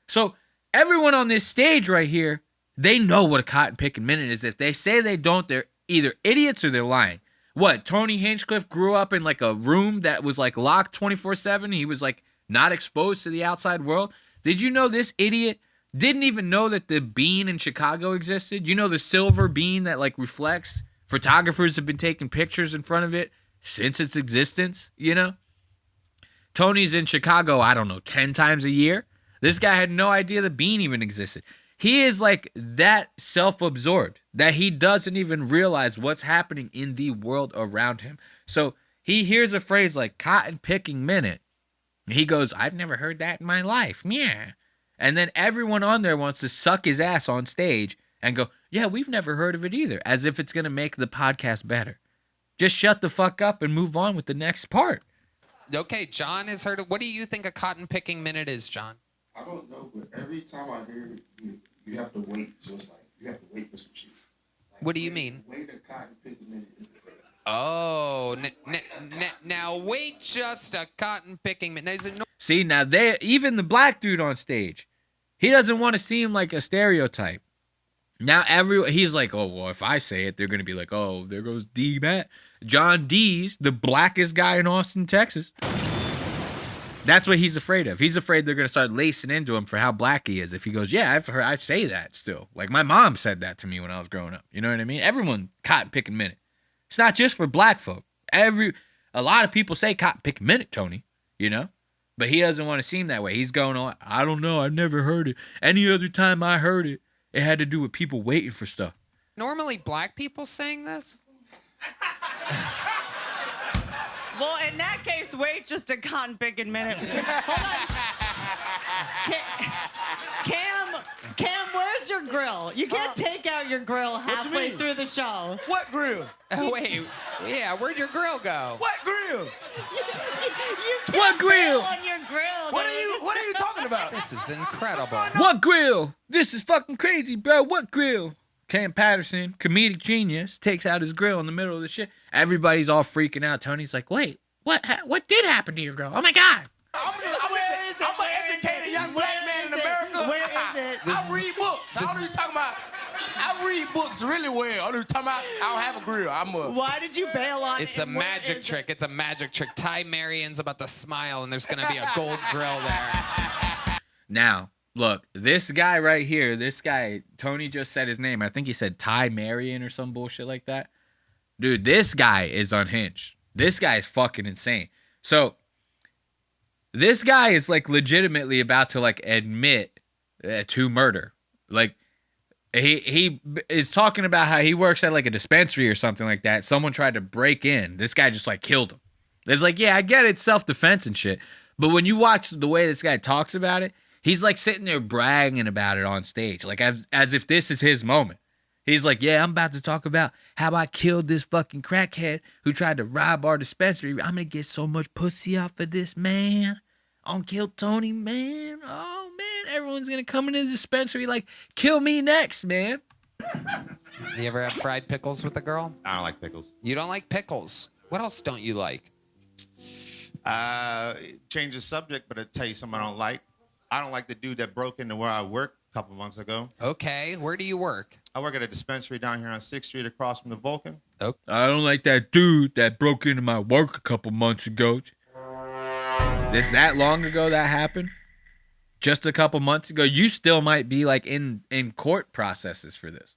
So everyone on this stage right here, they know what a cotton picking minute is. If they say they don't, they're either idiots or they're lying. What, Tony Hinchcliffe grew up in like a room that was like locked 24/7? He was like not exposed to the outside world? Did you know this idiot didn't even know that the bean in Chicago existed? You know the silver bean that like reflects? Photographers have been taking pictures in front of it since its existence, you know? Tony's in Chicago, I don't know, 10 times a year. This guy had no idea the bean even existed. He is like that self-absorbed that he doesn't even realize what's happening in the world around him. So he hears a phrase like cotton picking minute. And he goes, I've never heard that in my life. Yeah. And then everyone on there wants to suck his ass on stage and go, yeah, we've never heard of it either, as if it's going to make the podcast better. Just shut the fuck up and move on with the next part. Okay, John has heard of. What do you think a cotton picking minute is, John? I don't know, but every time I hear it, you have to wait. So it's like you have to wait for some shit. Like, what do you mean? Wait a cotton picking minute. Oh, now wait just a cotton picking minute. See, now even the black dude on stage, he doesn't want to seem like a stereotype. Now he's like, oh, well, if I say it, they're going to be like, oh, there goes D-Matt. John D's, the blackest guy in Austin, Texas. That's what he's afraid of. He's afraid they're going to start lacing into him for how black he is. If he goes, yeah, I say that still. Like my mom said that to me when I was growing up. You know what I mean? Everyone cotton picking minute. It's not just for black folk. A lot of people say cotton picking minute, Tony, you know? But he doesn't want to seem that way. He's going on, I don't know, I've never heard it. Any other time I heard it, it had to do with people waiting for stuff. Normally black people saying this? Well, in that case, wait just a cotton picking minute. Hold on. Cam, where's your grill? You can't take out your grill halfway through the show. What grill? Wait, yeah, where'd your grill go? What grill? You can't What grill? on your grill. What are you talking about? This is incredible. What grill? This is fucking crazy, bro. What grill? Cam Patterson, comedic genius, takes out his grill in the middle of the shit. Everybody's all freaking out. Tony's like, wait, what did happen to your grill? Oh, my God. I'm an educated young black man in America. Where is it? I'm So I don't even talking about. I read books really well. I don't talking about. I don't have a grill. Why did you bail on? It's a magic trick. It's a magic trick. Ty Marion's about to smile, and there's gonna be a gold grill there. Now, look, this guy right here, this guy, Tony just said his name. I think he said Ty Marion or some bullshit like that. Dude, this guy is unhinged. This guy is fucking insane. So, this guy is like legitimately about to like admit to murder. Like, he is talking about how he works at like a dispensary or something like that. Someone tried to break in. This guy just like killed him. It's like, yeah, I get it, self-defense and shit. But when you watch the way this guy talks about it, he's like sitting there bragging about it on stage, like as if this is his moment. He's like, yeah, I'm about to talk about how I killed this fucking crackhead who tried to rob our dispensary. I'm going to get so much pussy off of this, man. On Kill Tony, man. Oh, man, everyone's going to come into the dispensary like, kill me next, man. You ever have fried pickles with a girl? I don't like pickles. You don't like pickles? What else don't you like? Change the subject, but I'll tell you something I don't like. I don't like the dude that broke into where I work a couple months ago. Okay, where do you work? I work at a dispensary down here on 6th Street across from the Vulcan. Oh. I don't like that dude that broke into my work a couple months ago. Is that long ago that happened? Just a couple months ago? You still might be like in court processes for this.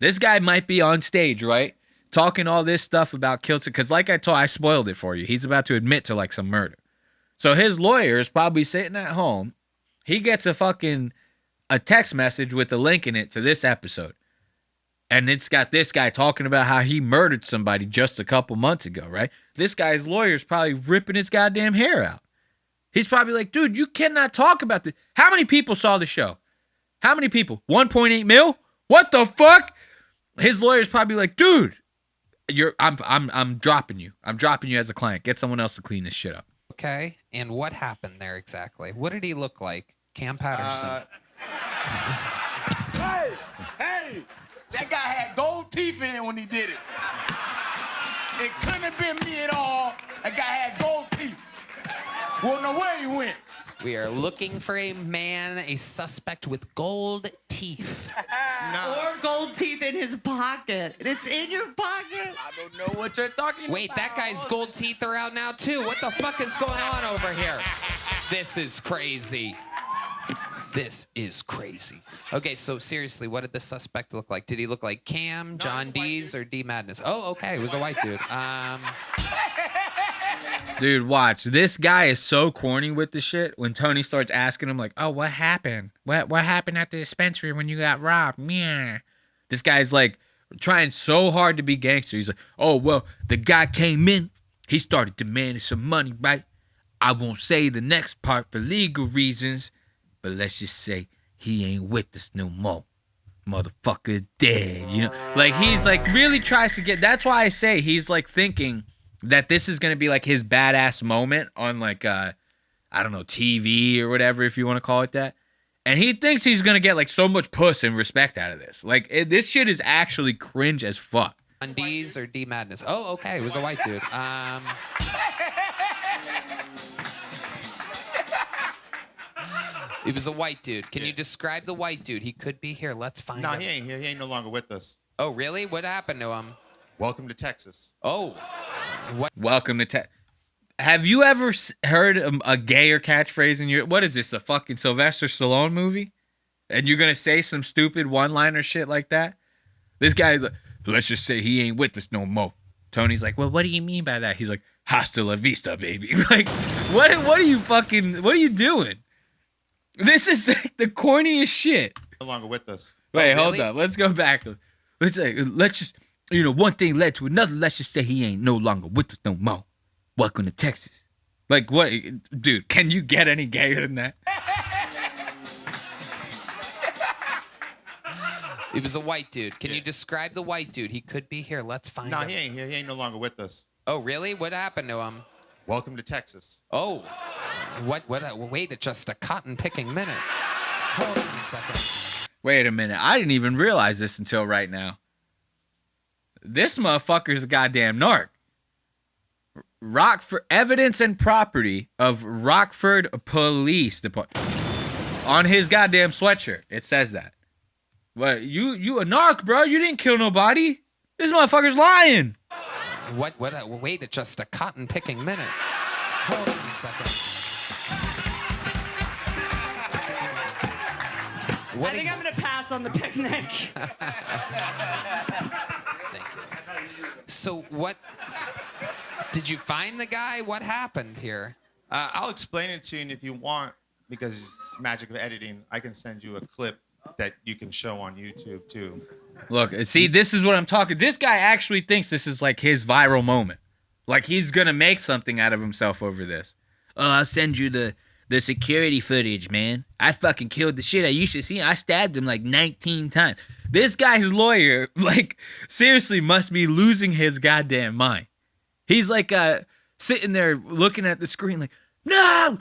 This guy might be on stage, right? Talking all this stuff about Kilton. Because like I spoiled it for you. He's about to admit to like some murder. So his lawyer is probably sitting at home. He gets a text message with a link in it to this episode. And it's got this guy talking about how he murdered somebody just a couple months ago, right? This guy's lawyer is probably ripping his goddamn hair out. He's probably like, dude, you cannot talk about this. How many people saw the show? How many people? 1.8 mil? What the fuck? His lawyer's probably like, dude, I'm dropping you. I'm dropping you as a client. Get someone else to clean this shit up. Okay, and what happened there exactly? What did he look like? Cam Patterson. Hey, that guy had gold teeth in it when he did it. It couldn't have been me at all. That guy had gold teeth. Won't know where he went. We are looking for a man, a suspect with gold teeth. Or gold teeth in his pocket. It's in your pocket. I don't know what you're talking about. Wait, that guy's gold teeth are out now too. What the fuck is going on over here? This is crazy. This is crazy. Okay, so seriously, what did the suspect look like? Did he look like Cam, John Dees, or D Madness? Oh, okay, it was a white dude. Dude, watch. This guy is so corny with the shit. When Tony starts asking him, like, oh, what happened? What happened at the dispensary when you got robbed? Yeah. This guy's, like, trying so hard to be gangster. He's like, oh, well, the guy came in. He started demanding some money, right? I won't say the next part for legal reasons, but let's just say he ain't with us no more. Motherfucker dead, you know? Like, he's, like, really tries to get... That's why I say he's, like, thinking... that this is going to be like his badass moment on like, I don't know, TV or whatever, if you want to call it that. And he thinks he's going to get like so much puss and respect out of this. Like this shit is actually cringe as fuck. On D's or D Madness? Oh, okay. It was a white dude. It was a white dude. Can you describe the white dude? He could be here. Let's find him. No, he ain't here. He ain't no longer with us. Oh, really? What happened to him? Welcome to Texas. Oh. What? Welcome to Texas. Have you ever heard a gayer catchphrase in your... What is this, a fucking Sylvester Stallone movie? And you're going to say some stupid one-liner shit like that? This guy's like, let's just say he ain't with us no more. Tony's like, well, what do you mean by that? He's like, hasta la vista, baby. Like, what are you doing? This is like the corniest shit. No longer with us. Wait, hold up. Let's go back. Let's just... You know, one thing led to another. Let's just say he ain't no longer with us no more. Welcome to Texas. Like, what? Dude, can you get any gayer than that? It was a white dude. Can you describe the white dude? He could be here. Let's find him. No, he ain't here. He ain't no longer with us. Oh, really? What happened to him? Welcome to Texas. Oh. Wait, it's just a cotton-picking minute. Hold on a second. Wait a minute. I didn't even realize this until right now. This motherfucker's a goddamn narc. Rockford evidence and property of Rockford Police Department. On his goddamn sweatshirt, it says that. What? You a narc, bro? You didn't kill nobody. This motherfucker's lying. What? Wait, just a cotton picking minute. Hold on a second. I think I'm gonna pass on the picnic. So what? Did you find the guy? What happened here? I'll explain it to you, and if you want, because it's magic of editing, I can send you a clip that you can show on YouTube too. Look, see, this is what I'm talking. This guy actually thinks this is like his viral moment. Like he's gonna make something out of himself over this. Oh, I'll send you the security footage, man. I fucking killed the shit. You should see. I stabbed him like 19 times. This guy's lawyer, like, seriously must be losing his goddamn mind. He's like sitting there looking at the screen like, no,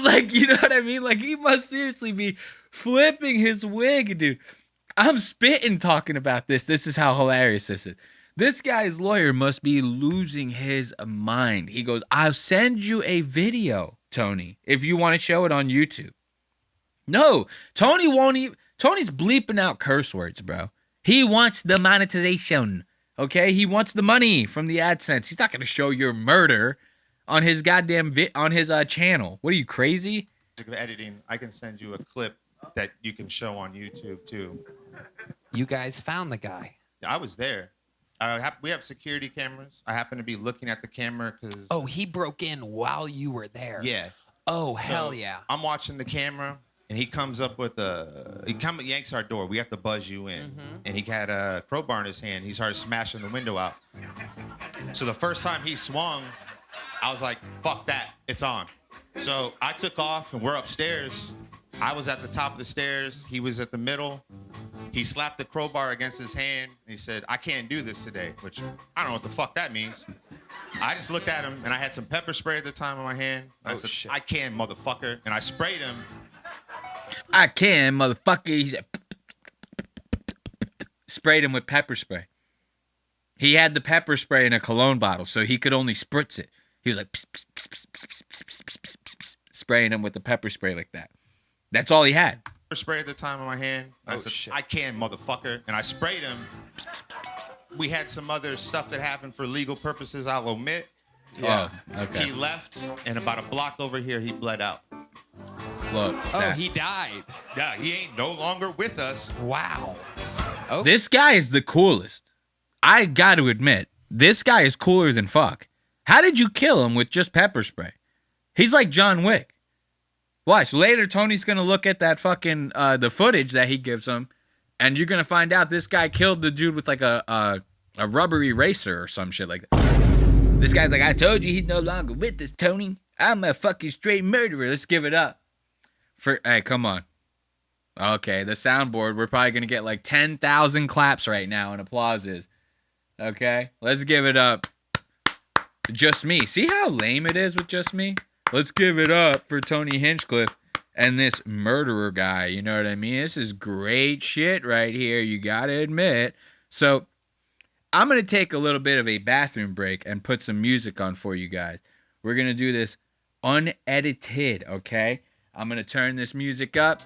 like, you know what I mean? Like, he must seriously be flipping his wig, dude. I'm spitting talking about this. This is how hilarious this is. This guy's lawyer must be losing his mind. He goes, I'll send you a video, Tony, if you want to show it on YouTube. No, Tony won't even. Tony's bleeping out curse words, bro. He wants the monetization, okay? He wants the money from the AdSense. He's not going to show your murder on his goddamn channel. What are you, crazy? Of editing, I can send you a clip that you can show on YouTube too. You guys found the guy. I was there. We have security cameras. I happen to be looking at the camera because. Oh, he broke in while you were there. Yeah. Oh, hell yeah. I'm watching the camera. And he comes up with yanks our door. We have to buzz you in. And he had a crowbar in his hand. He started smashing the window out. So the first time he swung, I was like, fuck that, it's on. So I took off and we're upstairs. I was at the top of the stairs. He was at the middle. He slapped the crowbar against his hand. And he said, I can't do this today, which I don't know what the fuck that means. I just looked at him and I had some pepper spray at the time in my hand. I said, shit. I can, motherfucker. And I sprayed him. I can, motherfucker. He said, sprayed him with pepper spray. He had the pepper spray in a cologne bottle, so he could only spritz it. He was like, pss, pss, pss, pss, pss, pss, pss, pss, pss, pss, spraying him with the pepper spray like that. That's all he had. Pepper spray at the time in my hand. I said, shit. I can, motherfucker. And I sprayed him. We had some other stuff that happened for legal purposes I'll omit. Yeah. Oh, okay. He left, and about a block over here, he bled out. Look. Oh, he died. Yeah, he ain't no longer with us. Wow. Oh. This guy is the coolest. I got to admit, this guy is cooler than fuck. How did you kill him with just pepper spray? He's like John Wick. Watch, later Tony's going to look at that fucking, the footage that he gives him, and you're going to find out this guy killed the dude with like a rubber eraser or some shit like that. This guy's like, I told you he's no longer with us, Tony. I'm a fucking straight murderer. Let's give it up. Hey, come on. Okay, the soundboard, we're probably going to get like 10,000 claps right now and applauses. Okay, let's give it up. Just me. See how lame it is with just me? Let's give it up for Tony Hinchcliffe and this murderer guy. You know what I mean? This is great shit right here. You got to admit. So I'm going to take a little bit of a bathroom break and put some music on for you guys. We're going to do this unedited, okay? I'm going to turn this music up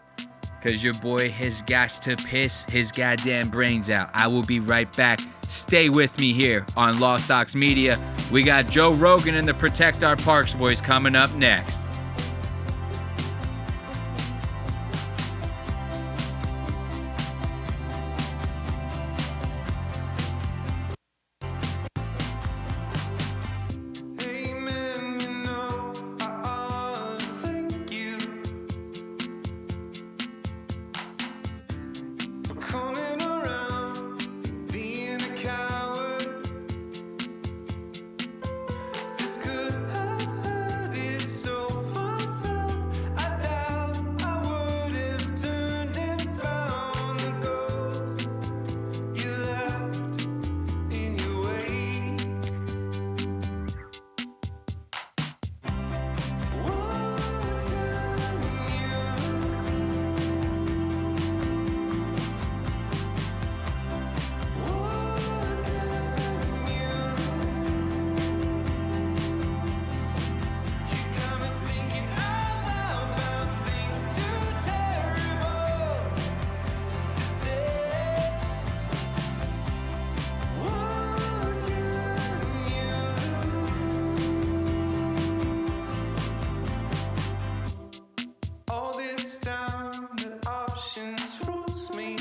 because your boy has got to piss his goddamn brains out. I will be right back. Stay with me here on Lost Ox Media. We got Joe Rogan and the Protect Our Parks boys coming up next. This could have hurt it so this town, the options froze me.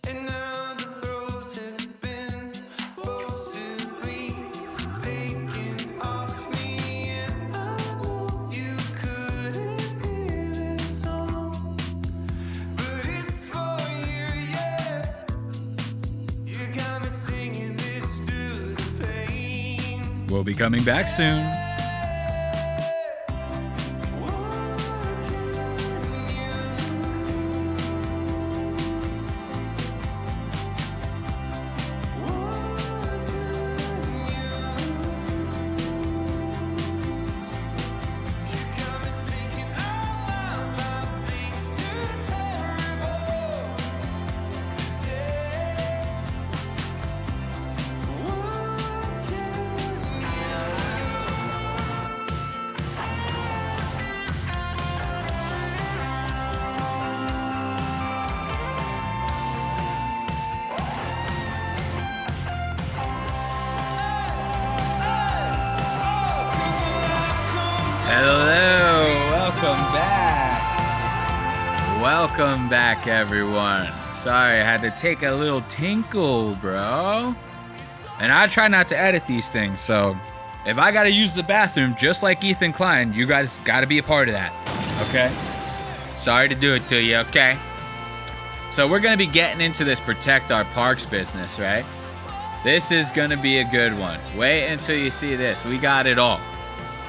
And now the throws have been forcibly taken off me. And I know you couldn't hear this song, but it's for you, yeah. You got me singing this through the pain. We'll be coming back soon. Hello, welcome back. Welcome back, everyone. Sorry, I had to take a little tinkle, bro. And I try not to edit these things, so if I gotta use the bathroom just like Ethan Klein, you guys gotta be a part of that, okay? Sorry to do it to you, okay? So we're gonna be getting into this Protect Our Parks business, right? This is gonna be a good one. Wait until you see this. We got it all.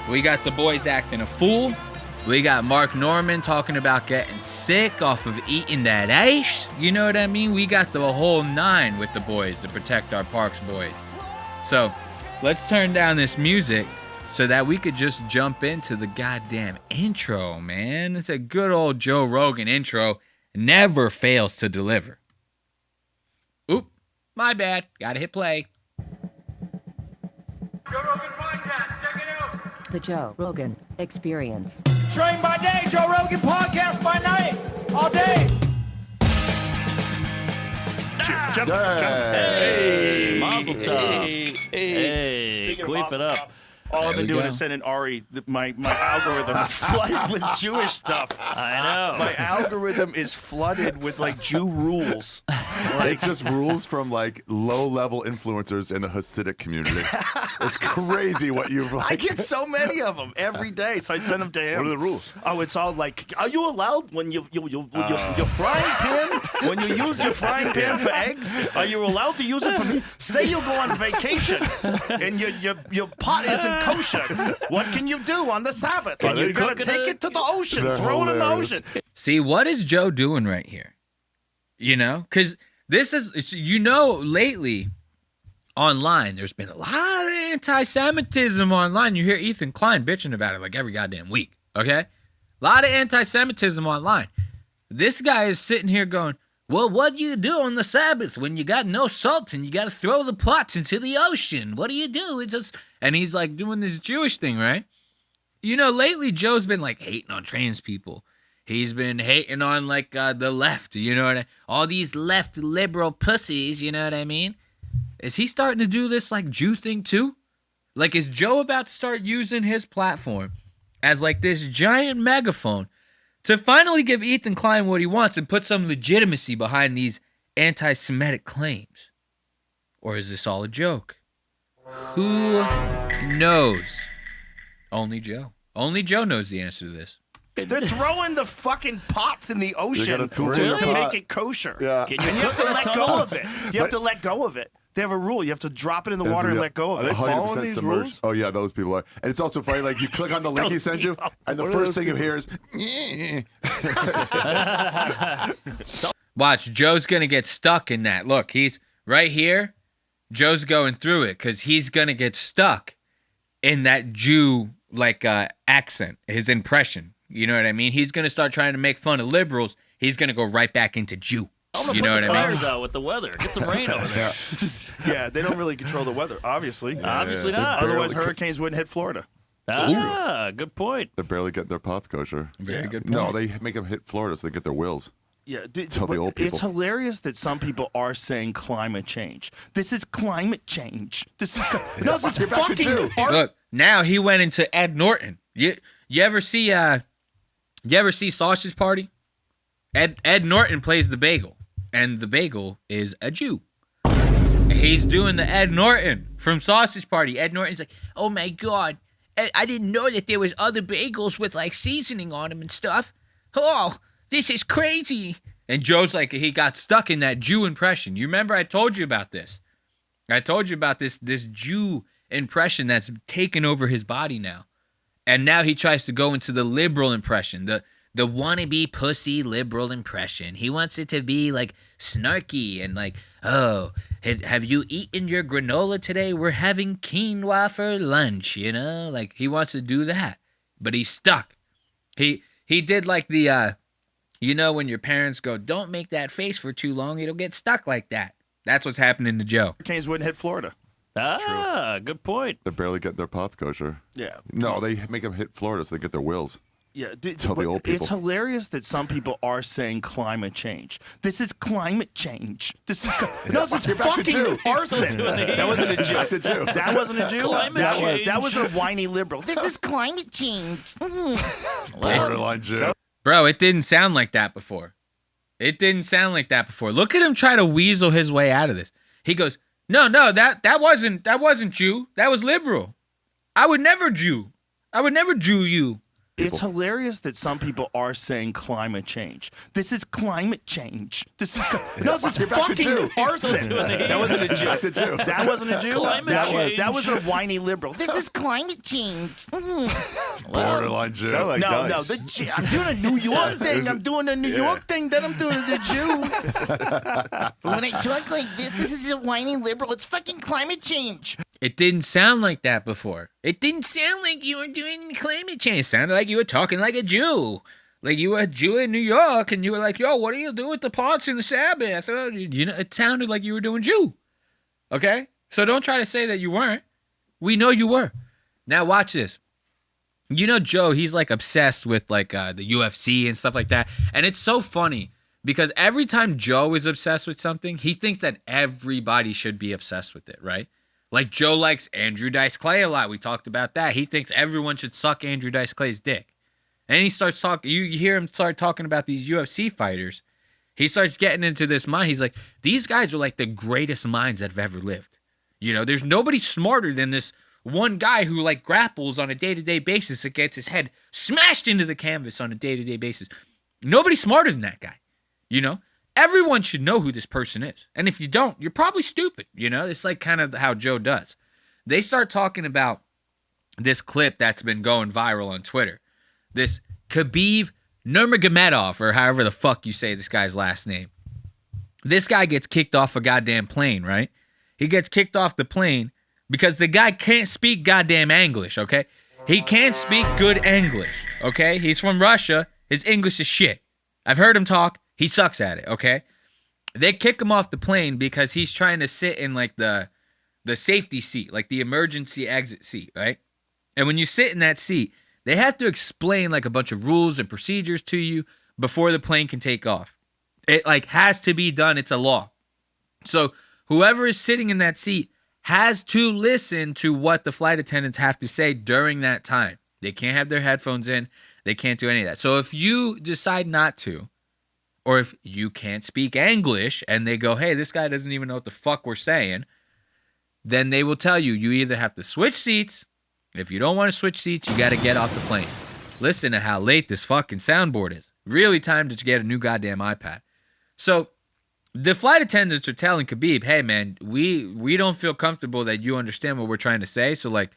We got the boys acting a fool. We got Mark Norman talking about getting sick off of eating that ice. You know what I mean? We got the whole nine with the boys, the Protect Our Parks boys. So let's turn down this music so that we could just jump into the goddamn intro, man. It's a good old Joe Rogan intro. Never fails to deliver. Oop, my bad. Gotta hit play. Joe Rogan Podcast, check it out. The Joe Rogan Experience. Train by day, Joe Rogan Podcast by night, all day. Jump. Hey, Mazel tov. Hey, Speaking of queef mazel it up. tov, all I've been doing is sending Ari, my algorithm is flooded with Jewish stuff. I know. My algorithm is flooded with like Jew rules. It's just rules from like low-level influencers in the Hasidic community. It's crazy what you've like. I get so many of them every day, so I send them to him. What are the rules? Oh, it's all like, are you allowed when your frying pan, when you use your frying pan for eggs, are you allowed to use it for me? Say you go on vacation and your pot isn't kosher. What can you do on the Sabbath? Are they You gotta cooking take it? it to the ocean, They're throw it in the hilarious. ocean. See, what is Joe doing right here? You know, because this is, you know, lately online, there's been a lot of anti-Semitism online. You hear Ethan Klein bitching about it like every goddamn week, okay? A lot of anti-Semitism online. This guy is sitting here going, well, what do you do on the Sabbath when you got no salt and you got to throw the pots into the ocean? What do you do? It's just, and he's like doing this Jewish thing, right? You know, lately Joe's been like hating on trans people. He's been hating on like the left, you know what I mean? All these left liberal pussies, you know what I mean? Is he starting to do this like Jew thing too? Like, is Joe about to start using his platform as like this giant megaphone to finally give Ethan Klein what he wants and put some legitimacy behind these anti-Semitic claims? Or is this all a joke? Who knows? Only Joe. Only Joe knows the answer to this. They're throwing the fucking pots in the ocean tool to pot. make it kosher. Yeah. And you have to let go of it. You have to let go of it. They have a rule. You have to drop it in the water and let go of Are it. they following these rules? Oh yeah, those people are. And it's also funny, like you click on the link he sends you, and the first thing you hear is, watch, Joe's going to get stuck in that. Look, he's right here. Joe's going through it because he's going to get stuck in that Jew like accent, his impression. You know what I mean? He's going to start trying to make fun of liberals. He's going to go right back into Jew. You know what I mean? Fires out with the weather. Get some rain over there. Yeah, they don't really control the weather, obviously. Obviously not. Otherwise, hurricanes wouldn't hit Florida. Ah, good point. They barely get their pots kosher. Very good No, point. they make them hit Florida so they get their wills. Yeah, Tell the old people. it's hilarious that some people are saying climate change. This is climate change. This is no, this is fucking art. Look, now he went into Ed Norton. You ever see Sausage Party? Ed Norton plays the bagel, and the bagel is a Jew. He's doing the Ed Norton from Sausage Party. Ed Norton's like, oh my God, I didn't know that there was other bagels with like seasoning on them and stuff. Oh, this is crazy. And Joe's like, he got stuck in that Jew impression. You remember I told you about this. I told you about this Jew impression that's taken over his body now. And now he tries to go into the liberal impression, the wannabe pussy liberal impression. He wants it to be like snarky and like, oh, have you eaten your granola today? We're having quinoa for lunch, you know? Like he wants to do that, but he's stuck. He did like the, you know, when your parents go, don't make that face for too long, it'll get stuck like that. That's what's happening to Joe. Hurricanes wouldn't hit Florida. Good point. They barely get their pots kosher. Yeah. No, they make them hit Florida so they get their wills. Yeah, Tell the old people. It's hilarious that some people are saying climate change. This is climate change. This is no, this is fucking arson. That wasn't a Jew. That wasn't a Jew. That was a whiny liberal. This is climate change. Borderline Jew. Bro, it didn't sound like that before. It didn't sound like that before. Look at him try to weasel his way out of this. He goes, no, that wasn't Jew. That was liberal. I would never Jew. I would never Jew you. It's hilarious that some people are saying climate change. This is climate change. This is no, this is fucking arson. That wasn't a Jew. That wasn't a Jew. That was a whiny liberal. This is climate change. Borderline Jew. No, I'm doing a New York thing. I'm doing a New York thing. Then I'm doing the Jew. But when I talk like this is a whiny liberal. It's fucking climate change. It didn't sound like that before. It didn't sound like you were doing climate change. It sounded like you were talking like a Jew. Like you were a Jew in New York, and you were like, yo, what do you do with the pots in the Sabbath? You know, it sounded like you were doing Jew. Okay? So don't try to say that you weren't. We know you were. Now watch this. You know Joe, he's like obsessed with like the UFC and stuff like that. And it's so funny because every time Joe is obsessed with something, he thinks that everybody should be obsessed with it, right? Like Joe likes Andrew Dice Clay a lot. We talked about that. He thinks everyone should suck Andrew Dice Clay's dick. And he starts talking, you hear him start talking about these UFC fighters. He starts getting into this mind. He's like, these guys are like the greatest minds that have ever lived. You know, there's nobody smarter than this one guy who like grapples on a day-to-day basis and gets his head smashed into the canvas on a day-to-day basis. Nobody's smarter than that guy, you know? Everyone should know who this person is. And if you don't, you're probably stupid. You know, it's like kind of how Joe does. They start talking about this clip that's been going viral on Twitter. This Khabib Nurmagomedov, or however the fuck you say this guy's last name. This guy gets kicked off a goddamn plane, right? He gets kicked off the plane because the guy can't speak goddamn English, okay? He can't speak good English, okay? He's from Russia. His English is shit. I've heard him talk. He sucks at it, okay? They kick him off the plane because he's trying to sit in like the safety seat, like the emergency exit seat, right? And when you sit in that seat, they have to explain like a bunch of rules and procedures to you before the plane can take off. It like has to be done. It's a law. So whoever is sitting in that seat has to listen to what the flight attendants have to say during that time. They can't have their headphones in. They can't do any of that. So if you decide not to, or if you can't speak English and they go, hey, this guy doesn't even know what the fuck we're saying, then they will tell you, you either have to switch seats. If you don't want to switch seats, you got to get off the plane. Listen to how late this fucking soundboard is. Really time to get a new goddamn iPad. So the flight attendants are telling Khabib, hey, man, we don't feel comfortable that you understand what we're trying to say. So, like,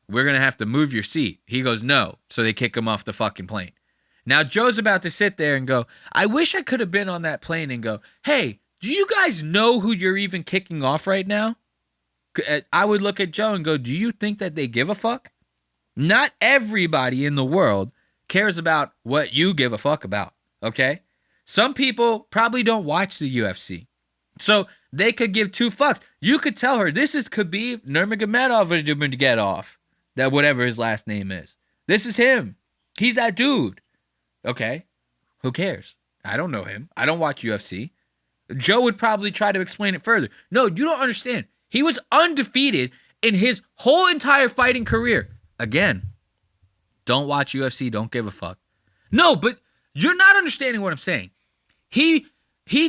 we're going to have to move your seat. He goes, no. So they kick him off the fucking plane. Now, Joe's about to sit there and go, I wish I could have been on that plane and go, hey, do you guys know who you're even kicking off right now? I would look at Joe and go, do you think that they give a fuck? Not everybody in the world cares about what you give a fuck about, okay? Some people probably don't watch the UFC. So they could give two fucks. You could tell her, this is Khabib Nurmagomedov, that whatever his last name is. This is him. He's that dude. Okay, who cares? I don't know him. I don't watch UFC. Joe would probably try to explain it further. No, you don't understand. He was undefeated in his whole entire fighting career. Again, Don't watch UFC. Don't give a fuck. No, but you're not understanding what I'm saying. He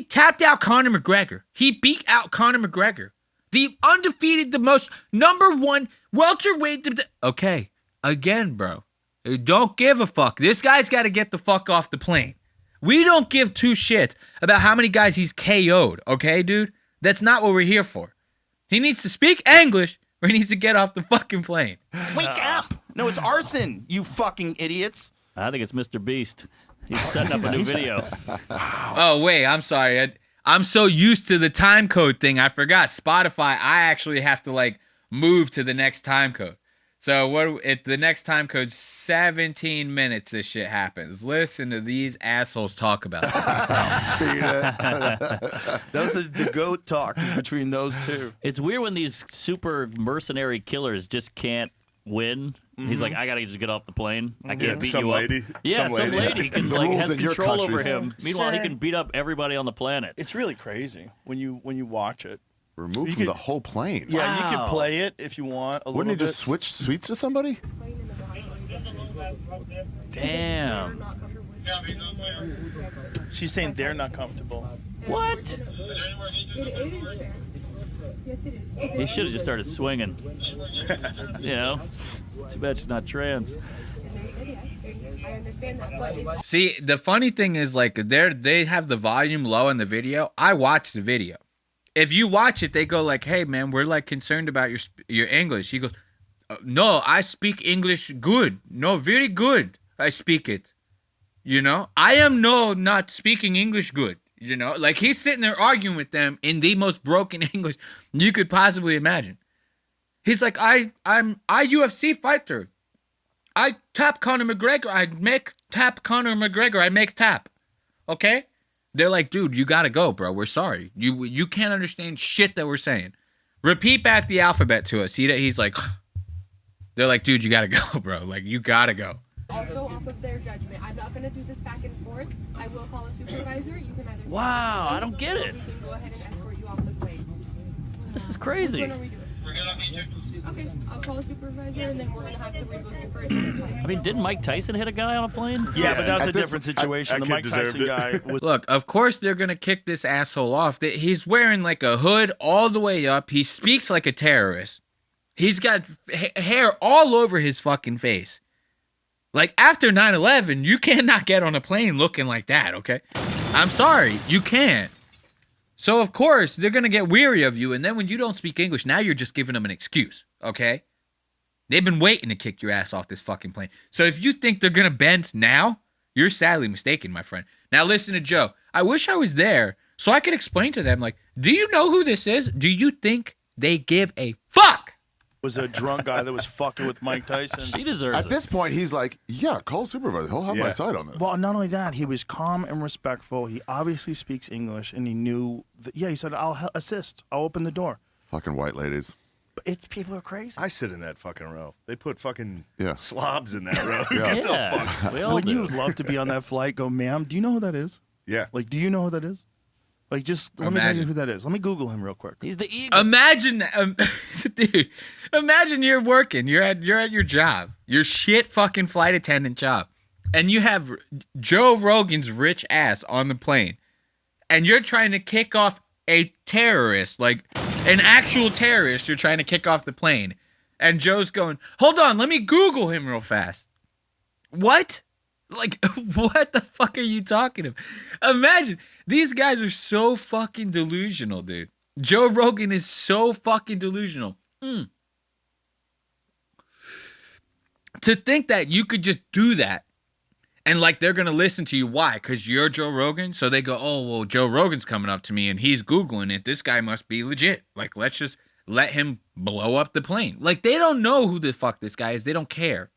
tapped out Conor McGregor. He beat out Conor McGregor. The undefeated, the most number one welterweight. Okay, again, bro. Don't give a fuck. This guy's got to get the fuck off the plane. We don't give two shits about how many guys he's KO'd, okay, dude? That's not what we're here for. He needs to speak English or he needs to get off the fucking plane. Wake up! No, it's arson, you fucking idiots. I think it's Mr. Beast. He's setting up a new video. Oh, wait, I'm sorry. I'm so used to the time code thing, I forgot. Spotify, I actually have to, like, move to the next time code. So the next time code's 17 minutes this shit happens. Listen to these assholes talk about it. Those are the goat talk is between those two. It's weird when these super mercenary killers just can't win. He's like, I gotta just get off the plane. I can't beat you up. Yeah, some lady can The like rules has in your control over country. him. Meanwhile, he can beat up everybody on the planet. It's really crazy when you watch it. Removed You from could- the whole plane. Yeah, you Wow. can play it if you want. Wouldn't he just switch seats with somebody? Damn. She's saying they're not comfortable. What? It is fair. Yes, it is. He should have just started swinging. You know? Too bad she's not trans. I understand that, but it's See, the funny thing is, like, they have the volume low in the video. I watch the video. If you watch it, they go like, "Hey, man, we're like concerned about your English." He goes, "No, I speak English good. No, very good. I speak it. You know, I am not speaking English good. You know, like he's sitting there arguing with them in the most broken English you could possibly imagine. He's like, I'm UFC fighter. I tap Conor McGregor. I make tap Conor McGregor. I make tap. Okay." They're like, dude, you gotta go, bro. We're sorry. You can't understand shit that we're saying. Repeat back the alphabet to us. He's like, they're like, dude, you gotta go, bro. Like, you gotta go. also off of their judgment. I'm not going to do this back and forth. I will call a supervisor. You can either Wow, I don't get it. we can go ahead and escort you off the plane. This is crazy. Which one are we doing? Okay, I'll call a supervisor and then we're going to have to rebook you for a different flight. I mean, didn't Mike Tyson hit a guy on a plane? Yeah, but that was a different situation. The Mike Tyson guy was. Look, of course they're gonna kick this asshole off. He's wearing like a hood all the way up. He speaks like a terrorist. He's got hair all over his fucking face. Like after 9/11, you cannot get on a plane looking like that, okay? I'm sorry, you can't. So of course they're gonna get weary of you, and then when you don't speak English, now you're just giving them an excuse, okay? They've been waiting to kick your ass off this fucking plane. So if you think they're gonna bend now, you're sadly mistaken, my friend. Now listen to Joe. I wish I was there so I could explain to them, like, do you know who this is? Do you think they give a fuck? Was a drunk guy that was fucking with Mike Tyson. He deserves At this point, he's like, yeah, call a supervisor. He'll have my side on this. Well, not only that, he was calm and respectful. He obviously speaks English, and he knew. He said, "I'll assist. I'll open the door." Fucking white ladies. But it's people are crazy. I sit in that fucking row. They put fucking Yeah. slobs in that row. Yeah. Get so fucked. Wouldn't you love to be on that flight? Go, ma'am. Do you know who that is? Yeah. Like, do you know who that is? Like, just let me tell you Imagine. who that is. Let me Google him real quick. He's the eagle. Imagine, dude. Imagine you're working. You're at your job. Your shit fucking flight attendant job, and you have Joe Rogan's rich ass on the plane, and you're trying to kick off a terrorist, like an actual terrorist. You're trying to kick off the plane, and Joe's going, "Hold on, let me Google him real fast." What? Like, what the fuck are you talking about? Imagine, these guys are so fucking delusional, dude. Joe Rogan is so fucking delusional. To think that you could just do that and like they're going to listen to you. Why? Because you're Joe Rogan? So they go, oh, well, Joe Rogan's coming up to me and he's Googling it. This guy must be legit. Like, let's just let him blow up the plane. Like, they don't know who the fuck this guy is. They don't care.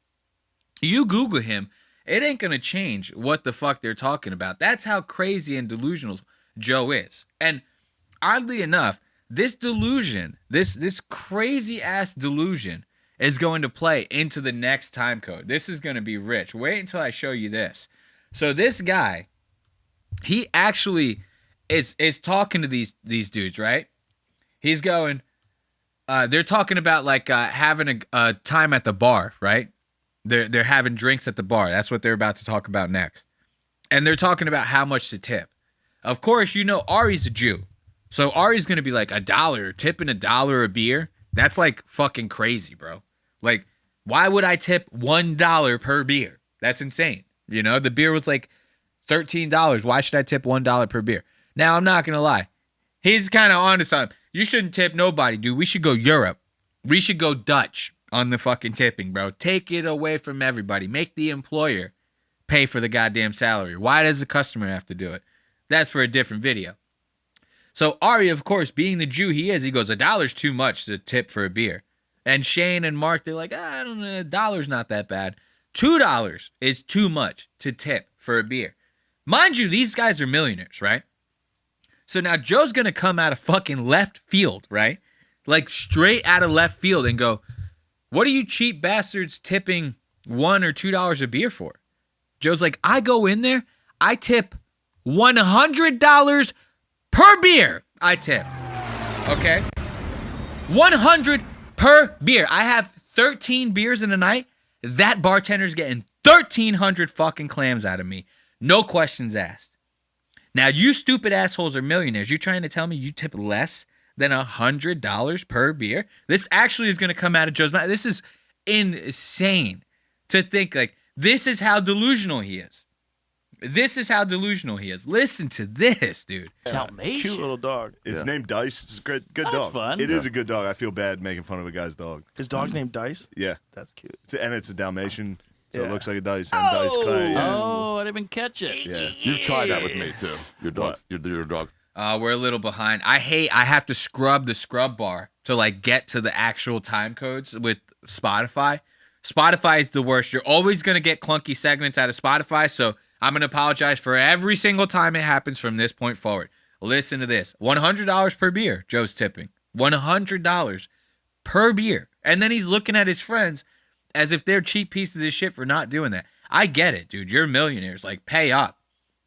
You Google him, it ain't going to change what the fuck they're talking about. That's how crazy and delusional Joe is. And oddly enough, this delusion, this crazy ass delusion is going to play into the next time code. This is going to be rich. Wait until I show you this. So this guy, he actually is talking to these dudes, right? He's going, they're talking about like having a time at the bar, right? They're having drinks at the bar. That's what they're about to talk about next. And they're talking about how much to tip. Of course, you know Ari's a Jew. So Ari's going to be like $1, tipping $1 a beer. That's like fucking crazy, bro. Like, why would I tip $1 per beer? That's insane. You know, the beer was like $13. Why should I tip $1 per beer? Now, I'm not going to lie. He's kind of onto something. You shouldn't tip nobody, dude. We should go Europe. We should go Dutch on the fucking tipping, bro. Take it away from everybody. Make the employer pay for the goddamn salary. Why does the customer have to do it? That's for a different video. So Ari, of course, being the Jew he is, he goes, $1's too much to tip for a beer. And Shane and Mark, they're like, I don't know, $1's not that bad. $2 is too much to tip for a beer. Mind you, these guys are millionaires, right? So now Joe's going to come out of fucking left field, right? Like straight out of left field and go, what are you cheap bastards tipping $1 or $2 a beer for? Joe's like, I go in there, I tip $100 per beer. I tip. Okay? 100 per beer. I have 13 beers in a night. That bartender's getting 1,300 fucking clams out of me. No questions asked. Now, you stupid assholes are millionaires. You're trying to tell me you tip less than $100 per beer? This actually is going to come out of Joe's mouth. This is insane to think like this is how delusional he is. This is how delusional he is. Listen to this, dude. Dalmatian. Cute little dog. It's named Dice. It's a good That's dog. fun. It is a good dog. I feel bad making fun of a guy's dog. His dog's named Dice? Yeah. That's cute. And it's a Dalmatian, so it Yeah. looks like a dice. And Dice Clay. Yeah. Oh, I didn't even catch it. Yeah. You've tried that with me too. Your dogs. Your dog. We're a little behind. I have to scrub the scrub bar to like get to the actual time codes with Spotify. Spotify is the worst. You're always going to get clunky segments out of Spotify, so I'm going to apologize for every single time it happens from this point forward. Listen to this. $100 per beer, Joe's tipping. $100 per beer. And then he's looking at his friends as if they're cheap pieces of shit for not doing that. I get it, dude. You're millionaires. Like, pay up.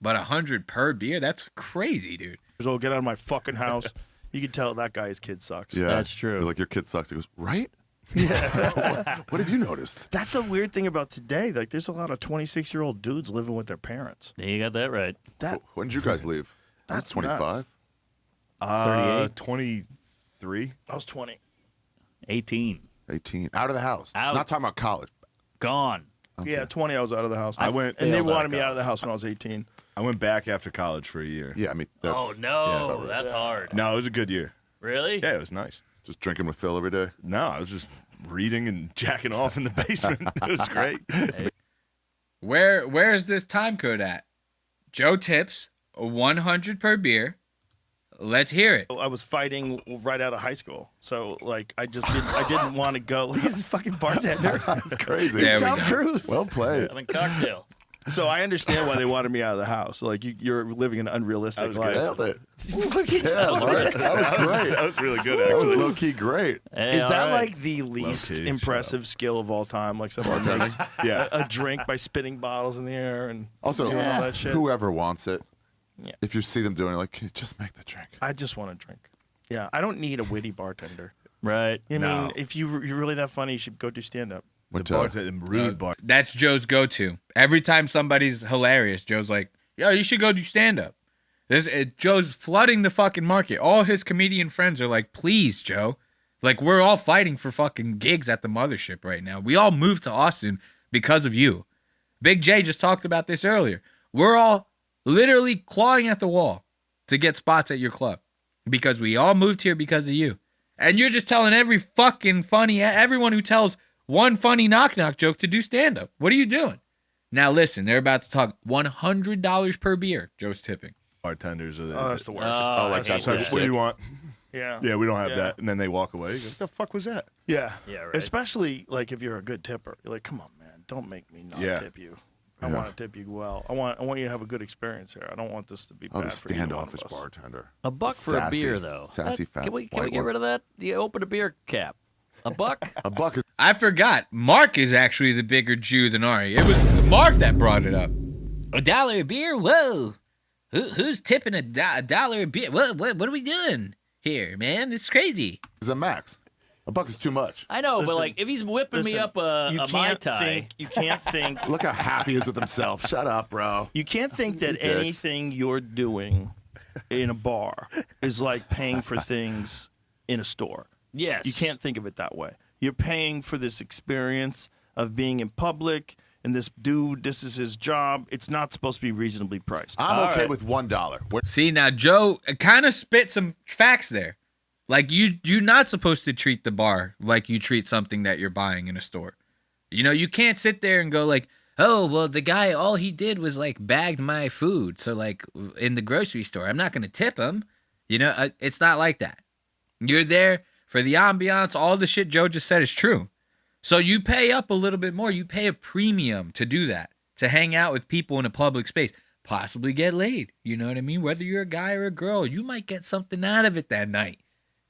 But $100 per beer? That's crazy, dude. So get out of my fucking house. You can tell that guy's kid sucks. Yeah. That's true. You're like, your kid sucks. He goes, right? Yeah. What have you noticed? That's a weird thing about today. Like, there's a lot of 26-year-old dudes living with their parents. Yeah, you got that right. When did you guys leave? That's 25. 38. 23. I was 20. 18. 18. Out of the house. Out. Not talking about college. Gone. Okay. Yeah, 20. I was out of the house. I went- and they failed out wanted of me out of college. the house when I was 18. I went back after college for a year. Yeah, I mean, that's, Oh, no. That's hard. No, it was a good year. Really? Yeah, it was nice. just drinking with Phil every day. No, I was just reading and jacking off in the basement. It was great. Where is this time code at? Joe tips 100 per beer. Let's hear it. I was fighting right out of high school, so like I didn't want to go. He's a fucking bartender. That's crazy. There He's we Tom go. Cruise. Well played. Having cocktail. So I understand why they wanted me out of the house. Like you're living an unrealistic life. Nailed it. Yeah, Mark, that was great. That was really good, That was actually. low key great. Hey, Is all that right. like the least Low-key, impressive skill of all time? Like someone makes Yeah. a drink by spitting bottles in the air and Also, doing all that shit. whoever wants it, Yeah. if you see them doing it, like, just make the drink. I just want to drink. Yeah, I don't need a witty bartender. Right. I No. mean, if you're really that funny, you should go do stand up. Went The bartender, the rude bar. That's Joe's go-to. Every time somebody's hilarious, Joe's like, yo, you should go do stand-up. Joe's flooding the fucking market. All his comedian friends are like, please, Joe. Like, we're all fighting for fucking gigs at the mothership right now. We all moved to Austin because of you. Big J just talked about this earlier. We're all literally clawing at the wall to get spots at your club because we all moved here because of you. And you're just telling everyone who tells one funny knock-knock joke to do stand-up. What are you doing? Now listen, they're about to talk $100 per beer. Joe's tipping. Bartenders are there. Oh, that's the worst. Oh, like I that. hate What do you want? Yeah. Yeah, we don't have Yeah. that. And then they walk away. You go, what the fuck was that? Yeah. Yeah, right. Especially like if you're a good tipper. You're like, come on, man, don't make me not Yeah. tip you. I Yeah. want to tip you well. I want you to have a good experience here. I don't want this to be Oh, bad the for either one of standoffish us. bartender. $1 for Sassy. a beer, though. Sassy fat Can we white get one. rid of that? You open a beer cap. $1? A buck is I forgot. Mark is actually the bigger Jew than Ari. It was Mark that brought it up. $1 a beer? Whoa. Who's tipping $1 a beer? What are we doing here, man? It's crazy. a max. $1 is too much. I know, but Listen, like if he's whipping me up a Mai Tai. You can't think. Look how happy he is with himself. Shut up, bro. You can't think that Dicks. anything you're doing in a bar is like paying for things in a store. Yes. You can't think of it that way. You're paying for this experience of being in public, and this dude, this is his job. It's not supposed to be reasonably priced. I'm okay with $1. See, now Joe kind of spit some facts there. Like you're not supposed to treat the bar like you treat something that you're buying in a store. You know, you can't sit there and go like, oh, well, the guy, all he did was like bagged my food. So like in the grocery store, I'm not going to tip him. You know, it's not like that. You're there for the ambiance. All the shit Joe just said is true. So you pay up a little bit more. You pay a premium to do that, to hang out with people in a public space, possibly get laid. You know what I mean? Whether you're a guy or a girl, you might get something out of it that night.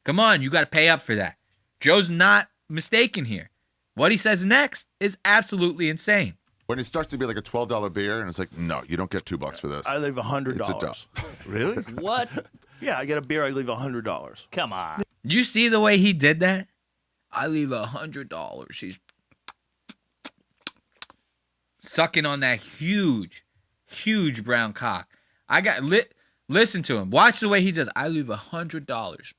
Come on, you got to pay up for that. Joe's not mistaken here. What he says next is absolutely insane. When it starts to be like a $12 beer, and it's like, no, you don't get $2 for this. I leave $100. It's a dump. Really? What? Yeah, I get a beer. I leave $100. Come on. You see the way he did that? I leave $100. He's sucking on that huge, huge brown cock. I got lit. Listen to him. Watch the way he does. I leave $100.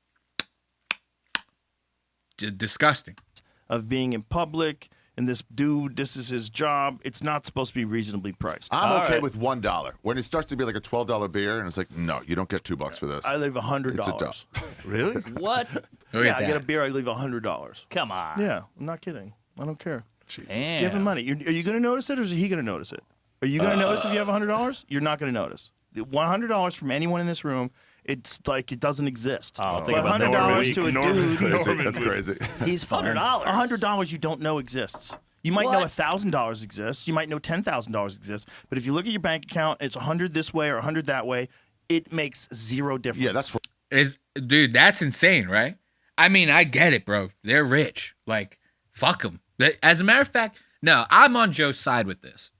Disgusting. Of being in public, and this dude, this is his job. It's not supposed to be reasonably priced. I'm okay with $1. When it starts to be like a $12 beer, and it's like, no, you don't get $2 for this. I leave $100. It's a dump. Really? What? Yeah, I get a beer. I leave $100. Come on. Yeah, I'm not kidding. I don't care. Damn. Give him money. Are you going to notice it, or is he going to notice it? Are you going to notice if you have $100? You're not going to notice. $100 from anyone in this room, it's like it doesn't exist. Oh, but $100 to a dude, That's crazy. He's fine. $100. $100 you don't know exists. You might know $1,000 exists. You might know $10,000 exists. But if you look at your bank account, it's 100 this way or 100 that way. It makes zero difference. Yeah, that's dude, that's insane, right? I mean, I get it, bro. They're rich. Like, fuck them. As a matter of fact, no, I'm on Joe's side with this.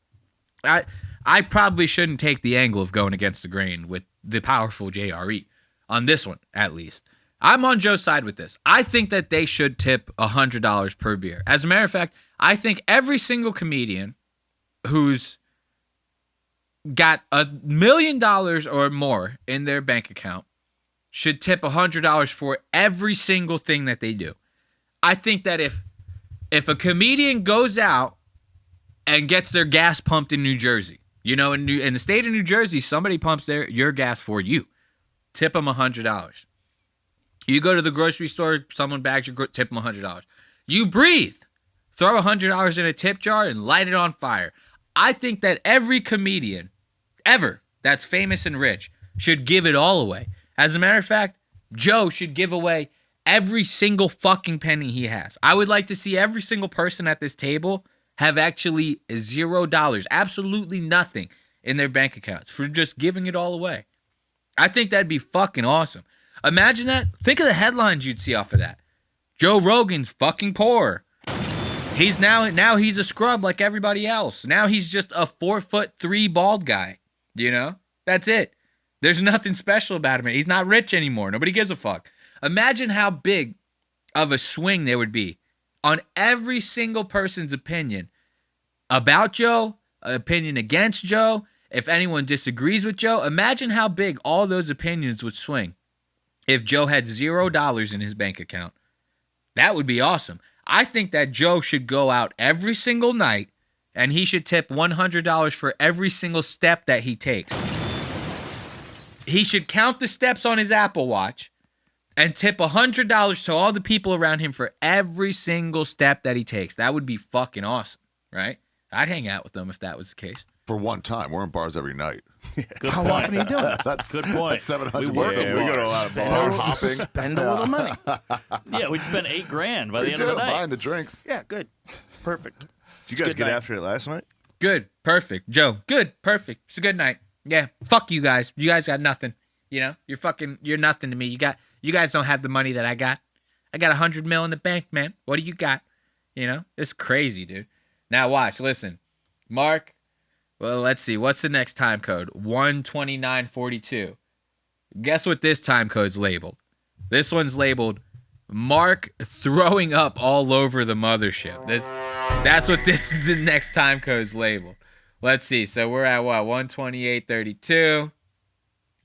I probably shouldn't take the angle of going against the grain with the powerful JRE on this one, at least. I'm on Joe's side with this. I think that they should tip $100 per beer. As a matter of fact, I think every single comedian who's got $1 million or more in their bank account should tip $100 for every single thing that they do. I think that if a comedian goes out and gets their gas pumped in New Jersey, you know, in the state of New Jersey, somebody pumps your gas for you. Tip them $100. You go to the grocery store, someone bags your tip them $100. You breathe. Throw $100 in a tip jar and light it on fire. I think that every comedian ever that's famous and rich should give it all away. As a matter of fact, Joe should give away every single fucking penny he has. I would like to see every single person at this table have actually $0, absolutely nothing in their bank accounts for just giving it all away. I think that'd be fucking awesome. Imagine that. Think of the headlines you'd see off of that. Joe Rogan's fucking poor. He's now he's a scrub like everybody else. Now he's just a 4'3" bald guy. You know? That's it. There's nothing special about him. He's not rich anymore. Nobody gives a fuck. Imagine how big of a swing there would be on every single person's opinion about Joe, opinion against Joe, if anyone disagrees with Joe. Imagine how big all those opinions would swing if Joe had $0 in his bank account. That would be awesome. I think that Joe should go out every single night and he should tip $100 for every single step that he takes. He should count the steps on his Apple Watch and tip $100 to all the people around him for every single step that he takes. That would be fucking awesome, right? I'd hang out with them if that was the case. For one time. We're in bars every night. Good How point. often are you doing it? That's Good point. That's 700 We bucks work. a Yeah, bar. we go to a lot of Bar hopping. Spend a little money. Yeah, we'd spend $8,000 by the end of the night. Buying the drinks. Yeah, good. Perfect. Did you guys Good get night. after it last night? Good. Perfect. Joe. Good. Perfect. It's a good night. Yeah. Fuck you guys. You guys got nothing. You know? You're nothing to me. You guys don't have the money that I got. I got $100 million in the bank, man. What do you got? You know? It's crazy, dude. Now watch. Listen. Mark. Well, let's see. What's the next time code? 12942. Guess what this time code's labeled? This one's labeled Mark throwing up all over the mothership. That's what this is. The next time code's labeled. Let's see. So we're at what? 128.32.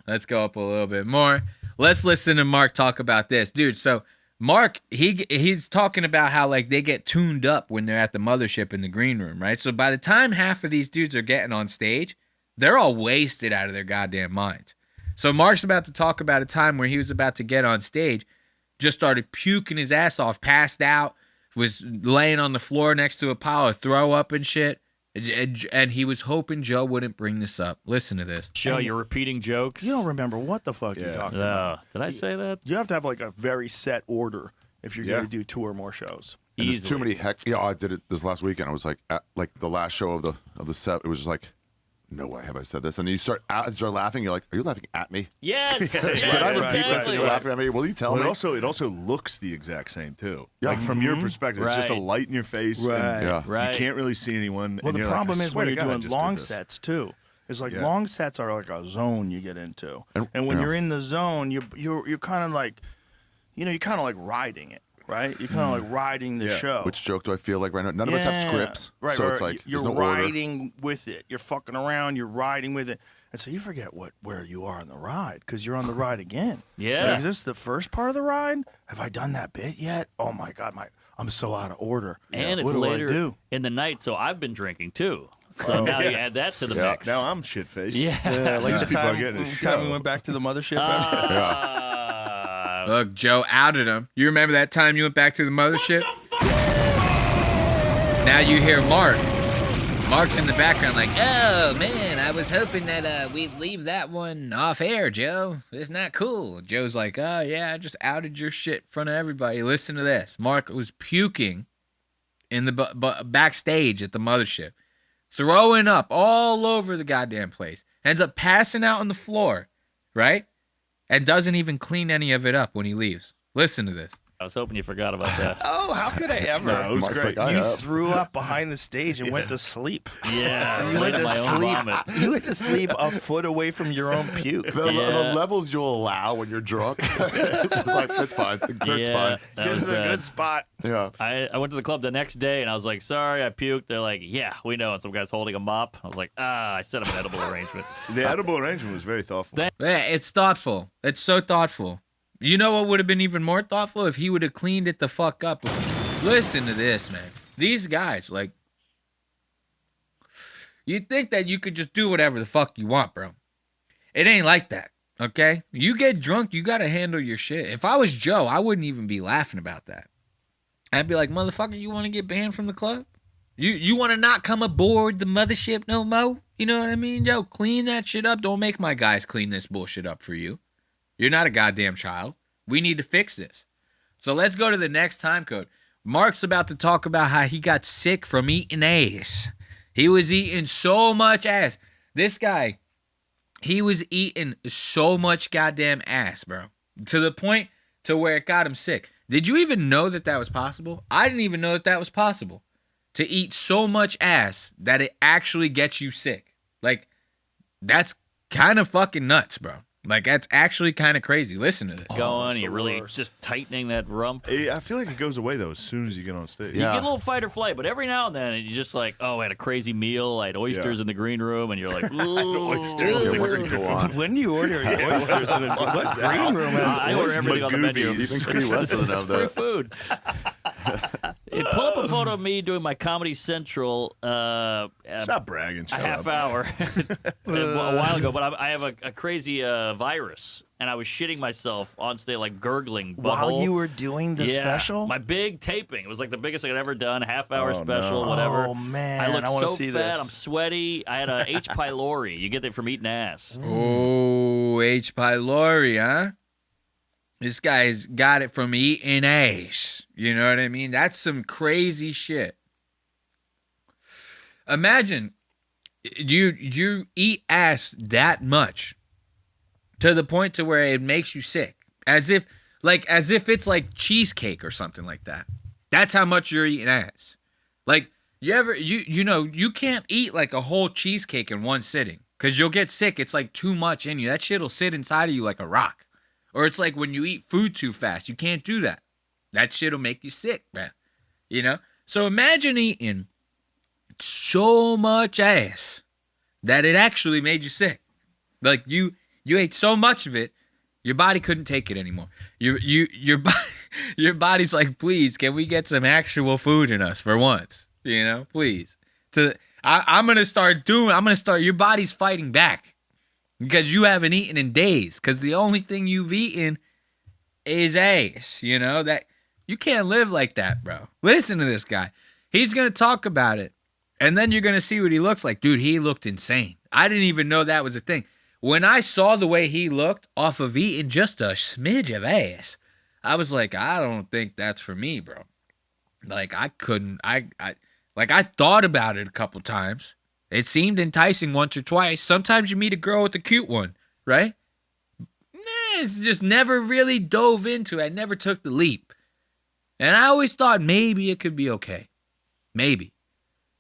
Let's go up a little bit more. Let's listen to Mark talk about this, dude. So Mark, he's talking about how like they get tuned up when they're at the mothership in the green room, right? So by the time half of these dudes are getting on stage, they're all wasted out of their goddamn minds. So Mark's about to talk about a time where he was about to get on stage, just started puking his ass off, passed out, was laying on the floor next to a pile of throw up and shit. And he was hoping Joe wouldn't bring this up. Listen to this. Joe, you're repeating jokes. You don't remember what the fuck you're talking about. Did I say that? You have to have like a very set order if you're going to do 2 or more shows. And there's too many I did it this last weekend. I was like, at, like the last show of the set. It was just like, no way have I said this. And then you start laughing. You're like, are you laughing at me? Yes. Did I repeat this? And you're laughing at me? Will you tell me? It also looks the exact same too. Yeah. Like from your perspective, it's just a light in your face. Right. And you can't really see anyone. Well, and the problem is when you're doing long sets. sets too. It's like long sets are like a zone you get into, and when you're in the zone, you're kind of like, you're kind of like riding it. Right, you're kind of like riding the show. Which joke do I feel like right now? None of us have scripts, right? So it's like you're there's no riding with it. You're fucking around. You're riding with it, and so you forget where you are on the ride because you're on the ride again. Yeah. Like, is this the first part of the ride? Have I done that bit yet? Oh my god, I'm so out of order. And what it's do I later do? in the night, so I've been drinking too. So now you add that to the mix. Now I'm shit faced. Yeah. Like These the people are time, getting a time show. we went back to the mothership. Look, Joe outed him. You remember that time you went back to the mothership? Now you hear Mark. Mark's in the background like, oh, man, I was hoping that we'd leave that one off air, Joe. It's not cool. Joe's like, oh, yeah, I just outed your shit in front of everybody. Listen to this. Mark was puking in the backstage at the mothership, throwing up all over the goddamn place. Ends up passing out on the floor, right? And doesn't even clean any of it up when he leaves. Listen to this. I was hoping you forgot about that. Oh, how could I ever? No, it was Mark's great. like, You threw up behind the stage and went to sleep. Yeah, You went to my own vomit. sleep. You went to sleep a foot away from your own puke. The levels you'll allow when you're drunk. It's just like, it's fine. It's fine. that This was is a bad. good spot. Yeah. I went to the club the next day and I was like, sorry, I puked. They're like, yeah, we know. And some guy's holding a mop. I was like, I set up an edible arrangement. The edible arrangement was very thoughtful. Yeah, it's thoughtful. It's so thoughtful. You know what would have been even more thoughtful? If he would have cleaned it the fuck up. Listen to this, man. These guys, like, you'd think that you could just do whatever the fuck you want, bro. It ain't like that, okay? You get drunk, you gotta handle your shit. If I was Joe, I wouldn't even be laughing about that. I'd be like, motherfucker, you want to get banned from the club? You want to not come aboard the mothership no more? You know what I mean? Yo, clean that shit up. Don't make my guys clean this bullshit up for you. You're not a goddamn child. We need to fix this. So let's go to the next time code. Mark's about to talk about how he got sick from eating ass. He was eating so much ass. This guy, he was eating so much goddamn ass, bro. To the point to where it got him sick. Did you even know that was possible? I didn't even know that was possible. To eat so much ass that it actually gets you sick. Like, that's kind of fucking nuts, bro. Like, that's actually kind of crazy. Listen to this. Going, you're really just tightening that rump. I feel like it goes away, though, as soon as you get on stage. You get a little fight or flight, but every now and then, you just like, I had a crazy meal. I had oysters in the green room, and you're like, ooh. Oysters in the green room. When do you order oysters in the green room? I order everything on the menu. Even Key West doesn't have Free that. food. Pull up a photo of me doing my Comedy Central Stop bragging. a half hour a while ago, but I have a crazy virus, and I was shitting myself on stage, like gurgling. While butthole. you were doing the special? My big taping. It was like the biggest I had ever done, half-hour special, whatever. Oh, man. I looked I wanna so see fat, this. I'm sweaty. I had a H. pylori. You get that from eating ass. Oh, H. pylori, huh? This guy's got it from eating ass. You know what I mean? That's some crazy shit. Imagine you eat ass that much to the point to where it makes you sick. As if it's like cheesecake or something like that. That's how much you're eating ass. Like, you can't eat like a whole cheesecake in one sitting because you'll get sick. It's like too much in you. That shit'll sit inside of you like a rock. Or it's like when you eat food too fast. You can't do that. That shit'll make you sick, man. You know? So imagine eating so much ass that it actually made you sick. Like you ate so much of it, your body couldn't take it anymore. Your body's like, please, can we get some actual food in us for once? You know, please. I'm gonna start. Your body's fighting back because you haven't eaten in days. Because the only thing you've eaten is ass. You know that you can't live like that, bro. Listen to this guy. He's gonna talk about it, and then you're gonna see what he looks like, dude. He looked insane. I didn't even know that was a thing. When I saw the way he looked off of eating just a smidge of ass, I was like, I don't think that's for me, bro. Like, I couldn't, I thought about it a couple times. It seemed enticing once or twice. Sometimes you meet a girl with a cute one, right? It's just never really dove into it. I never took the leap. And I always thought maybe it could be okay. Maybe.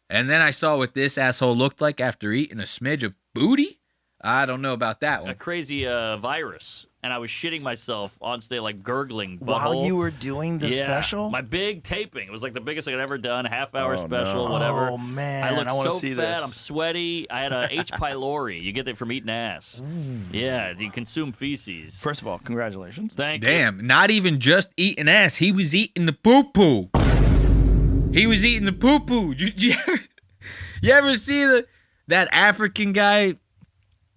And then I saw what this asshole looked like after eating a smidge of booty. I don't know about that one. A crazy virus, and I was shitting myself on stage, like gurgling. While butthole. you were doing the special? My big taping. It was like the biggest I had ever done, half-hour special, whatever. Oh, man. I looked wanna so see fat, this. I'm sweaty. I had a H. pylori. You get that from eating ass. Yeah, you consume feces. First of all, congratulations. Thank you. Damn, not even just eating ass. He was eating the poo-poo. He was eating the poo-poo. You ever see that African guy?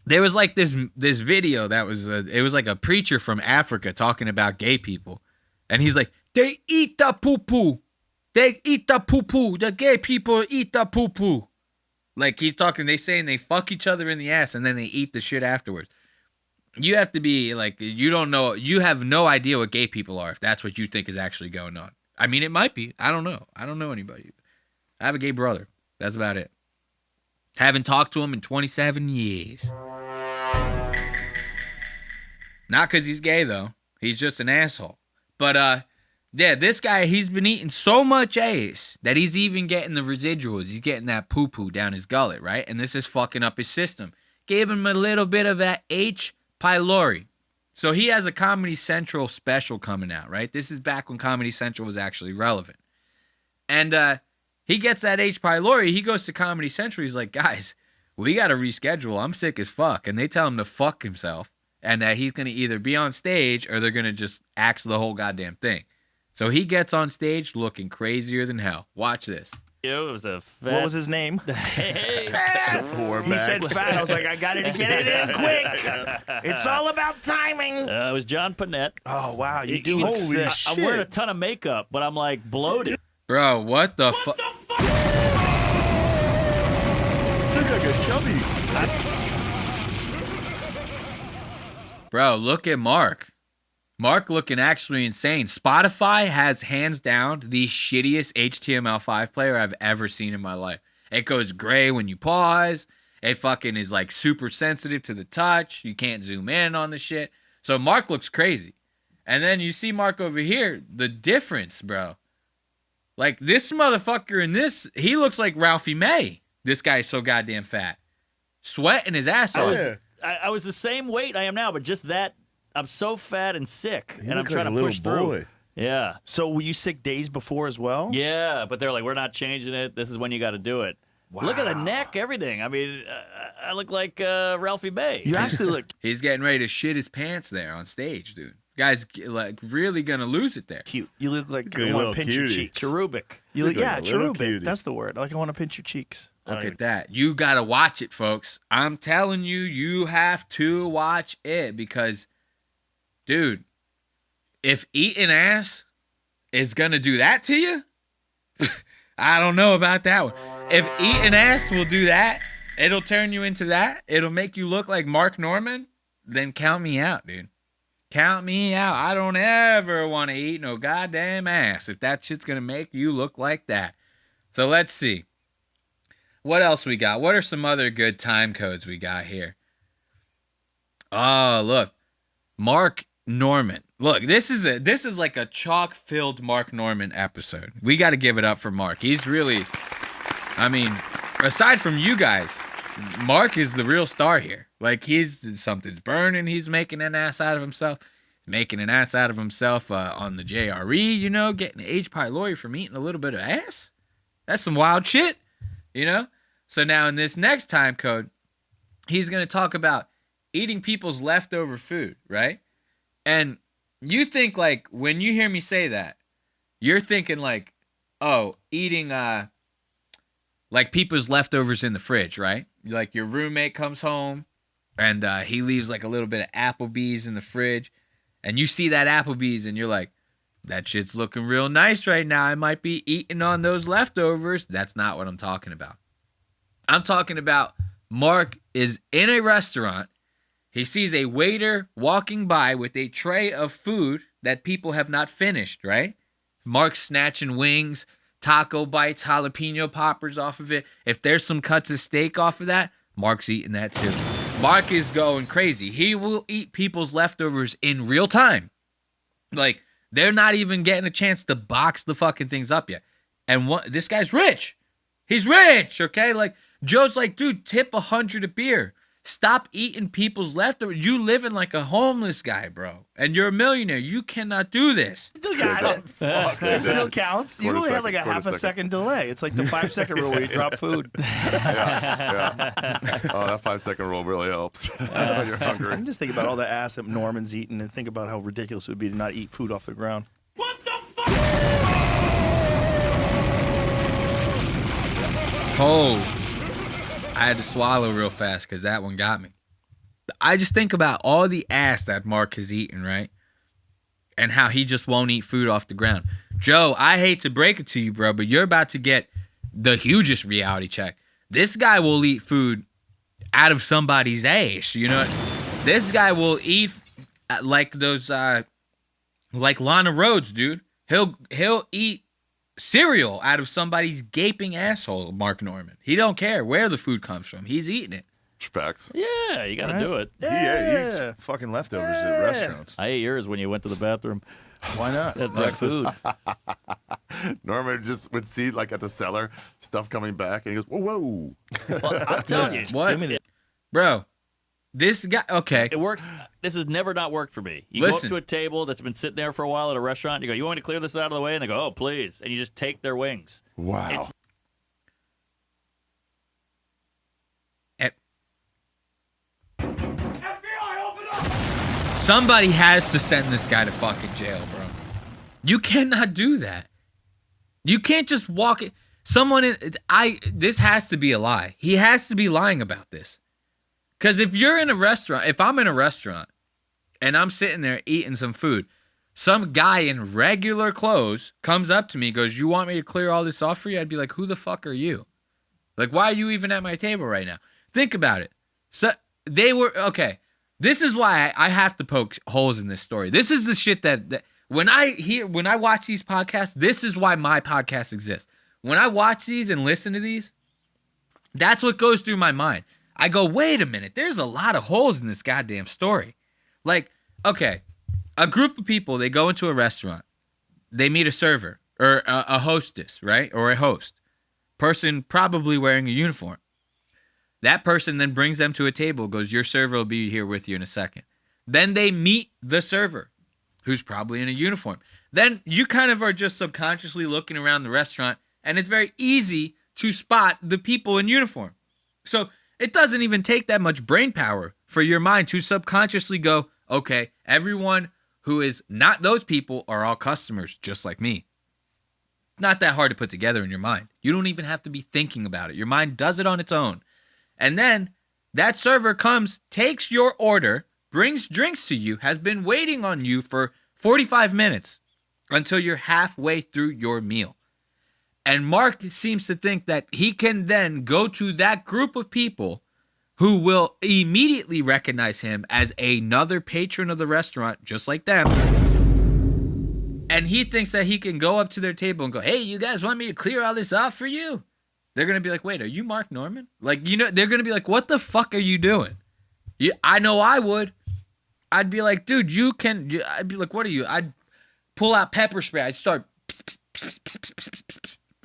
There was like this video that was it was like a preacher from Africa talking about gay people, and he's like, they eat the poo poo, they eat the poo poo, the gay people eat the poo poo. Like he's talking, they saying they fuck each other in the ass and then they eat the shit afterwards. You have to be like, you don't know, you have no idea what gay people are if that's what you think is actually going on. I mean, it might be. I don't know. I don't know anybody. I have a gay brother. That's about it. Haven't talked to him in 27 years. Not because he's gay, though. He's just an asshole. But, yeah, this guy, he's been eating so much ass that he's even getting the residuals. He's getting that poo-poo down his gullet, right? And this is fucking up his system. Gave him a little bit of that H. pylori. So he has a Comedy Central special coming out, right? This is back when Comedy Central was actually relevant. And, he gets that H. pylori. He goes to Comedy Central. He's like, guys, we got to reschedule. I'm sick as fuck. And they tell him to fuck himself and that he's going to either be on stage or they're going to just axe the whole goddamn thing. So he gets on stage looking crazier than hell. Watch this. It was a fat... What was his name? Hey. He said fat. I was like, I got to get it in quick. It's all about timing. It was John Panette. Oh, wow. You do look Holy sick. I'm wearing a ton of makeup, but I'm like bloated. Bro, what the fuck? Look like a chubby. Bro, look at Mark. Mark looking actually insane. Spotify has hands down the shittiest HTML5 player I've ever seen in my life. It goes gray when you pause. It fucking is like super sensitive to the touch. You can't zoom in on the shit. So Mark looks crazy. And then you see Mark over here, the difference, bro. Like this motherfucker in this, he looks like Ralphie May. This guy is so goddamn fat. Sweating his ass off. I was the same weight I am now, but just that, I'm so fat and sick, You and I'm look trying like to a push little through. boy. Yeah. So were you sick days before as well? Yeah, but they're like, we're not changing it. This is when you got to do it. Wow. Look at the neck, everything. I mean, I look like Ralphie May. You actually look... He's getting ready to shit his pants there on stage, dude. Guy's like really gonna lose it there. Cute. You look like Good I want little to pinch your cutie. cheeks. Cherubic. You look, Look yeah, like a little cherubic. cutie. That's the word. Like I want to pinch your cheeks. Look at that. You gotta watch it, folks. I'm telling you, you have to watch it because, dude, if eating ass is gonna do that to you, I don't know about that one. If eating ass will do that, it'll turn you into that. It'll make you look like Mark Norman. Then count me out, dude. Count me out. I don't ever want to eat no goddamn ass if that shit's going to make you look like that. So let's see. What else we got? What are some other good time codes we got here? Oh, look. Mark Norman. Look, this is like a chock-filled Mark Norman episode. We got to give it up for Mark. He's really, I mean, aside from you guys, Mark is the real star here. Like, something's burning. He's making an ass out of himself. making an ass out of himself on the JRE, you know, getting an H pylori from eating a little bit of ass. That's some wild shit, you know? So now in this next time code, he's going to talk about eating people's leftover food, right? And you think, like, when you hear me say that, you're thinking, like, oh, eating, like, people's leftovers in the fridge, right? Like, your roommate comes home, and he leaves, like, a little bit of Applebee's in the fridge, and you see that Applebee's, and you're like, that shit's looking real nice right now. I might be eating on those leftovers. That's not what I'm talking about. I'm talking about Mark is in a restaurant. He sees a waiter walking by with a tray of food that people have not finished, right? Mark's snatching wings, taco bites, jalapeno poppers off of it. If there's some cuts of steak off of that, Mark's eating that too. Mark is going crazy. He will eat people's leftovers in real time. Like, they're not even getting a chance to box the fucking things up yet. And this guy's rich. He's rich, okay? Like, Joe's like, dude, tip 100 a beer. Stop eating people's leftovers. You living like a homeless guy, bro. And you're a millionaire. You cannot do this. Still got it. It still counts. You only had like a half a second delay. It's like the 5-second rule where you drop food. Yeah. Oh, that 5-second rule really helps when you're hungry. I'm just thinking about all the ass that Norman's eating and think about how ridiculous it would be to not eat food off the ground. Oh, I had to swallow real fast because that one got me. I just think about all the ass that Mark has eaten, right? And how he just won't eat food off the ground. Joe, I hate to break it to you, bro, but you're about to get the hugest reality check. This guy will eat food out of somebody's ass, you know? This guy will eat like those, like Lana Rhodes, dude. He'll eat cereal out of somebody's gaping asshole, Mark Norman. He don't care where the food comes from. He's eating it. Facts. Yeah, you got to do it. He eats fucking leftovers at restaurants. I ate yours when you went to the bathroom. Why not? At breakfast. Norman just would see, like, at the cellar, stuff coming back, and he goes, whoa. Well, I'm telling you. What? Bro, this guy, okay. It works. This has never not worked for me. You Listen. go up to a table that's been sitting there for a while at a restaurant, you go, you want me to clear this out of the way? And they go, oh, please. And you just take their wings. Wow. Somebody has to send this guy to fucking jail, bro. You cannot do that. You can't just walk it. This has to be a lie. He has to be lying about this. Because if you're in a restaurant, if I'm in a restaurant and I'm sitting there eating some food, some guy in regular clothes comes up to me and goes, you want me to clear all this off for you? I'd be like, who the fuck are you? Like, why are you even at my table right now? Think about it. So they were, okay. This is why I have to poke holes in this story. This is the shit that when I watch these podcasts, this is why my podcast exists. When I watch these and listen to these, that's what goes through my mind. I go, wait a minute, there's a lot of holes in this goddamn story. Like, okay, a group of people, they go into a restaurant. They meet a server or a hostess, right? Or a host. Person probably wearing a uniform. That person then brings them to a table, goes, your server will be here with you in a second. Then they meet the server, who's probably in a uniform. Then you kind of are just subconsciously looking around the restaurant, and it's very easy to spot the people in uniform. So it doesn't even take that much brain power for your mind to subconsciously go, okay, everyone who is not those people are all customers, just like me. Not that hard to put together in your mind. You don't even have to be thinking about it. Your mind does it on its own. And then that server comes, takes your order, brings drinks to you, has been waiting on you for 45 minutes until you're halfway through your meal. And Mark seems to think that he can then go to that group of people who will immediately recognize him as another patron of the restaurant, just like them. And he thinks that he can go up to their table and go, hey, you guys want me to clear all this off for you? They're going to be like, wait, are you Mark Norman? Like, you know, they're going to be like, what the fuck are you doing? I know I would. I'd be like, dude, I'd be like, what are you? I'd pull out pepper spray. I'd start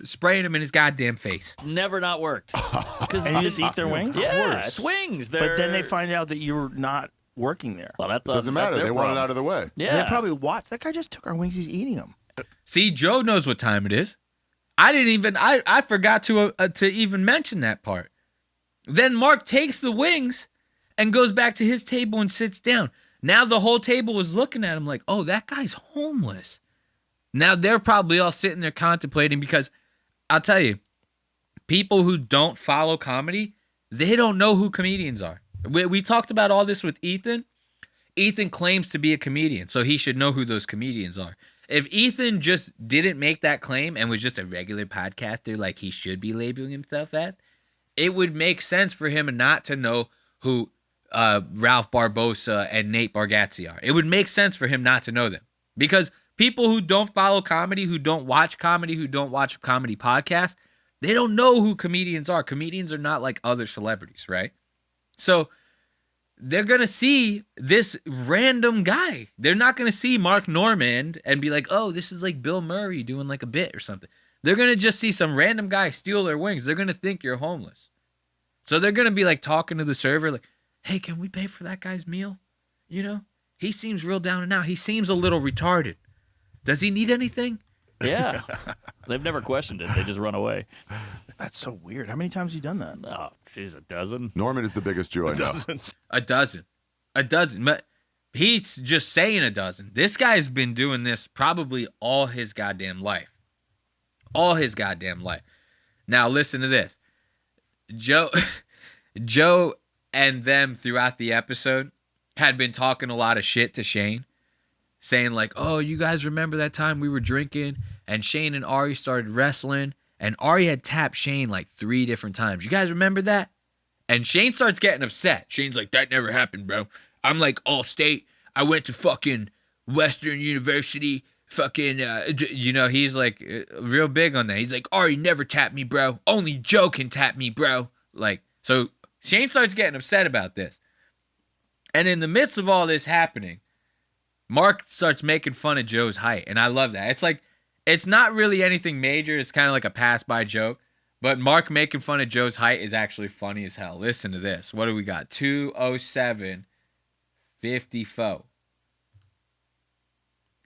spraying him in his goddamn face. Never not worked. And you just eat their wings? Yeah, it's wings. But then they find out that you're not working there. Well, It doesn't matter. They want it out of the way. They probably watch. That guy just took our wings. He's eating them. See, Joe knows what time it is. I forgot to even mention that part. Then Mark takes the wings and goes back to his table and sits down. Now the whole table was looking at him like, oh, that guy's homeless. Now they're probably all sitting there contemplating, because I'll tell you, people who don't follow comedy, they don't know who comedians are. We talked about all this with Ethan. Ethan claims to be a comedian, so he should know who those comedians are. If Ethan just didn't make that claim and was just a regular podcaster like he should be labeling himself as, it would make sense for him not to know who Ralph Barbosa and Nate Bargatze are. It would make sense for him not to know them, because people who don't follow comedy, who don't watch comedy podcasts, they don't know who comedians are. Comedians are not like other celebrities, right? So they're going to see this random guy. They're not going to see Mark Normand and be like, oh, this is like Bill Murray doing like a bit or something. They're going to just see some random guy steal their wings. They're going to think you're homeless. So they're going to be like talking to the server like, hey, can we pay for that guy's meal? You know, he seems real down and out. He seems a little retarded. Does he need anything? Yeah. They've never questioned it. They just run away. That's so weird. How many times have you done that? Oh, geez, a dozen. Norman is the biggest Jew I know. A dozen. But he's just saying a dozen. This guy's been doing this probably all his goddamn life. All his goddamn life. Now listen to this. Joe and them throughout the episode had been talking a lot of shit to Shane, saying like, oh, you guys remember that time we were drinking and Shane and Ari started wrestling and Ari had tapped Shane like 3 different times. You guys remember that? And Shane starts getting upset. Shane's like, that never happened, bro. I'm like, All-State. I went to fucking Western University. Fucking, he's like real big on that. He's like, Ari never tapped me, bro. Only Joe can tap me, bro. Like, so Shane starts getting upset about this. And in the midst of all this happening, Mark starts making fun of Joe's height. And I love that. It's like, it's not really anything major. It's kind of like a pass-by joke. But Mark making fun of Joe's height is actually funny as hell. Listen to this. What do we got? 207.54.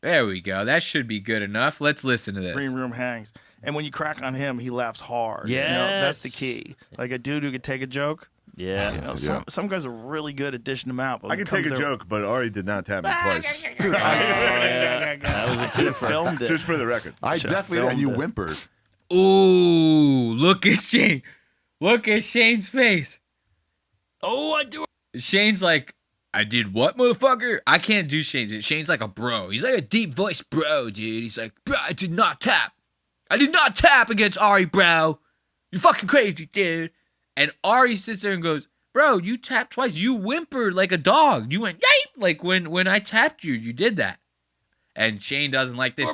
There we go. That should be good enough. Let's listen to this. Green room hangs. And when you crack on him, he laughs hard. Yes. You know, that's the key. Like a dude who could take a joke. Yeah. You know, some guys are really good at dishing them out. I can take a joke, but Ari did not tap me twice. That was a Should have filmed it. Just for the record. I definitely and you whimpered. Ooh, look at Shane. Look at Shane's face. Oh, I do. Shane's like, I did what, motherfucker? I can't do Shane. Shane's like a bro. He's like a deep voice bro, dude. He's like, bro, I did not tap. I did not tap against Ari, bro. You're fucking crazy, dude. And Ari sits there and goes, bro, you tapped twice. You whimpered like a dog. You went, yipe. Like when I tapped you, you did that. And Shane doesn't like this.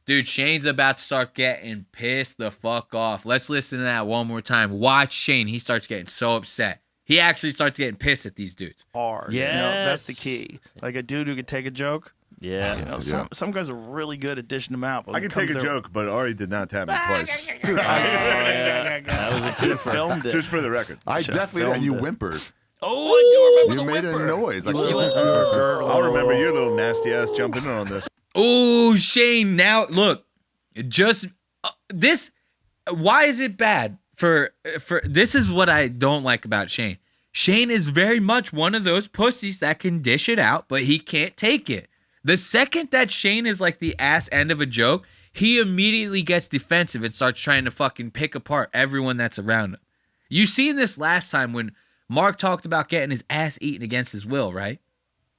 Dude, Shane's about to start getting pissed the fuck off. Let's listen to that one more time. Watch Shane. He starts getting so upset. He actually starts getting pissed at these dudes. Hard. Yes. You know, that's the key. Like a dude who could take a joke. Yeah. You know, some guys are really good at dishing them out. But I can take a joke, but Ari did not tap me twice. That was a should have filmed it. Just for the record. I definitely and you whimpered. Oh, I do You remember made the a whimper. noise. Like, I'll remember your little nasty ass jumping in on this. Oh, Shane, now look, just this. Why is it bad for this is what I don't like about Shane. Shane is very much one of those pussies that can dish it out, but he can't take it. The second that Shane is like the ass end of a joke, he immediately gets defensive and starts trying to fucking pick apart everyone that's around him. You seen this last time when Mark talked about getting his ass eaten against his will, right?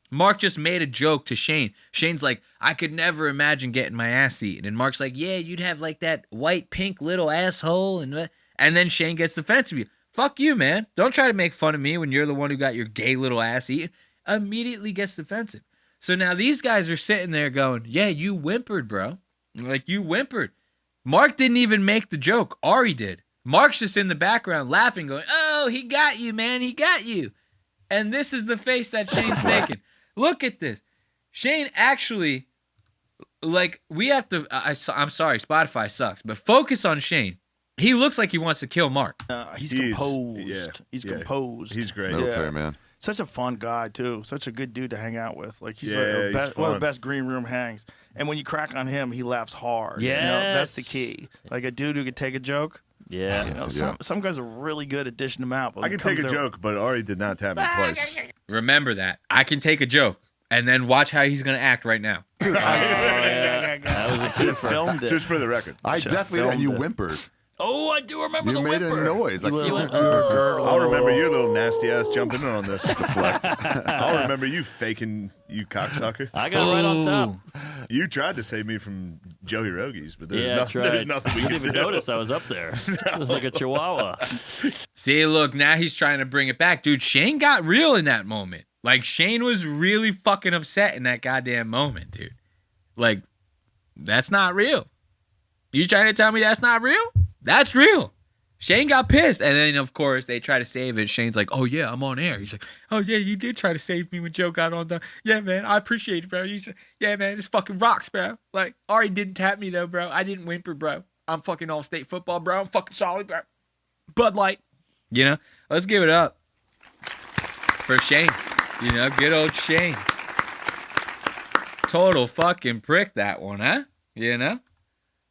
Mark just made a joke to Shane. Shane's like, I could never imagine getting my ass eaten. And Mark's like, yeah, you'd have like that white, pink little asshole. And then Shane gets defensive. Fuck you, man. Don't try to make fun of me when you're the one who got your gay little ass eaten. Immediately gets defensive. So now these guys are sitting there going, yeah, you whimpered, bro. Like, you whimpered. Mark didn't even make the joke. Ari did. Mark's just in the background laughing, going, oh, he got you, man. He got you. And this is the face that Shane's making. Look at this. Shane actually, like, we have to, I'm sorry, Spotify sucks, but focus on Shane. He looks like he wants to kill Mark. He's composed. He's composed. He's great. Military man. Such a fun guy too. Such a good dude to hang out with. Like he's, he's one of the best green room hangs. And when you crack on him, he laughs hard. Yes. You know, that's the key. Like a dude who could take a joke. Yeah. You know, some guys are really good at dishing them out. But I can take a joke, but Ari did not tap me twice. Remember that. I can take a joke and then watch how he's going to act right now. That was a should have filmed it. Just for the record. I definitely did. And you whimpered. Oh, I do remember the You made whimper. a noise. Like, I'll remember your little nasty ass jumping in on this. Deflect. I'll remember you faking, you cocksucker. I got it right on top. You tried to save me from Joe Hirogi's, but there's, Yeah, I tried. there's nothing we You can didn't even do. notice I was up there. It was like a chihuahua. See, look, now he's trying to bring it back. Dude, Shane got real in that moment. Like, Shane was really fucking upset in that goddamn moment, dude. Like, that's not real. You trying to tell me that's not real? That's real. Shane got pissed. And then, of course, they try to save it. Shane's like, oh, yeah, I'm on air. He's like, oh, yeah, you did try to save me when Joe got on the... Yeah, man, I appreciate it, bro. Yeah, man, this fucking rocks, bro. Like, Ari didn't tap me, though, bro. I didn't whimper, bro. I'm fucking all-state football, bro. I'm fucking solid, bro. Bud Light. You know? Let's give it up for Shane. You know, good old Shane. Total fucking prick, that one, huh? You know?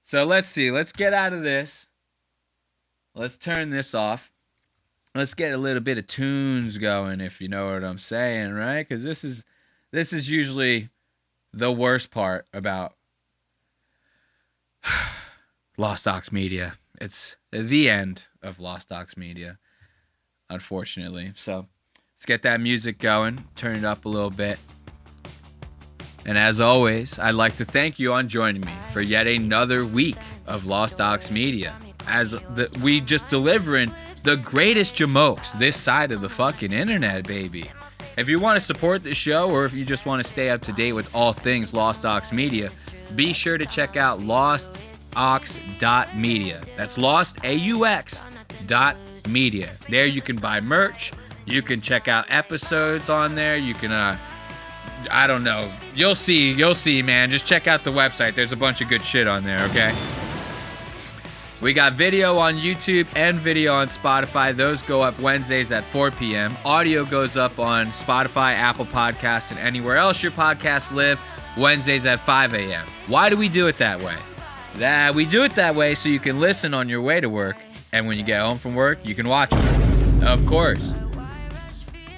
So let's see. Let's get out of this. Let's turn this off. Let's get a little bit of tunes going, if you know what I'm saying, right? Because this is usually the worst part about Lost Docs Media. It's the end of Lost Docs Media, unfortunately. So let's get that music going. Turn it up a little bit. And as always, I'd like to thank you on joining me for yet another week of Lost Docs Media. As we just delivering the greatest jamokes this side of the fucking internet, baby. If you want to support the show, or if you just want to stay up to date with all things Lost Docs Media, be sure to check out lostox.media. That's lostaux.media. There you can buy merch. You can check out episodes on there. You can, I don't know. You'll see, man. Just check out the website. There's a bunch of good shit on there, okay? We got video on YouTube and video on Spotify. Those go up Wednesdays at 4 p.m. Audio goes up on Spotify, Apple Podcasts, and anywhere else your podcasts live, Wednesdays at 5 a.m. Why do we do it that way? We do it that way so you can listen on your way to work, and when you get home from work, you can watch it. Of course.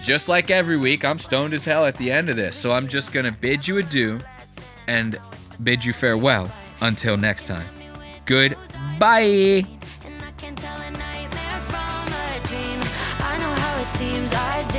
Just like every week, I'm stoned as hell at the end of this, so I'm just going to bid you adieu and bid you farewell until next time. Goodbye. I know how it seems. I